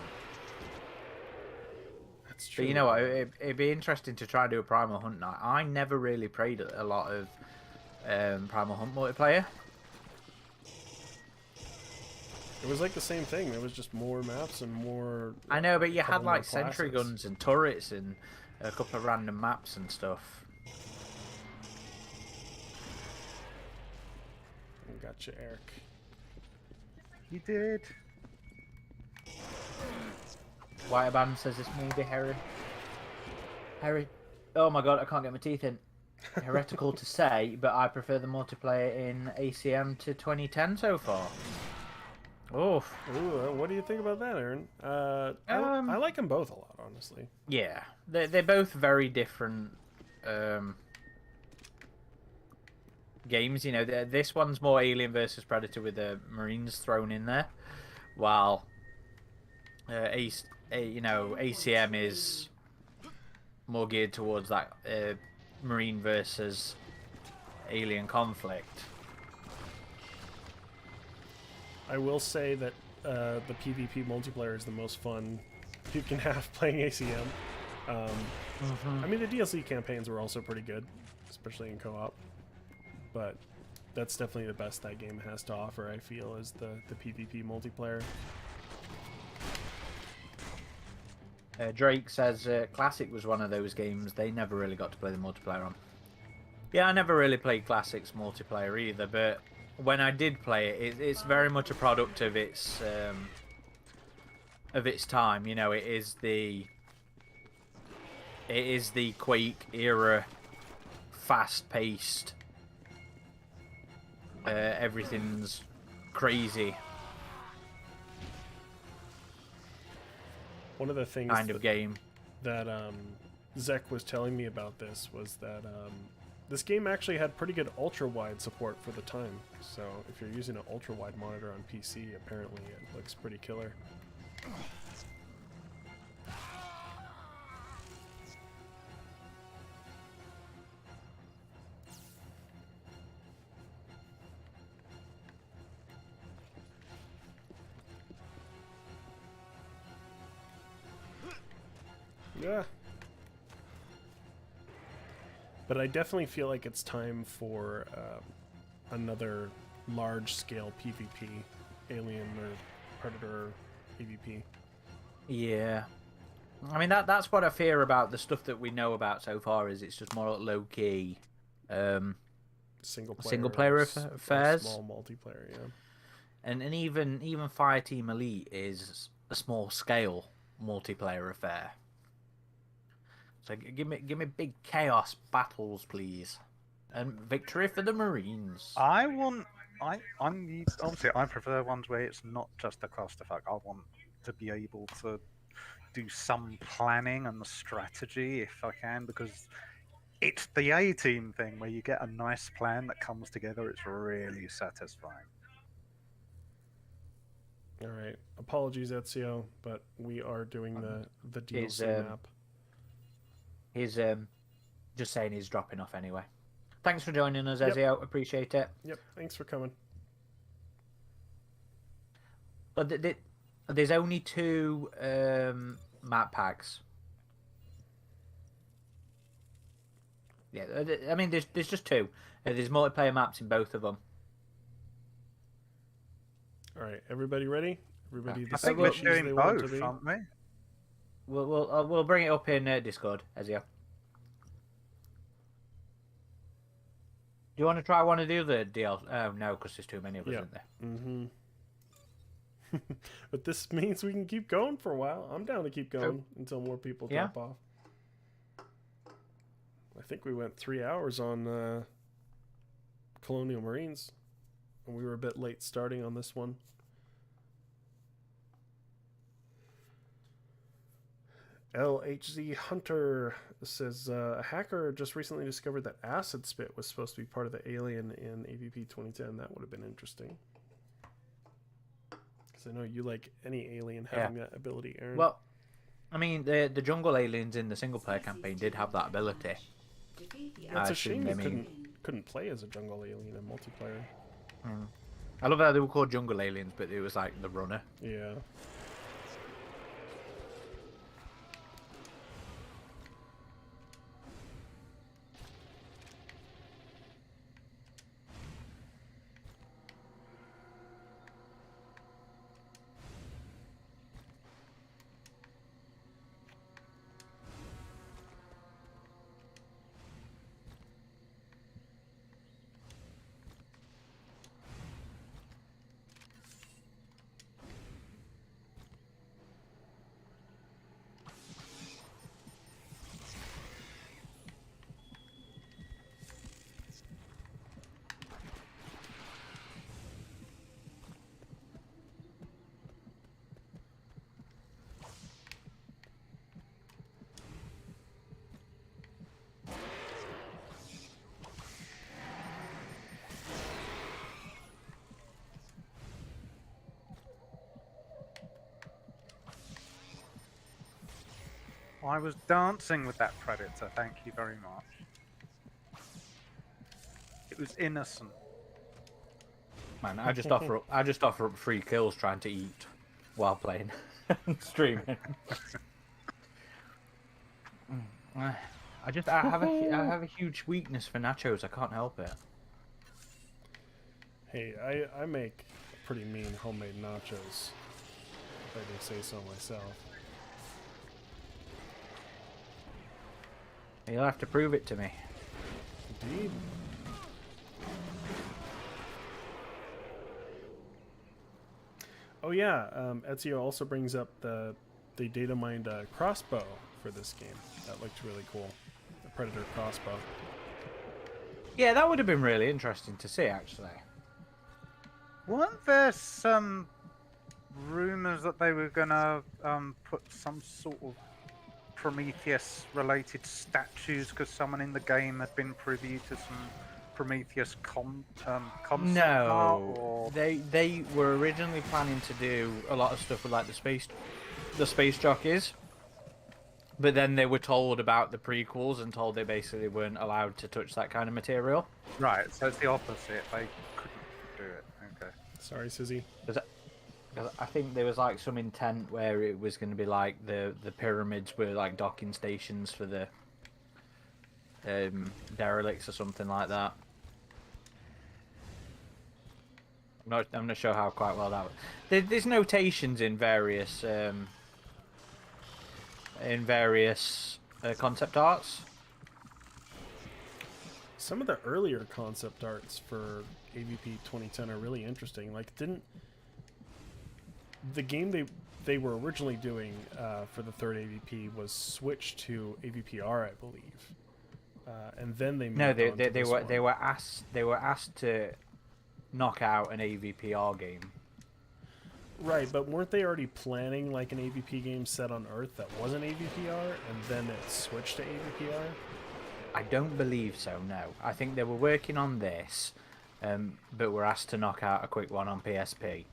That's true. But you know what? It'd be interesting to try and do a Primal Hunt night. I never really played a lot of Primal Hunt multiplayer. It was like the same thing. There was just more maps and more. I know, but you had couple more like sentry classes. guns and turrets and a couple of random maps and stuff. Gotcha, Eric. You did. White Band says it's maybe Harry. Oh my god, I can't get my teeth in. Heretical to say, but I prefer the multiplayer in ACM to 2010 so far. Oof. Ooh, what do you think about that, Aaron? I like them both a lot, honestly. Yeah, they're both very different games. You know, this one's more Alien versus Predator with the Marines thrown in there, while ACM is more geared towards that Marine versus Alien conflict. I will say that the PvP multiplayer is the most fun you can have playing ACM. I mean, the DLC campaigns were also pretty good, especially in co-op. But that's definitely the best that game has to offer, I feel, is the PvP multiplayer. Drake says Classic was one of those games they never really got to play the multiplayer on. Yeah, I never really played Classic's multiplayer either, but when I did play it, it's very much a product of its time. You know, it is the Quake era, fast-paced. Everything's crazy. One of the things Kind of game. that Zek was telling me about this was that this game actually had pretty good ultra-wide support for the time. So if you're using an ultra-wide monitor on PC, apparently it looks pretty killer. Yeah. But I definitely feel like it's time for another large-scale PvP, Alien or Predator PvP. Yeah. I mean, that's what I fear about the stuff that we know about so far. Is it's just more low-key Single player or affairs. small multiplayer, yeah. And even Fireteam Elite is a small scale multiplayer affair. So give me big chaos battles, please, and victory for the Marines. I'm obviously I prefer ones where it's not just a clusterfuck. I want to be able to do some planning and strategy if I can, because it's the A team thing where you get a nice plan that comes together. It's really satisfying. All right. Apologies, Ezio, but we are doing the Is, DLC map. He's just saying he's dropping off anyway. Thanks for joining us, Yep. Ezio. Appreciate it. Yep. Thanks for coming. But there's only 2 map packs. Yeah, I mean, there's just 2. There's multiplayer maps in both of them. All right. Everybody ready? Everybody the I think we're species they doing want to both, be? aren't we? We'll bring it up in Discord, Ezio. Do you want to try one of the other DLC? Oh no, because there's too many of us, isn't there? Mm-hmm. But this means we can keep going for a while. I'm down to keep going until more people drop off. I think we went 3 hours on Colonial Marines, and we were a bit late starting on this one. LHZ Hunter says a hacker just recently discovered that acid spit was supposed to be part of the alien in AVP 2010. That would have been interesting. Because I know you like any alien having that ability, Aaron. Well, I mean, the jungle aliens in the single player campaign did have that ability. That's a shame you couldn't play as a jungle alien in multiplayer. I love how they were called jungle aliens, but it was like the runner. Yeah. I was dancing with that predator. Thank you very much. It was innocent. Man, I just offer up free kills trying to eat while playing and streaming. I have a huge weakness for nachos. I can't help it. Hey, I make pretty mean homemade nachos. If I do say so myself. You'll have to prove it to me. Indeed. Oh yeah, Ezio also brings up they data mined a crossbow for this game. That looked really cool. The Predator crossbow. Yeah, that would have been really interesting to see, actually. Weren't there some rumors that they were gonna put some sort of Prometheus-related statues because someone in the game had been privy to some Prometheus concept No, art, or... they were originally planning to do a lot of stuff with like the space jockeys, but then they were told about the prequels and told they basically weren't allowed to touch that kind of material. Right, so it's the opposite. They couldn't do it. Okay. Sorry, Sizzy. Because I think there was like some intent where it was going to be like the pyramids were like docking stations for the derelicts or something like that. I'm not sure how quite well that. There's notations in various concept arts. Some of the earlier concept arts for AVP 2010 are really interesting. Like, didn't the game they were originally doing for the third AVP was switched to AVPR, I believe, and then they moved No, on to this one. they were asked to knock out an AVPR game. Right, but weren't they already planning like an AVP game set on Earth that wasn't AVPR, and then it switched to AVPR? I don't believe so, no. I think they were working on this, but were asked to knock out a quick one on PSP.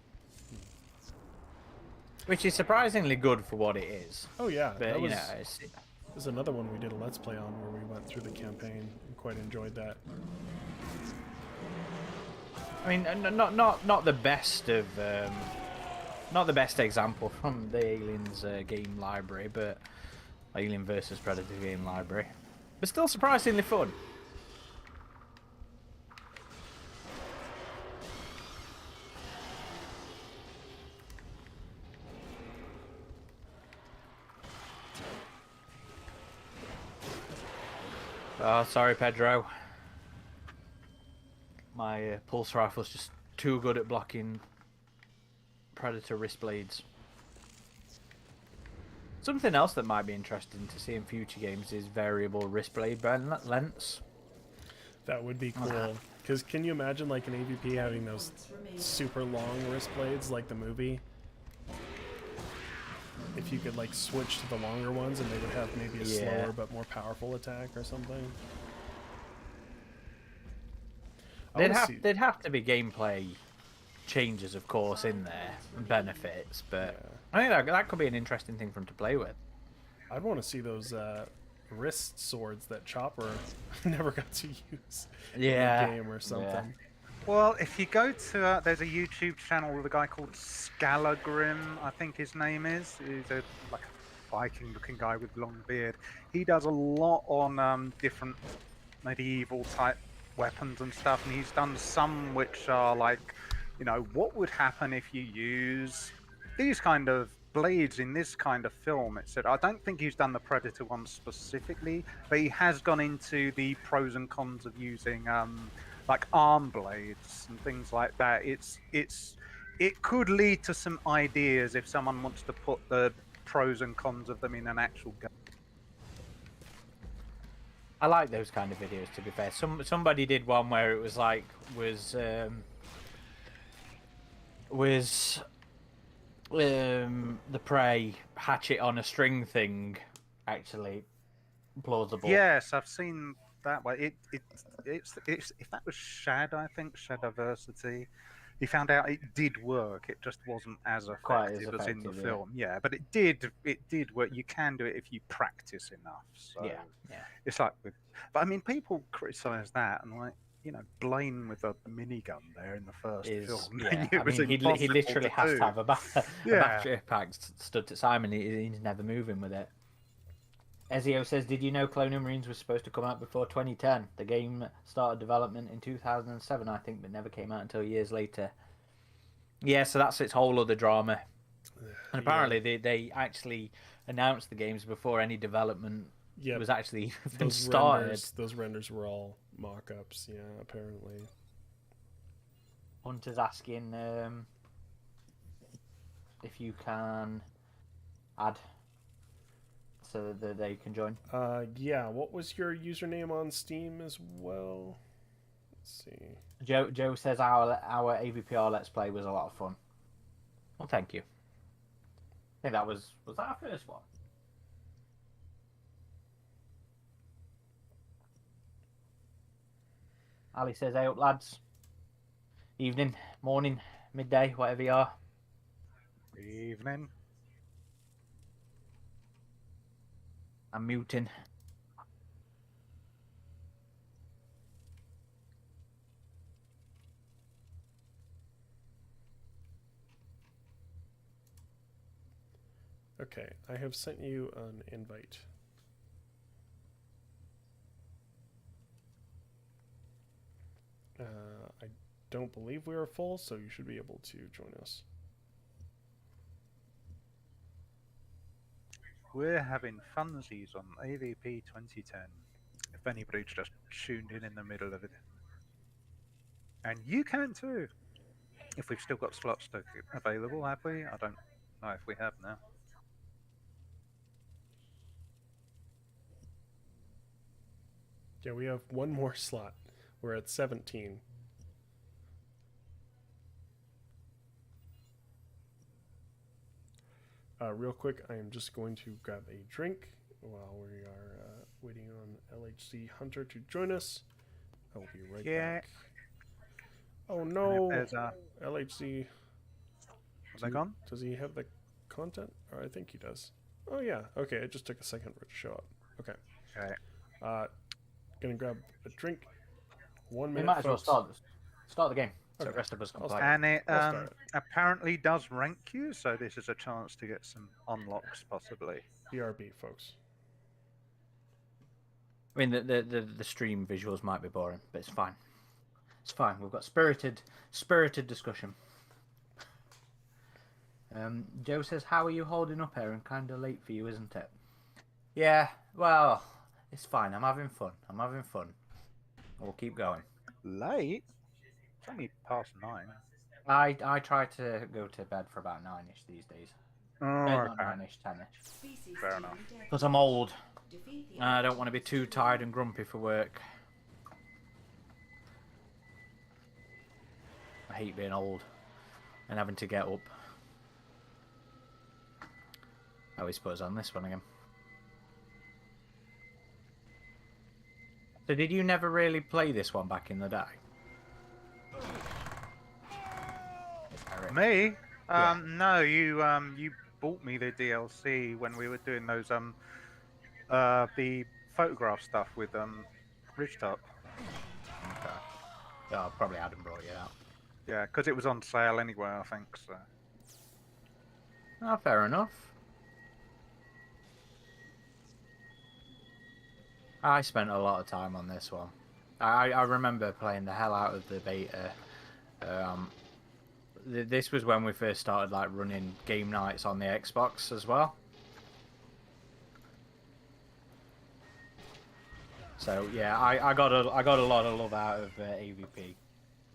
Which is surprisingly good for what it is. Oh yeah, But, that you was, know, there's another one we did a Let's Play on where we went through the campaign and quite enjoyed that. I mean, not the best of... not the best example from the Aliens game library, but... Alien vs Predator game library. But still surprisingly fun. Oh, sorry, Pedro. My pulse rifle's just too good at blocking Predator wrist blades. Something else that might be interesting to see in future games is variable wrist blade lengths. That would be cool. Because can you imagine like an AVP having those super long wrist blades like the movie? If you could like switch to the longer ones and they would have maybe a slower but more powerful attack or something. There'd have to be gameplay changes, of course, in there, and benefits, but I think that could be an interesting thing for them to play with. I'd want to see those wrist swords that Chopper never got to use in the game or something. Yeah. Well, if you go to, there's a YouTube channel with a guy called Scalagrim, I think his name is. He's a like a Viking-looking guy with long beard. He does a lot on different medieval type weapons and stuff, and he's done some which are like, you know, what would happen if you use these kind of blades in this kind of film, etc. I don't think he's done the Predator one specifically, but he has gone into the pros and cons of using like arm blades and things like that. It could lead to some ideas if someone wants to put the pros and cons of them in an actual game. I like those kind of videos, to be fair. Somebody did one where it was like the prey hatchet on a string thing actually plausible. Yes, I've seen that way. It's if that was Shad, I think Shadiversity. He found out it did work. It just wasn't as effective as in the film. Yeah, but it did work. You can do it if you practice enough. So yeah. It's like with, but I mean, people criticize that and like, you know, Blaine with a minigun there in the first film. Yeah, it was he literally has to have a battery pack stood to Simon. He's never moving with it. Ezio says, did you know Colonial Marines was supposed to come out before 2010? The game started development in 2007, I think, but never came out until years later. Yeah, so that's its whole other drama. And apparently they actually announced the games before any development was actually started. Those renders were all mock-ups, yeah, apparently. Hunter's asking if you can add so that they can join. Yeah, what was your username on Steam as well? Let's see. Joe says our AVPR Let's Play was a lot of fun. Well, thank you. I think that was that our first one? Ali says, hey up lads. Evening, morning, midday, whatever you are. Evening. I'm muting. Okay, I have sent you an invite. I don't believe we are full, so you should be able to join us. We're having funsies on AVP 2010. If anybody's just tuned in the middle of it. And you can too. If we've still got slots available, have we? I don't know if we have now. Yeah, we have one more slot. We're at 17. Real quick, I am just going to grab a drink while we are waiting on LHC Hunter to join us. I will be right back. Oh no! LHC. Are they gone? Does he have the content? Or I think he does. Oh yeah. Okay, it just took a second for it to show up. Okay. Gonna grab a drink. 1 minute. We might as well start the game. So the rest of us can play. And it apparently does rank you, so this is a chance to get some unlocks, possibly. BRB, folks. I mean, the stream visuals might be boring, but it's fine. It's fine. We've got spirited discussion. Joe says, "How are you holding up, Aaron? Kind of late for you, isn't it?" Yeah. Well, it's fine. I'm having fun. We'll keep going. Late? It's only past 9. I try to go to bed for about 9ish these days. Not 9ish, 10ish. Fair enough. Because I'm old. I don't want to be too tired and grumpy for work. I hate being old and having to get up. Oh, he put us on this one again. So did you never really play this one back in the day? Me? Yeah. No, you bought me the DLC when we were doing those the photograph stuff with Ridgetop. Okay. Oh, I probably hadn't brought you out. Yeah, because it was on sale anyway, I think. So. Oh, fair enough. I spent a lot of time on this one. I remember playing the hell out of the beta. This was when we first started like running game nights on the Xbox as well. So yeah, I got a lot of love out of AVP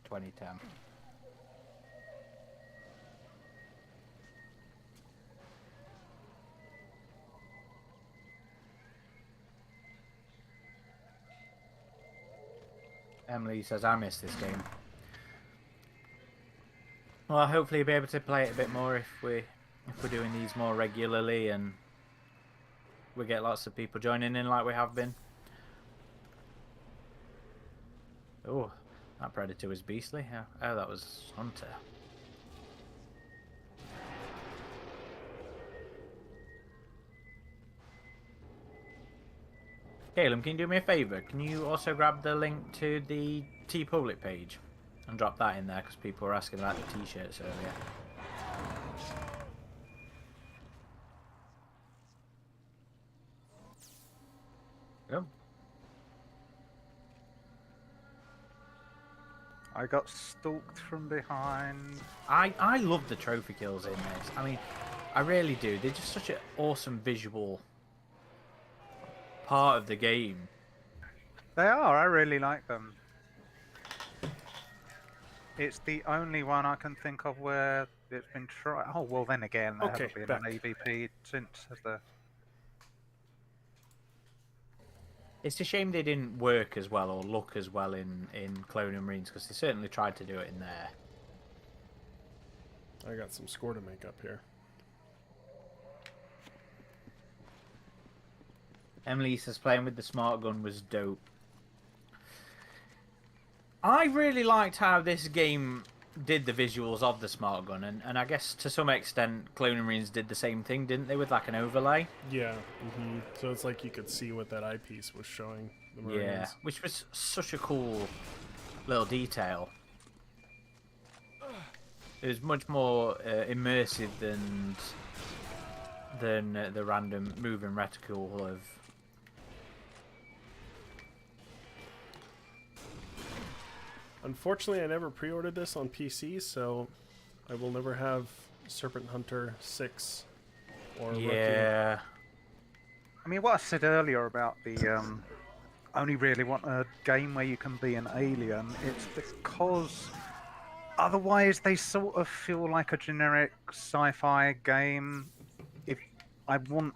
2010. Emily says, I miss this game. Well, hopefully you'll be able to play it a bit more if we're doing these more regularly and we get lots of people joining in like we have been. Oh, that Predator was beastly. Oh, that was Hunter. Caleb, can you do me a favour? Can you also grab the link to the TeePublic page and drop that in there because people were asking about the t-shirts earlier. Go. I got stalked from behind. I love the trophy kills in this. I mean, I really do. They're just such an awesome visual part of the game. They are. I really like them. It's the only one I can think of where it's been tried. Oh well, then again, there hasn't been an AVP since, has there? It's a shame they didn't work as well or look as well in Clone and Marines because they certainly tried to do it in there. I got some score to make up here. Emily says playing with the smart gun was dope. I really liked how this game did the visuals of the smart gun, and I guess to some extent Clone and Marines did the same thing, didn't they, with like an overlay? Yeah. So it's like you could see what that eyepiece was showing the Marines. Yeah, which was such a cool little detail. It was much more immersive than the random moving reticle of. Unfortunately, I never pre-ordered this on PC, so I will never have Serpent Hunter 6 or Rookie. Yeah. I mean, what I said earlier about the only really want a game where you can be an alien, it's because otherwise they sort of feel like a generic sci-fi game. If I want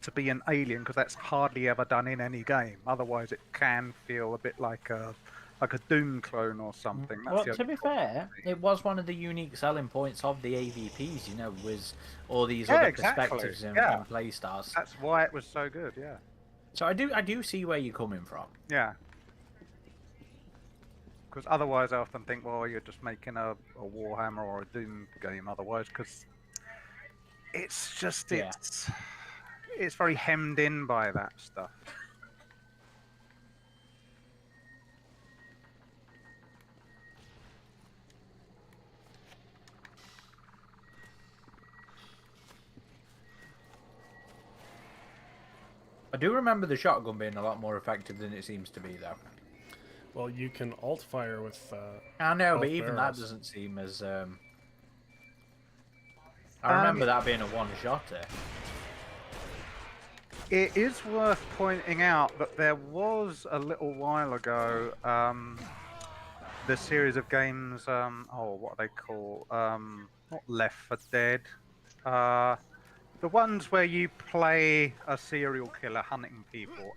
to be an alien, because that's hardly ever done in any game. Otherwise, it can feel a bit like a Doom clone or something. That's Well, the to only be fair, it was one of the unique selling points of the AVPs, you know, was all these Yeah, other exactly. perspectives and, Yeah. and play styles. That's why it was so good. Yeah. So I do see where you're coming from. Yeah. Because otherwise, I often think, well, you're just making a Warhammer or a Doom game. Otherwise, because it's just Yeah. it's very hemmed in by that stuff. I do remember the shotgun being a lot more effective than it seems to be, though. Well, you can alt fire with. I know, both but even barrels. that doesn't seem as. I remember that being a one-shotter. It is worth pointing out that there was a little while ago the series of games. What are they called? Not Left 4 Dead. The ones where you play a serial killer hunting people.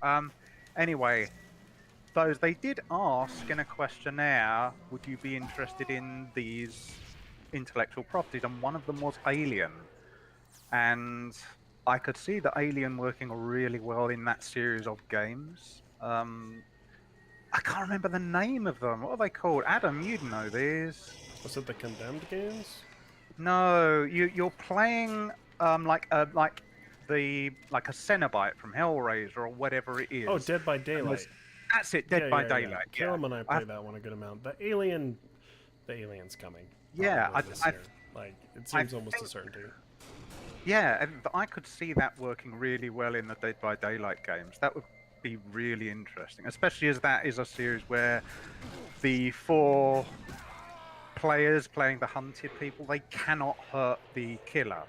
Anyway, they did ask in a questionnaire, would you be interested in these intellectual properties? And one of them was Alien. And I could see the Alien working really well in that series of games. I can't remember the name of them. What are they called? Adam, you'd know these. Was it the Condemned games? No, you're playing like a Cenobite from Hellraiser or whatever it is. Oh, Dead by Daylight. That's it, Dead by Daylight. Yeah. Caleb and I played that one a good amount. The alien's coming. Yeah, probably this year. Like it seems almost a certainty. Yeah, and I could see that working really well in the Dead by Daylight games. That would be really interesting, especially as that is a series where the 4 players playing the hunted people, they cannot hurt the killer.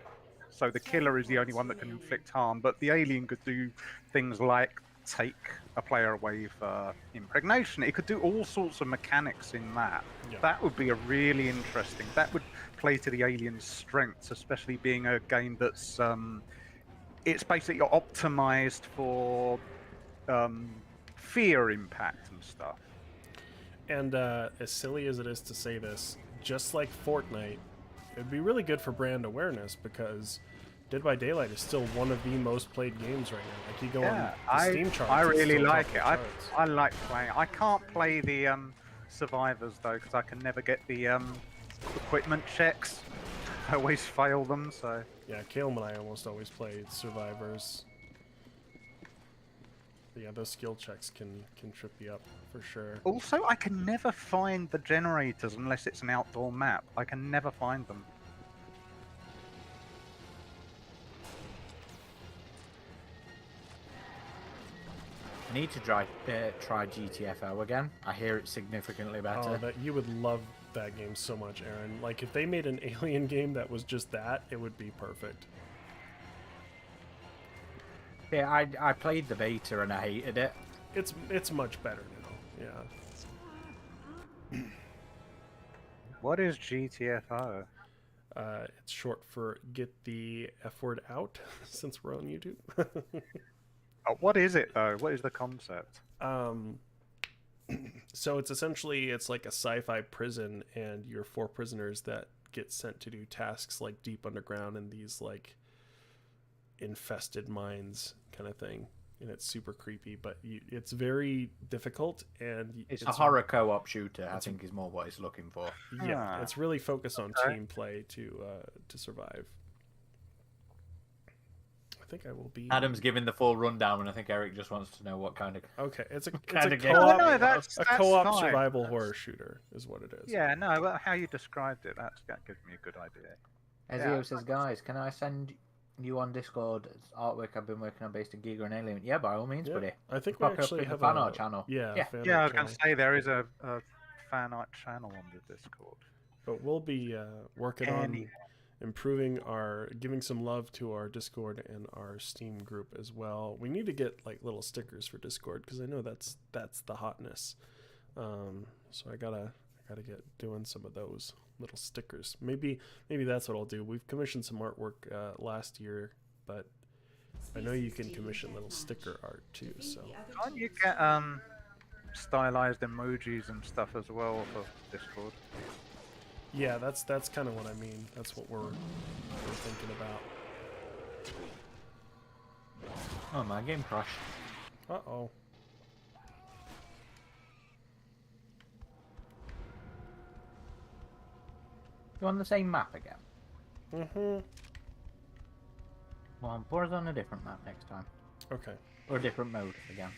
So the killer is the only one that can inflict harm, but the alien could do things like take a player away for impregnation. It could do all sorts of mechanics in that. Yeah. That would be a really interesting. That would play to the alien's strengths, especially being a game that's it's basically optimized for fear impact and stuff. And as silly as it is to say this, just like Fortnite, it'd be really good for brand awareness because Dead by Daylight is still one of the most played games right now. Like you go on the Steam charts. I it's really still like top it. of the charts. I like playing. I can't play the survivors though because I can never get the equipment checks. I always fail them. So Yeah, Caleb and I almost always play survivors. But yeah, those skill checks can trip you up for sure. also I can never find the generators unless it's an outdoor map. I can never find them. I need to try GTFO again. I hear it's significantly better. Oh, that you would love that game so much, Aaron. Like if they made an Alien game that was just that, it would be perfect. Yeah, I played the beta and I hated it. It's much better now. Yeah. What is GTFO? It's short for get the F word out, since we're on YouTube. What is it though? What is the concept? So it's essentially like a sci-fi prison, and you're 4 prisoners that get sent to do tasks like deep underground in these like infested mines kind of thing, and it's super creepy, but it's very difficult, and It's a horror co-op shooter. I think is more what it's looking for. Yeah, it's really focused on team play to survive. I think I will be. Adam's giving the full rundown, and I think Eric just wants to know what kind of. Okay, it's a kind of game. co-op, No, that's co-op fine. survival horror shooter is what it is. Yeah, no, well, how you described it, that gives me a good idea. Ezio Yeah. says, guys, can I send you on Discord artwork I've been working on based on Giga and Alien? Yeah, by all means, Yeah, buddy. I think we Pop it up actually in the have fan a art channel. Yeah, Yeah. fan Yeah, I art was going channel. to say there is a fan art channel on the Discord. But we'll be working Any. on improving giving some love to our Discord and our Steam group as well. We need to get like little stickers for Discord because I know that's the hotness. So I gotta get doing some of those little stickers. Maybe that's what I'll do. We've commissioned some artwork last year, but I know you can commission little sticker art too. So Can't you get stylized emojis and stuff as well off of Discord? yeah, that's kind of what I mean. That's what we're thinking about. Oh, my game crashed. Uh-oh. You on the same map again? Mm-hmm. Well, put us on a different map next time. Okay. Or a different mode again.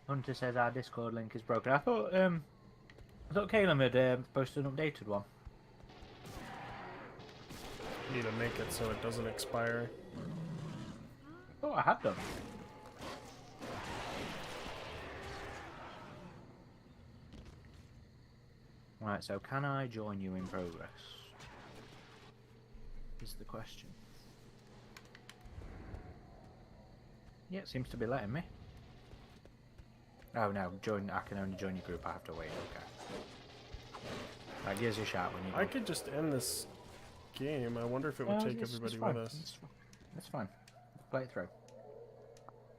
Hunter says our Discord link is broken. I thought Caleb had posted an updated one. Need to make it so it doesn't expire. Oh, I had done. Right, so can I join you in progress? Is the question. Yeah, it seems to be letting me. Oh no, I can only join your group, I have to wait, okay. Right, gives you a shout when you I could just end this game. I wonder if it would take everybody with us. That's fine. Play it through.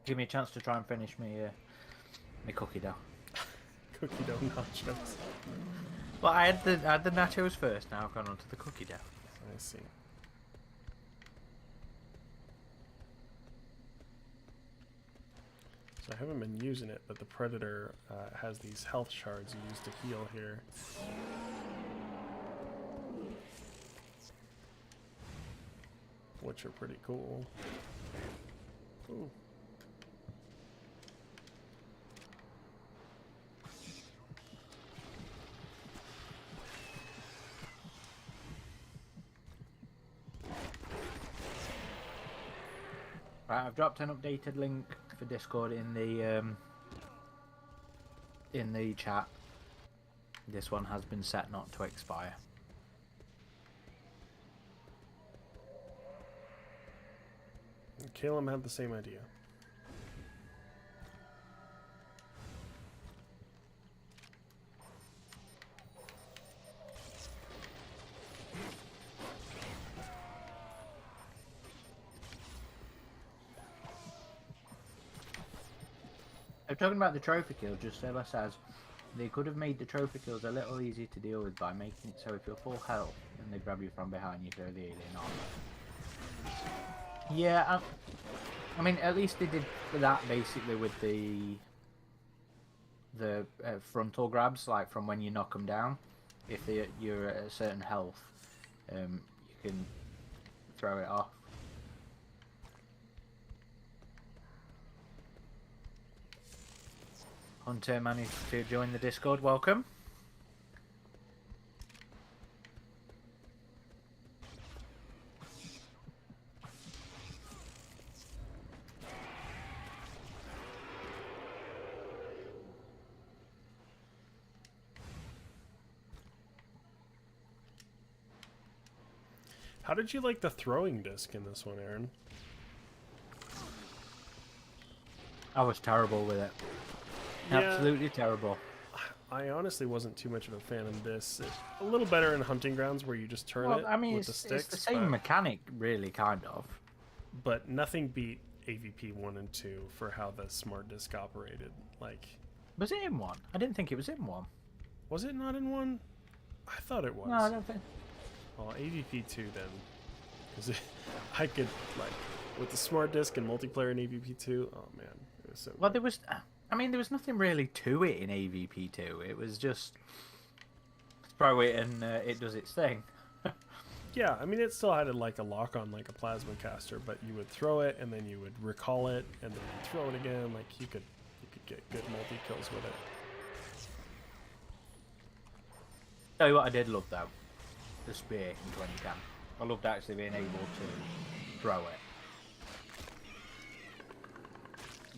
Give me a chance to try and finish me cookie dough. Cookie dough nachos. Well, I had the nachos first, now I've gone on to the cookie dough. I see. So I haven't been using it, but the Predator has these health shards you use to heal here. Which are pretty cool. Ooh. Right, I've dropped an updated link for Discord in the chat. This one has been set not to expire. And Caleb had the same idea. I'm talking about the trophy kills, just Ella says they could have made the trophy kills a little easier to deal with by making it so if you're full health and they grab you from behind, you throw the alien armor. Yeah, I mean, at least they did that basically with the frontal grabs, like from when you knock them down. If you're at a certain health, you can throw it off. Hunter managed to join the Discord. Welcome. How did you like the throwing disc in this one, Aaron? I was terrible with it. Yeah. Absolutely terrible. I honestly wasn't too much of a fan of this. A little better in Hunting Grounds where you just turn it I mean, with the sticks. it's the same mechanic, really, kind of. But nothing beat AVP 1 and 2 for how the smart disc operated. Like, Was it in one? I didn't think it was in one. was it not in 1? I thought it was. No, I don't think. Well, AVP 2 then. Because I could, like, with the smart disc and multiplayer in AVP 2, oh man, it was so Well, good. there was. I mean, there was nothing really to it in AVP 2. It was just throw it and it does its thing. Yeah, I mean, it still had like a lock on like a plasma caster, but you would throw it and then you would recall it and then you'd throw it again. Like you could get good multi kills with it. Tell you what, I did love though, the spear into when you can. I loved actually being able to throw it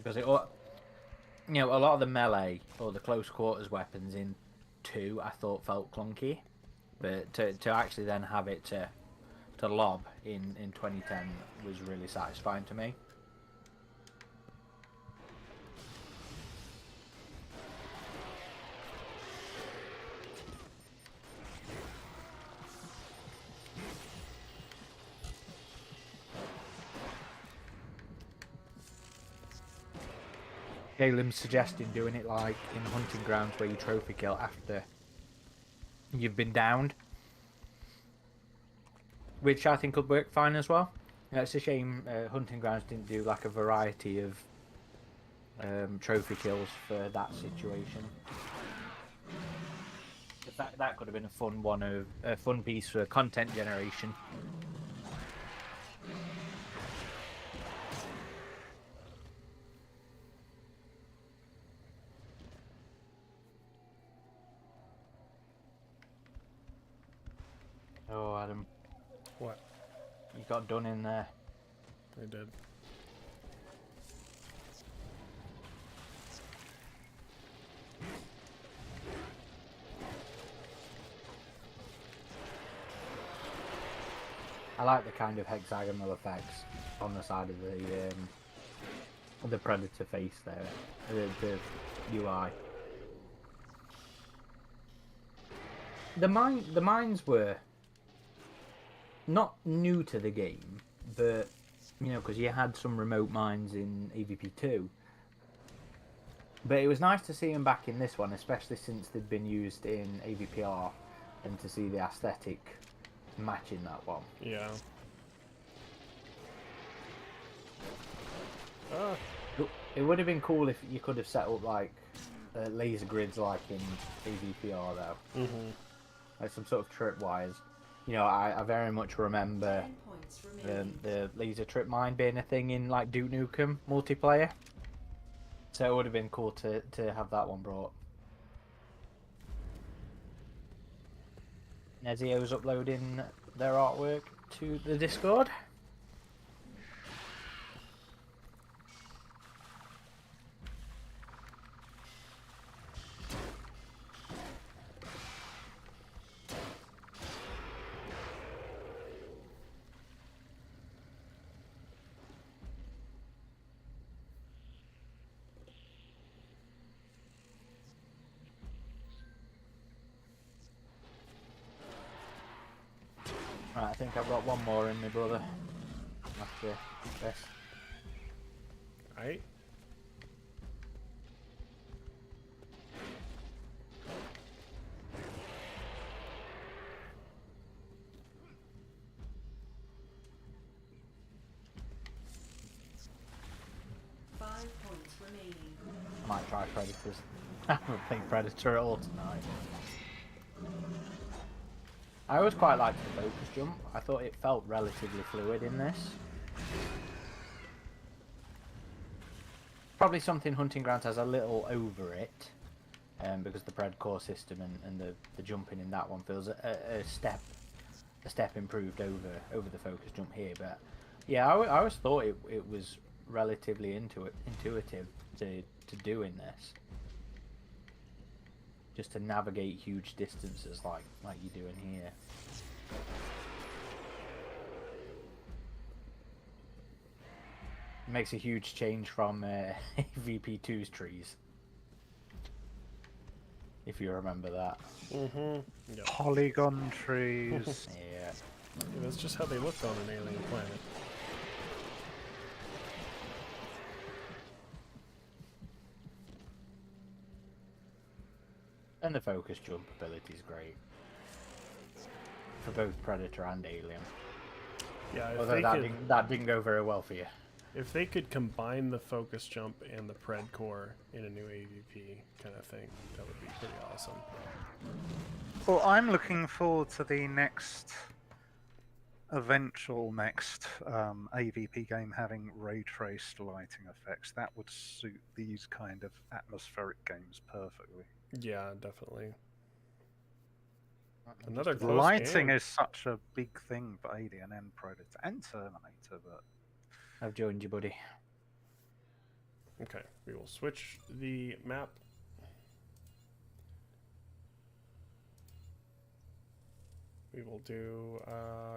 because a lot of the melee or the close quarters weapons in 2 I thought felt clunky, but to actually then have it to lob in 2010 was really satisfying to me. Galen's suggesting doing it like in hunting grounds where you trophy kill after you've been downed, which I think would work fine as well. It's a shame hunting grounds didn't do like a variety of trophy kills for that situation. That could have been a fun piece for content generation. Oh, Adam. What? You got done in there. I did. I like the kind of hexagonal effects on the side of the predator face there, the UI. The mines were not new to the game, but because you had some remote mines in AVP2. But it was nice to see them back in this one, especially since they'd been used in AVPR, and to see the aesthetic matching that one. Yeah. It would have been cool if you could have set up like laser grids like in AVPR though. Mm-hmm. Like some sort of tripwires. I very much remember 10 points remaining. the laser trip mine being a thing in like Duke Nukem multiplayer. So it would have been cool to have that one brought. Nezio's uploading their artwork to the Discord. Right, I think I've got one more in me, brother. After this. Alright. I might try Predators. I haven't played Predator at all tonight. I always quite liked the focus jump. I thought it felt relatively fluid in this. Probably something Hunting Grounds has a little over it, because the Pred core system and the jumping in that one feels a step improved over the focus jump here. But yeah, I always thought it was relatively intuitive to do in this. Just to navigate huge distances like you do in here. It makes a huge change from VP2's trees. If you remember that. Mm-hmm. Yeah. Polygon trees. Yeah. Yeah, that's just how they looked on an alien planet. And the focus jump ability is great. For both Predator and Alien. Yeah, if Although they that didn't go very well for you. if they could combine the focus jump and the Pred core in a new AVP kind of thing, that would be pretty awesome. Well, I'm looking forward to the next AVP game having ray traced lighting effects. That would suit these kind of atmospheric games perfectly. Yeah, definitely. Another The close lighting game. is such a big thing for Alien and Predator and Terminator, but I've joined you, buddy. Okay, we will switch the map. We will do,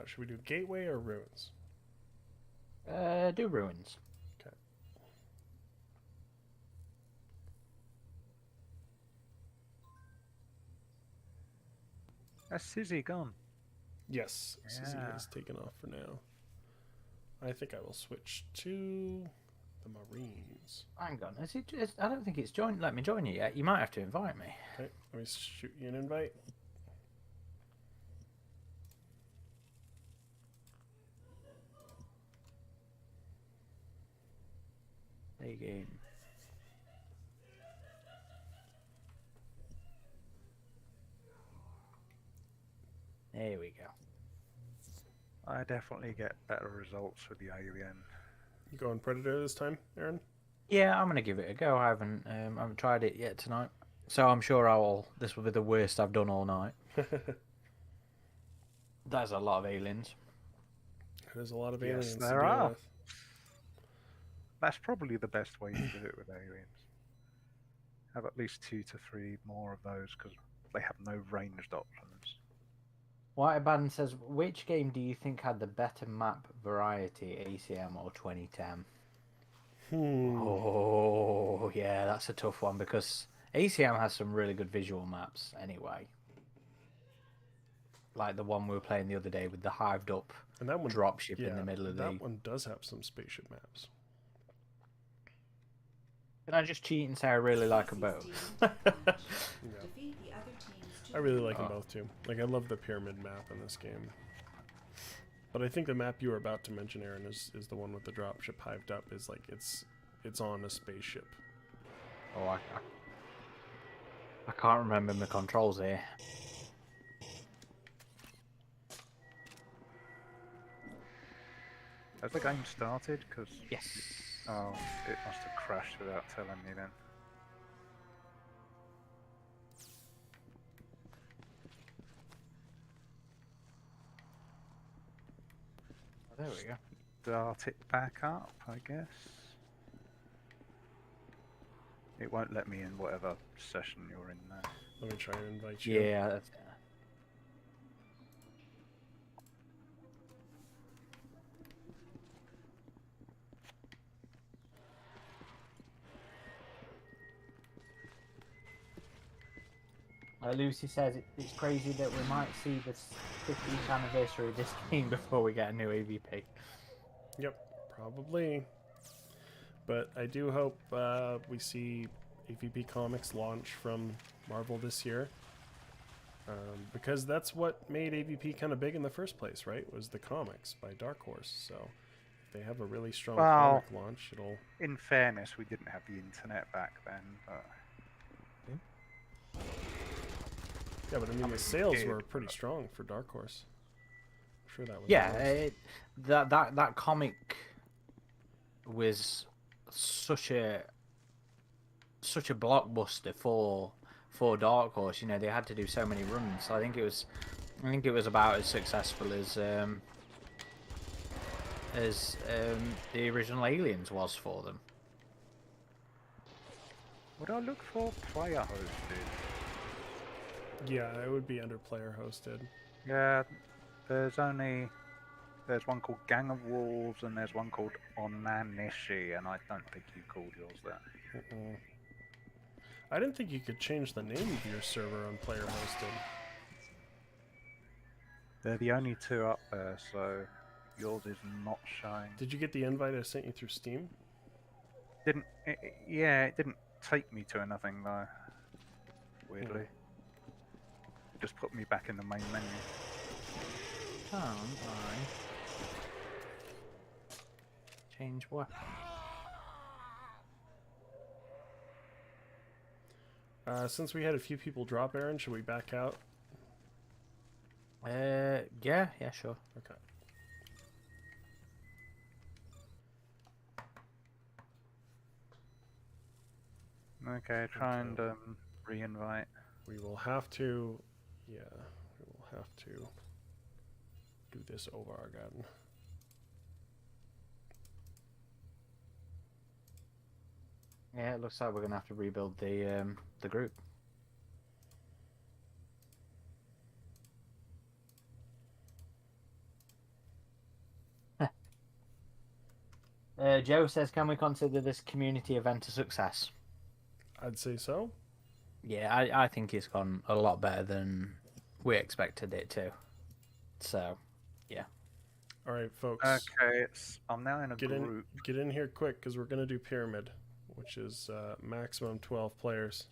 should we do Gateway or Ruins? Do ruins. Okay. That's Sizzy gone. Yes, Sizzy Yeah. has taken off for now. I think I will switch to the Marines. Hang on. I don't think it's joined. Let me join you yet. You might have to invite me. Okay, let me shoot you an invite. Play game. There we go. I definitely get better results with the alien. You going Predator this time, Aaron? Yeah, I'm gonna give it a go. I haven't tried it yet tonight, so I'm sure this will be the worst I've done all night. There's a lot of aliens. There's a lot of Yes, aliens to there deal are. with. That's probably the best way to do it with aliens. Have at least 2 to 3 more of those because they have no ranged options. Whiteban says, which game do you think had the better map variety, ACM or 2010? Oh, yeah, that's a tough one because ACM has some really good visual maps anyway. Like the one we were playing the other day with the hived up And that one, dropship in the middle of the... That one does have some spaceship maps. Can I just cheat and say I really like them both? Yeah. Defeat the other team's I really like them Oh. both too. Like, I love the pyramid map in this game. But I think the map you were about to mention, Aaron, is the one with the dropship hived up. Is like it's on a spaceship. Oh, I can't remember my controls here. Has the game started? Because Yes. oh, it must have crashed without telling me then. There we go. Start it back up, I guess. It won't let me in whatever session you're in now. Let me try and invite you. Yeah, that's... Lucy says it's crazy that we might see the 15th anniversary of this game before we get a new AVP. Yep, probably. But I do hope we see AVP Comics launch from Marvel this year. Because that's what made AVP kind of big in the first place, right? Was the comics by Dark Horse. So if they have a really strong Well, comic launch, it'll... In fairness, we didn't have the internet back then, but Yeah, but I mean, I'm the sales scared. were pretty strong for Dark Horse. I'm sure that was... Yeah, nice. that comic was such a blockbuster for Dark Horse. You know, they had to do so many runs. I think it was about as successful as the original Aliens was for them. would I look for player hosted? Yeah, it would be under player hosted. Yeah, there's one called Gang of Wolves and there's one called Onanishi, and I don't think you called yours that. Mm-mm. I didn't think you could change the name of your server on player hosted. They're the only two up there, so yours is not showing. Did you get the invite I sent you through Steam? Yeah, it didn't take me to anything though. Weirdly. It just put me back in the main menu. Can't I change what? Since we had a few people drop, Aaron, should we back out? Yeah, sure. Okay. Okay, try and re-invite. We will have to... Yeah, we will have to do this over again. Yeah, it looks like we're gonna have to rebuild the group. Joe says, "Can we consider this community event a success?" I'd say so. Yeah, I think it's gone a lot better than we expected it to. So, yeah. All right, folks. Okay, I'm now in a group. Get in here quick because we're gonna do pyramid, which is maximum 12 players.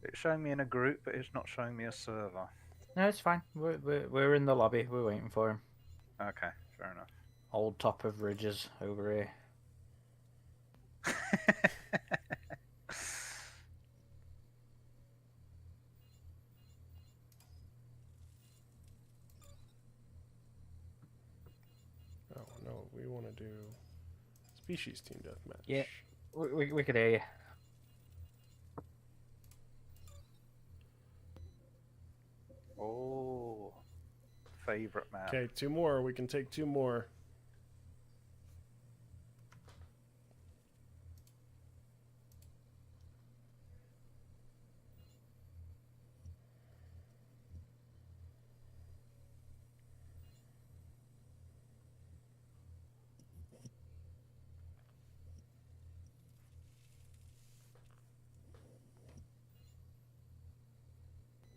It's showing me in a group, but it's not showing me a server. No, it's fine. We're in the lobby. We're waiting for him. Okay, fair enough. Old top of ridges over here. Oh no, we want to do species team deathmatch. Yeah. We could hear you. Oh, favorite map. Okay, 2 more. We can take 2 more.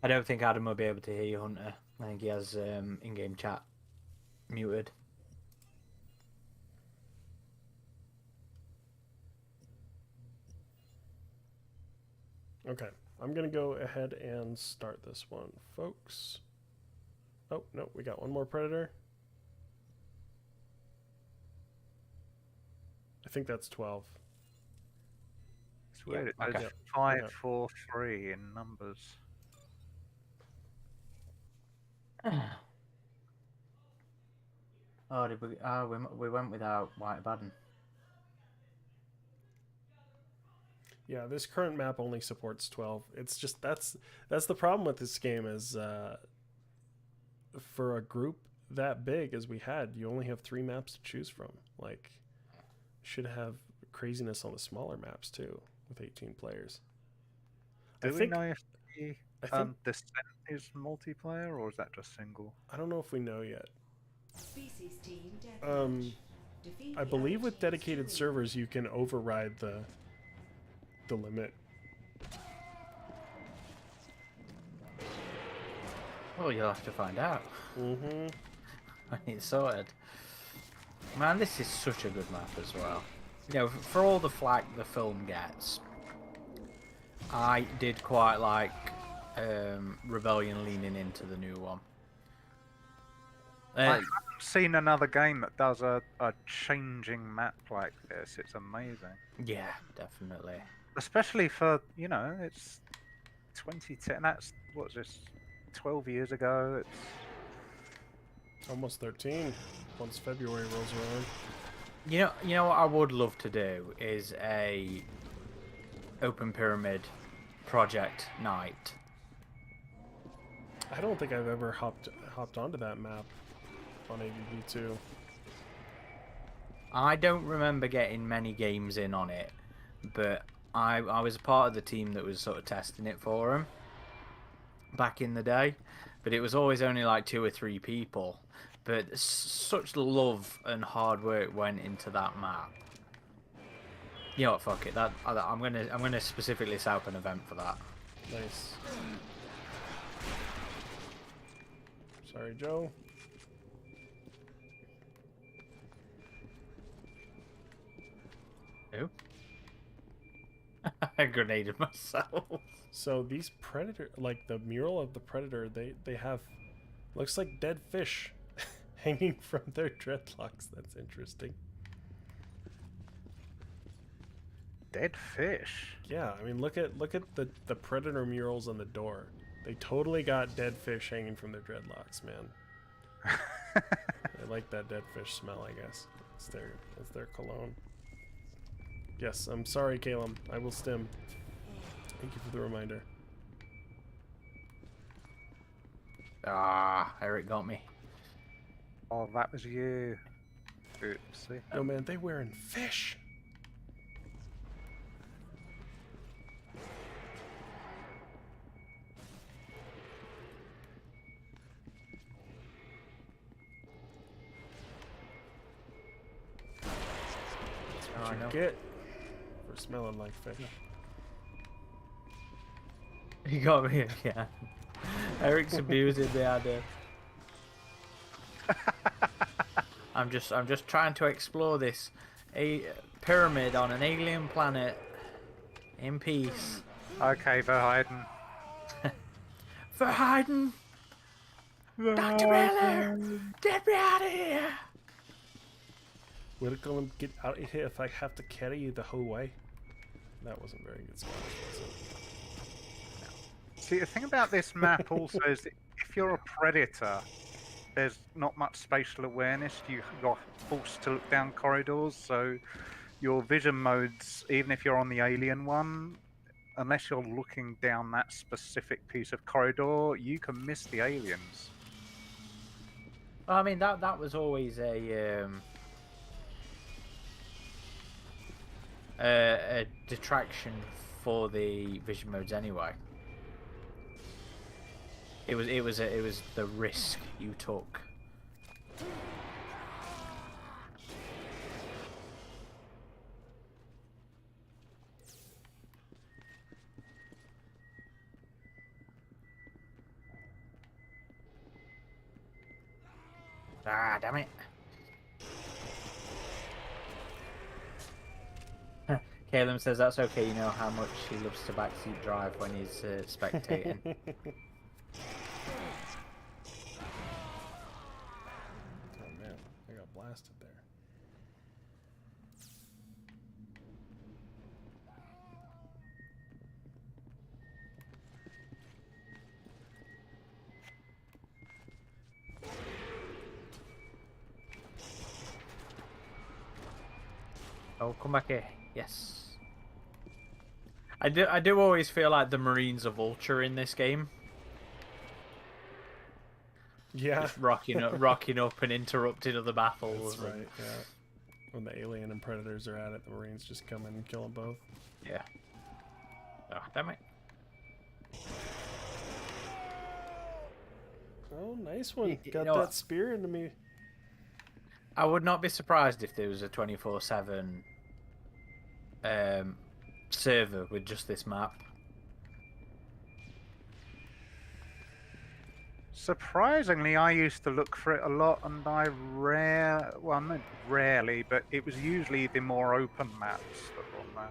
I don't think Adam will be able to hear you, Hunter. I think he has in-game chat muted. Okay, I'm gonna go ahead and start this one, folks. Oh no, we got one more predator. I think that's 12. It's weird. Yeah, It okay. does 5, Yeah. 4, 3 in numbers. Oh, did we? Oh, we went without White Baden. Yeah, this current map only supports 12. It's just that's the problem with this game is for a group that big as we had, you only have 3 maps to choose from. Like, should have craziness on the smaller maps too with 18 players. Do we know if the I think Descent is multiplayer or is that just single? I don't know if we know yet. Species team deathmatch. Defeat I the believe other with team's dedicated two servers you can override the limit. Well, you'll have to find out Mm-hmm. when it's sorted. Man, this is such a good map as well. You know, for all the flack the film gets, I did quite like Rebellion leaning into the new one. I haven't seen another game that does a changing map like this. It's amazing. Yeah, definitely. Especially for, you know, it's 2010. That's, what's this, 12 years ago? It's Almost 13 once February rolls around. You know what I would love to do is a open pyramid project night. I don't think I've ever hopped onto that map on AVV2. I don't remember getting many games in on it, but I was a part of the team that was sort of testing it for them back in the day, but it was always only like 2 or 3 people. But such love and hard work went into that map. You know what? Fuck it. I'm gonna specifically set up an event for that. Nice. Sorry, Joe. Who? I grenaded myself. So these predator, like the mural of the predator, they have looks like dead fish hanging from their dreadlocks. That's interesting. dead fish. Yeah, I mean look at the predator murals on the door. They totally got dead fish hanging from their dreadlocks, man. They like that dead fish smell, I guess. It's their cologne. Yes, I'm sorry, Caleb. I will stim. Thank you for the reminder. Ah, Eric got me. Oh, that was you. Oopsie. Oh man, they wearing fish. what I you know. get for smelling like fish. You got me again. Eric's abusing the idea. I'm just trying to explore this pyramid on an alien planet in peace. Okay, Verheiden. Verheiden! Dr. Miller! Get me out of here! We're gonna get out of here if I have to carry you the whole way. That wasn't very good Scottish, was it? See, the thing about this map also is that if you're a predator, there's not much spatial awareness. You're forced to look down corridors, so your vision modes, even if you're on the alien one, unless you're looking down that specific piece of corridor, you can miss the aliens. Well, I mean, that was always a detraction for the vision modes anyway. It was the risk you took. Ah, damn it. Caleb says that's okay, you know how much he loves to backseat drive when he's spectating. Oh man, I got blasted there. Oh, come back here. Yes. I do always feel like the Marines are Vulture in this game. Yeah, Just rocking up and interrupting other battles. that's right. Yeah, when the alien and predators are at it, the Marines just come in and kill them both. Yeah. Oh, damn it. Oh, nice one! You Got know that what? spear into me. I would not be surprised if there was a 24/7 server with just this map. Surprisingly, I used to look for it a lot, and well, not rarely, but it was usually the more open maps that were on there.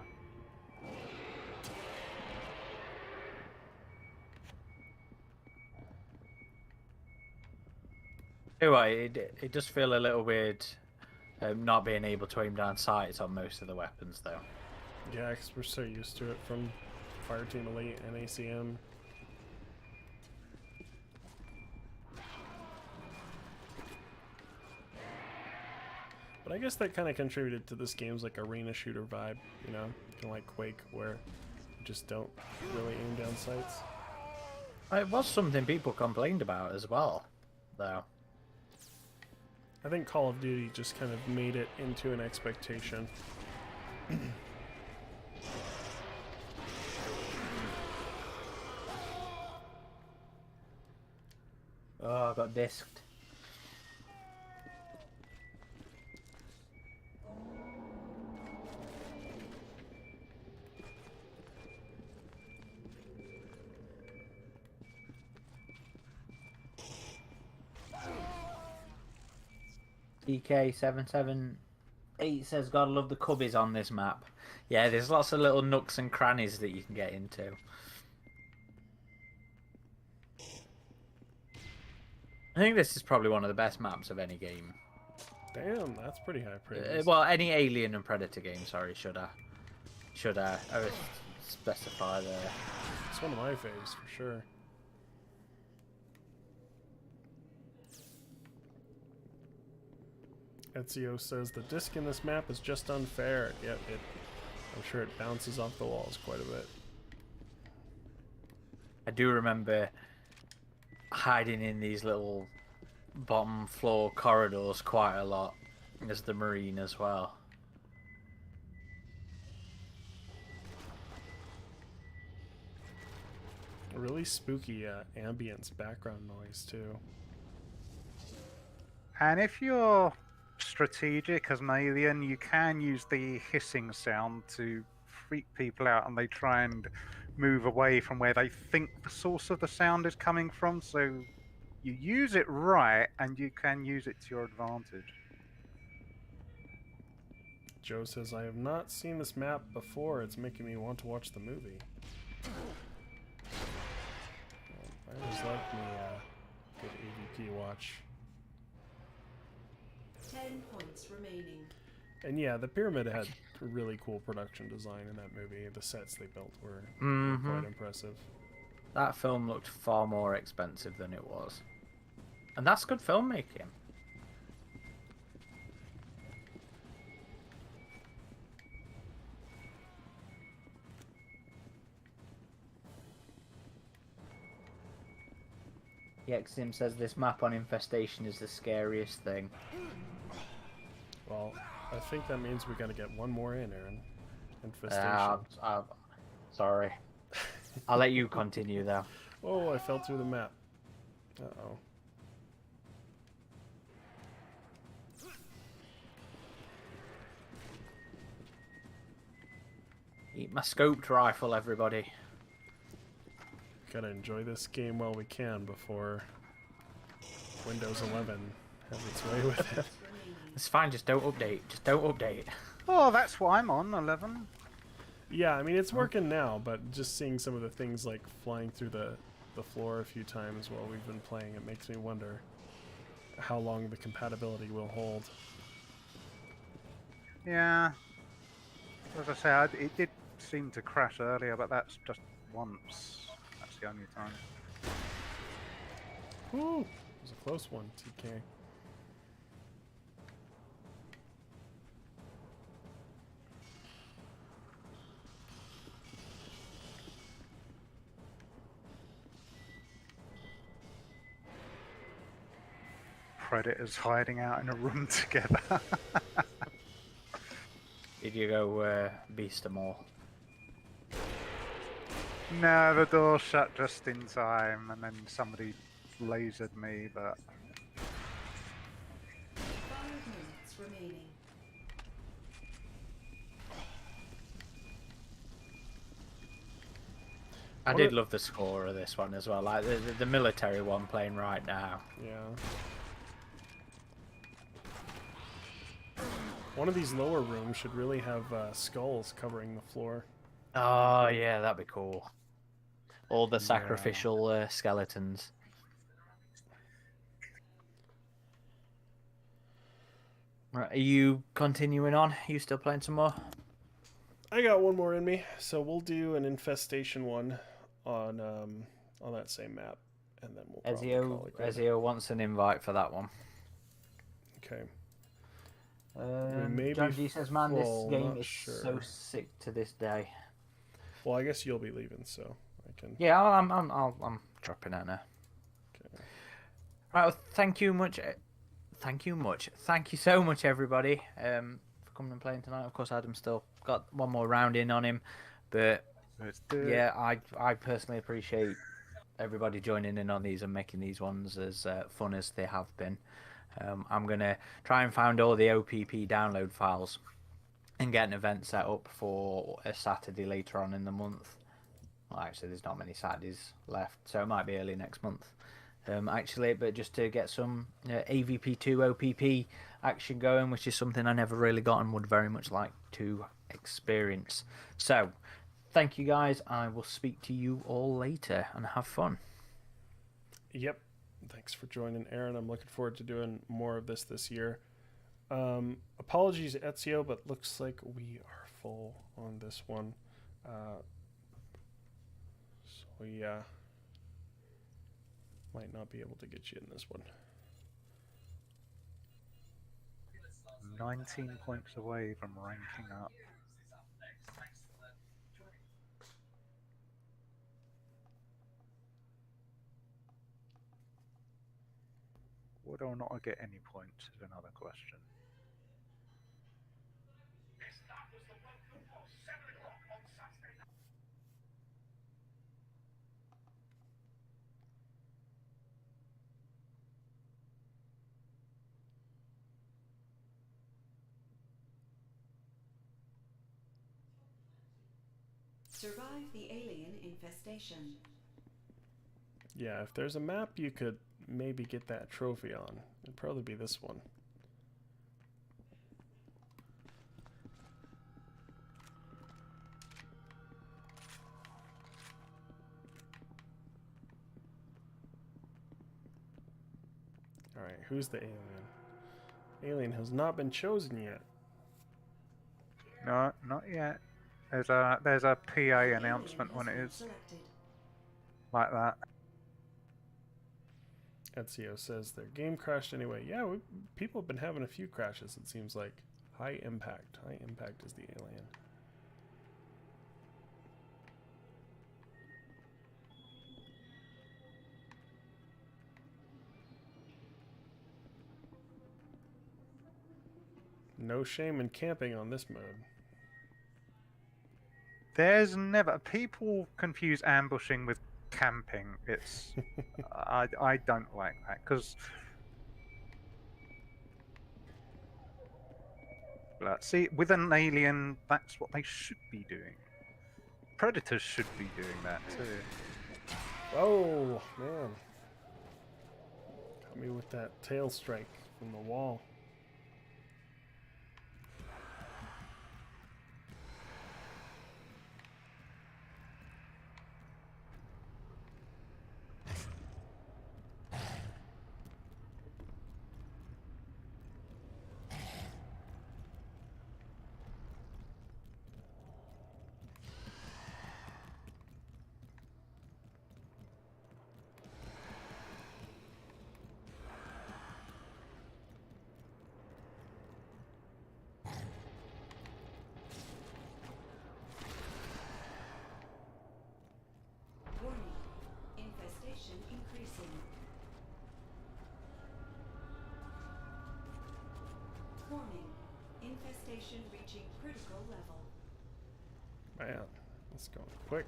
Anyway, it does feel a little weird not being able to aim down sights on most of the weapons, though. Yeah, because we're so used to it from Fireteam Elite and ACM. But I guess that kind of contributed to this game's like arena shooter vibe, you know, kind of like Quake, where you just don't really aim down sights. It was something people complained about as well, though. I think Call of Duty just kind of made it into an expectation. Oh, I got disked. DK778 says, "Gotta love the cubbies on this map." Yeah, there's lots of little nooks and crannies that you can get into. I think this is probably one of the best maps of any game. Damn, that's pretty high praise. Well, any Alien and Predator game. Sorry, should I specify there? It's one of my faves for sure. Ezio says the disc in this map is just unfair. Yep, I'm sure it bounces off the walls quite a bit. I do remember hiding in these little bottom floor corridors quite a lot as the Marine as well. A really spooky ambience background noise too. And if you're strategic as an alien. You can use the hissing sound to freak people out, and they try and move away from where they think the source of the sound is coming from. So you use it right, and you can use it to your advantage. Joe says, I have not seen this map before. It's making me want to watch the movie. I always like me a good AVP watch. 10 points remaining. And yeah, the pyramid had really cool production design in that movie. The sets they built were quite impressive. That film looked far more expensive than it was. And that's good filmmaking. Yexim says this map on Infestation is the scariest thing. Well, I think that means we gotta get one more in, Aaron. Infestation. Sorry. I'll let you continue, though. Oh, I fell through the map. Uh-oh. Eat my scoped rifle, everybody. Gotta enjoy this game while we can before Windows 11 has its way with it. It's fine, just don't update. Just don't update. Oh, that's what I'm on, 11. Yeah, I mean, it's working now, but just seeing some of the things like flying through the floor a few times while we've been playing, it makes me wonder how long the compatibility will hold. Yeah. As I said, it did seem to crash earlier, but that's just once. That's the only time. Woo! It was a close one, TK. Predators hiding out in a room together. Did you go beast them all? No, the door shut just in time, and then somebody lasered me, but... 5 minutes remaining. I did love the score of this one as well, like the military one playing right now. Yeah. One of these lower rooms should really have skulls covering the floor. Oh yeah, that'd be cool. All the sacrificial skeletons. Right, are you continuing on? Are you still playing some more? I got one more in me, so we'll do an infestation one on that same map, and then we'll probably call it good. Ezio wants an invite for that one. Okay. John G says, "Man, this game is sure. so sick to this day." Well, I guess you'll be leaving, so I can. Yeah, I'm dropping out now. Okay. Right, well, thank you so much, everybody, for coming and playing tonight. Of course, Adam's still got one more round in on him, but yeah, I personally appreciate everybody joining in on these and making these ones as fun as they have been. I'm gonna try and find all the OPP download files and get an event set up for a Saturday later on in the month. Well, actually, there's not many Saturdays left, so it might be early next month. Actually, but just to get some AVP2 OPP action going, which is something I never really got and would very much like to experience. So, thank you guys. I will speak to you all later and have fun. Yep. Thanks for joining, Aaron. I'm looking forward to doing more of this year. Apologies, Ezio, but looks like we are full on this one. So yeah, might not be able to get you in this one. 19 points away from ranking up. Whether or not I get any points is another question. Survive the alien infestation. Yeah, if there's a map you could maybe get that trophy on, it'd probably be this one. Alright, who's the alien? Alien has not been chosen yet. No, not yet. There's a PA An announcement alien when it has been is selected. like that. Ezio says their game crashed anyway. Yeah, people have been having a few crashes, it seems like. High impact. High impact is the alien. No shame in camping on this mode. There's never people confuse ambushing with camping. It's I don't like that because see, with an alien, that's what they should be doing. Predators should be doing that too. Oh, man. Got me with that tail strike from the wall. Warning. Infestation increasing. Warning. Infestation reaching critical level. Man, let's go quick.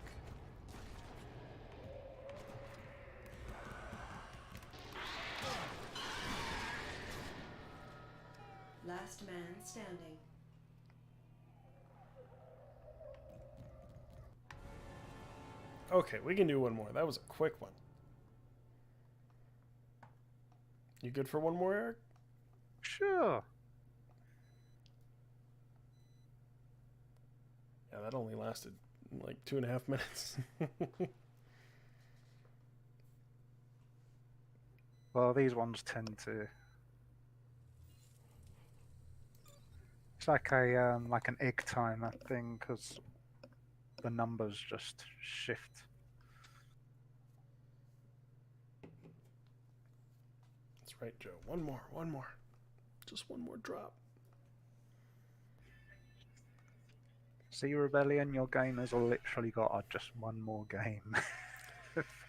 Last man standing. Okay, we can do one more. That was a quick one. You good for one more, Eric? Sure. Yeah, that only lasted like 2.5 minutes. Well, these ones tend to. It's like an egg timer thing because the numbers just shift. That's right, Joe. One more, one more. Just one more drop. See, Rebellion, your gamers are literally got just one more game.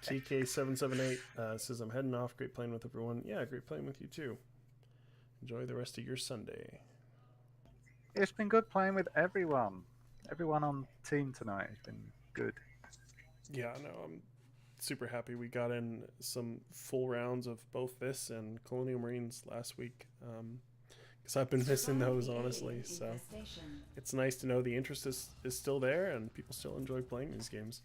TK778 says, I'm heading off. Great playing with everyone. Yeah, great playing with you too. Enjoy the rest of your Sunday. It's been good playing with everyone. Everyone on team tonight has been good. Yeah, no, I'm super happy we got in some full rounds of both this and Colonial Marines last week. Because I've been missing those, honestly. So it's nice to know the interest is still there and people still enjoy playing these games.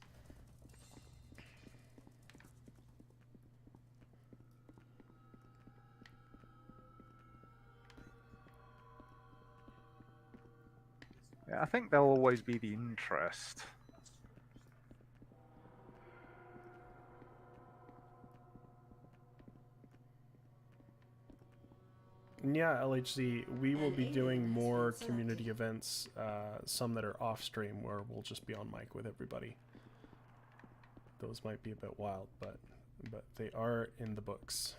Yeah, I think there'll always be the interest. Yeah, LHZ, we will be doing more community events, some that are off stream where we'll just be on mic with everybody. Those might be a bit wild, but they are in the books.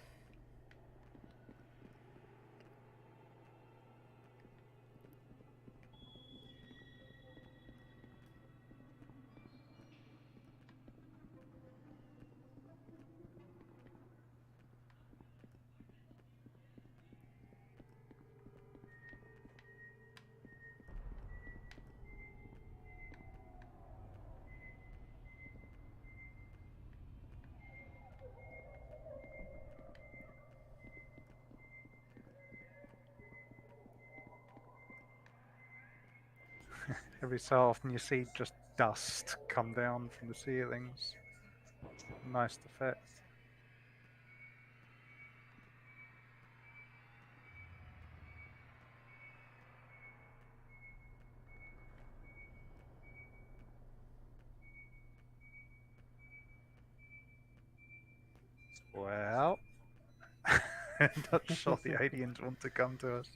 every so often you see just dust come down from the ceilings. Nice effect. Well, not sure the aliens want to come to us.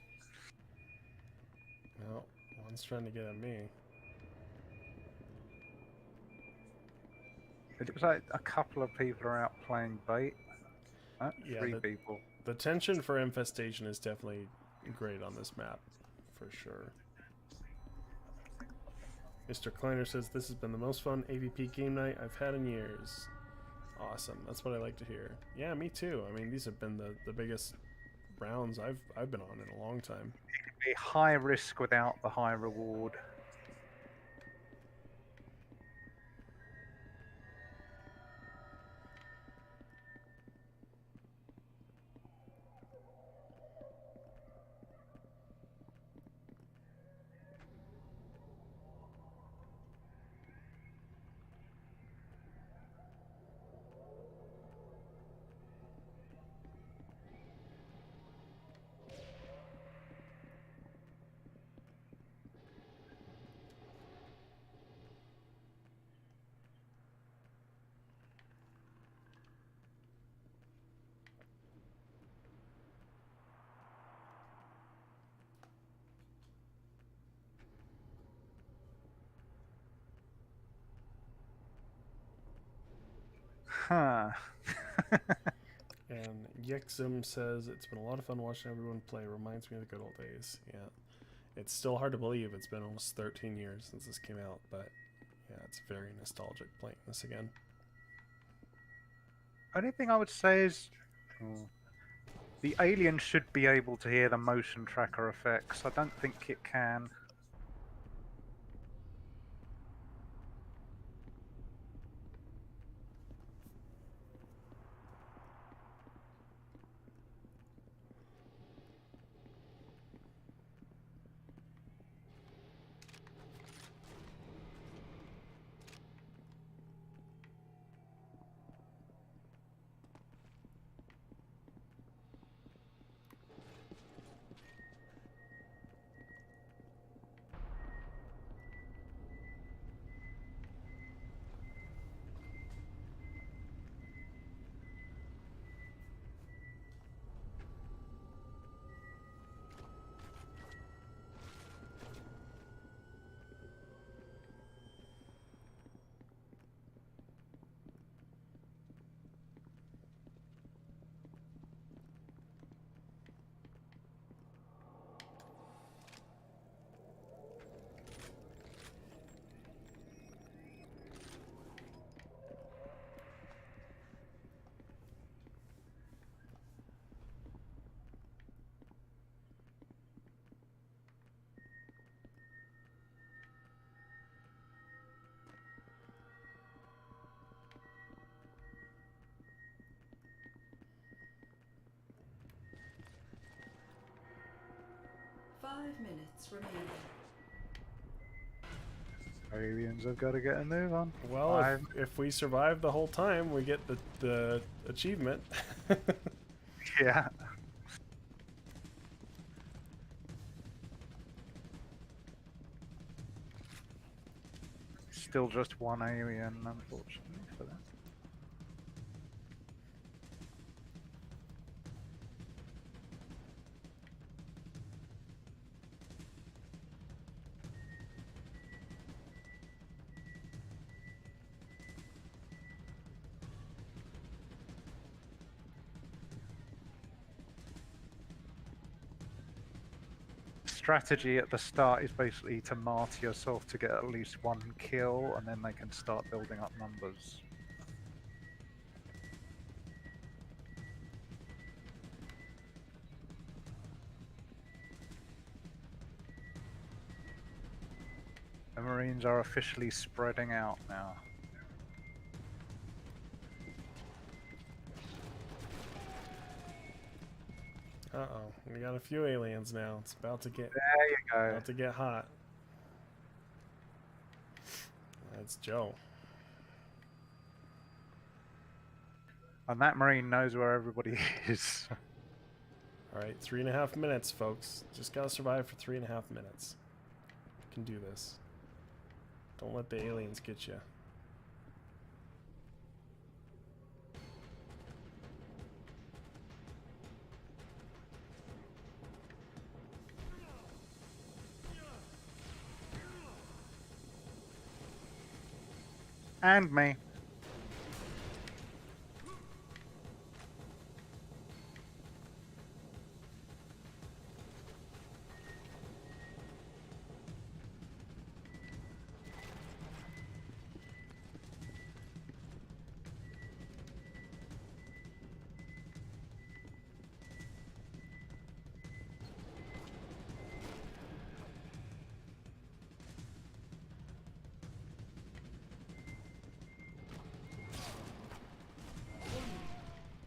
No, one's trying to get at me. It looks like a couple of people are out playing bait. Yeah, Three people. The tension for Infestation is definitely great on this map, for sure. Mr. Kleiner says, this has been the most fun AVP game night I've had in years. Awesome, that's what I like to hear. Yeah, me too. I mean, these have been the biggest rounds I've been on in a long time. A high risk without the high reward. Huh. And Yexum says, it's been a lot of fun watching everyone play. Reminds me of the good old days. Yeah. It's still hard to believe it's been almost 13 years since this came out, but yeah, it's very nostalgic playing this again. Only thing I would say is the alien should be able to hear the motion tracker effects. I don't think it can. Minutes remaining. Aliens have got to get a move on. Well, if we survive the whole time, we get the achievement. Yeah. Still just one alien, unfortunately, for that. Strategy at the start is basically to martyr yourself to get at least one kill, and then they can start building up numbers. The Marines are officially spreading out now. Uh-oh, we got a few aliens now. It's about to get There you go. about to get hot. That's Joe. And that Marine knows where everybody is. All right, 3.5 minutes, folks. Just gotta survive for 3.5 minutes. You can do this. Don't let the aliens get you. And me.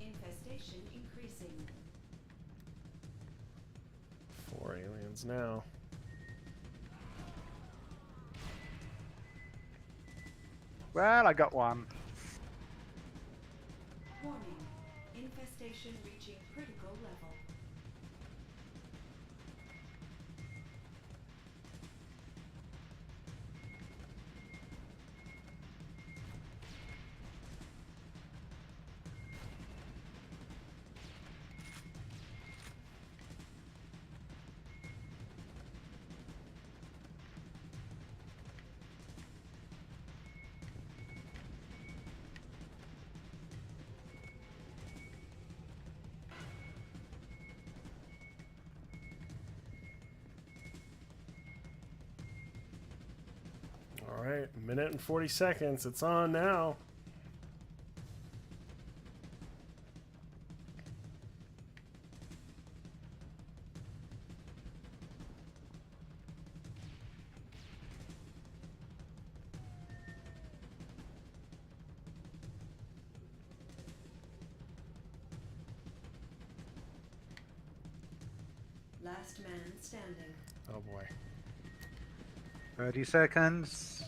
Infestation increasing. 4 aliens now. Well, I got one. Warning. Infestation reaching critical level. All right, minute and 40 seconds. It's on now. Last man standing. Oh boy. 30 seconds.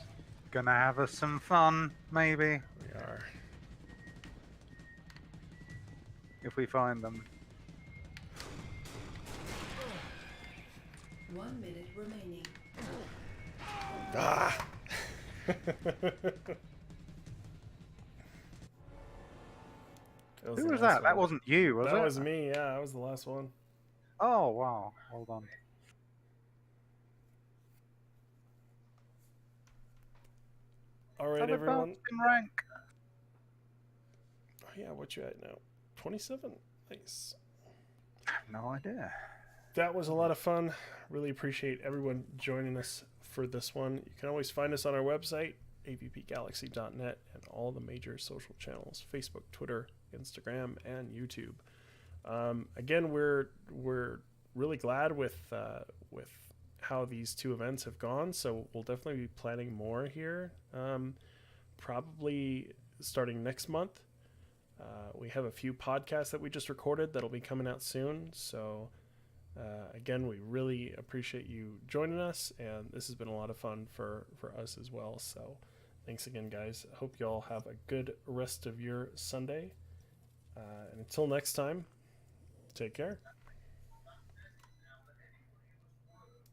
Gonna have us some fun, maybe, We are. if we find them. 1 minute remaining. Ah! Who was that? That wasn't you, was it? That was me, yeah. That was the last one. Oh, wow. Hold on. All right, I've everyone. advanced in rank. Oh, yeah, what you at now? 27? Nice. I have no idea. That was a lot of fun. Really appreciate everyone joining us for this one. You can always find us on our website, avpgalaxy.net, and all the major social channels: Facebook, Twitter, Instagram, and YouTube. Again, we're really glad with how these two events have gone. So we'll definitely be planning more here. Probably starting next month. We have a few podcasts that we just recorded that'll be coming out soon. So again, we really appreciate you joining us, and this has been a lot of fun for us as well. So thanks again, guys. I hope you all have a good rest of your Sunday. And until next time, take care.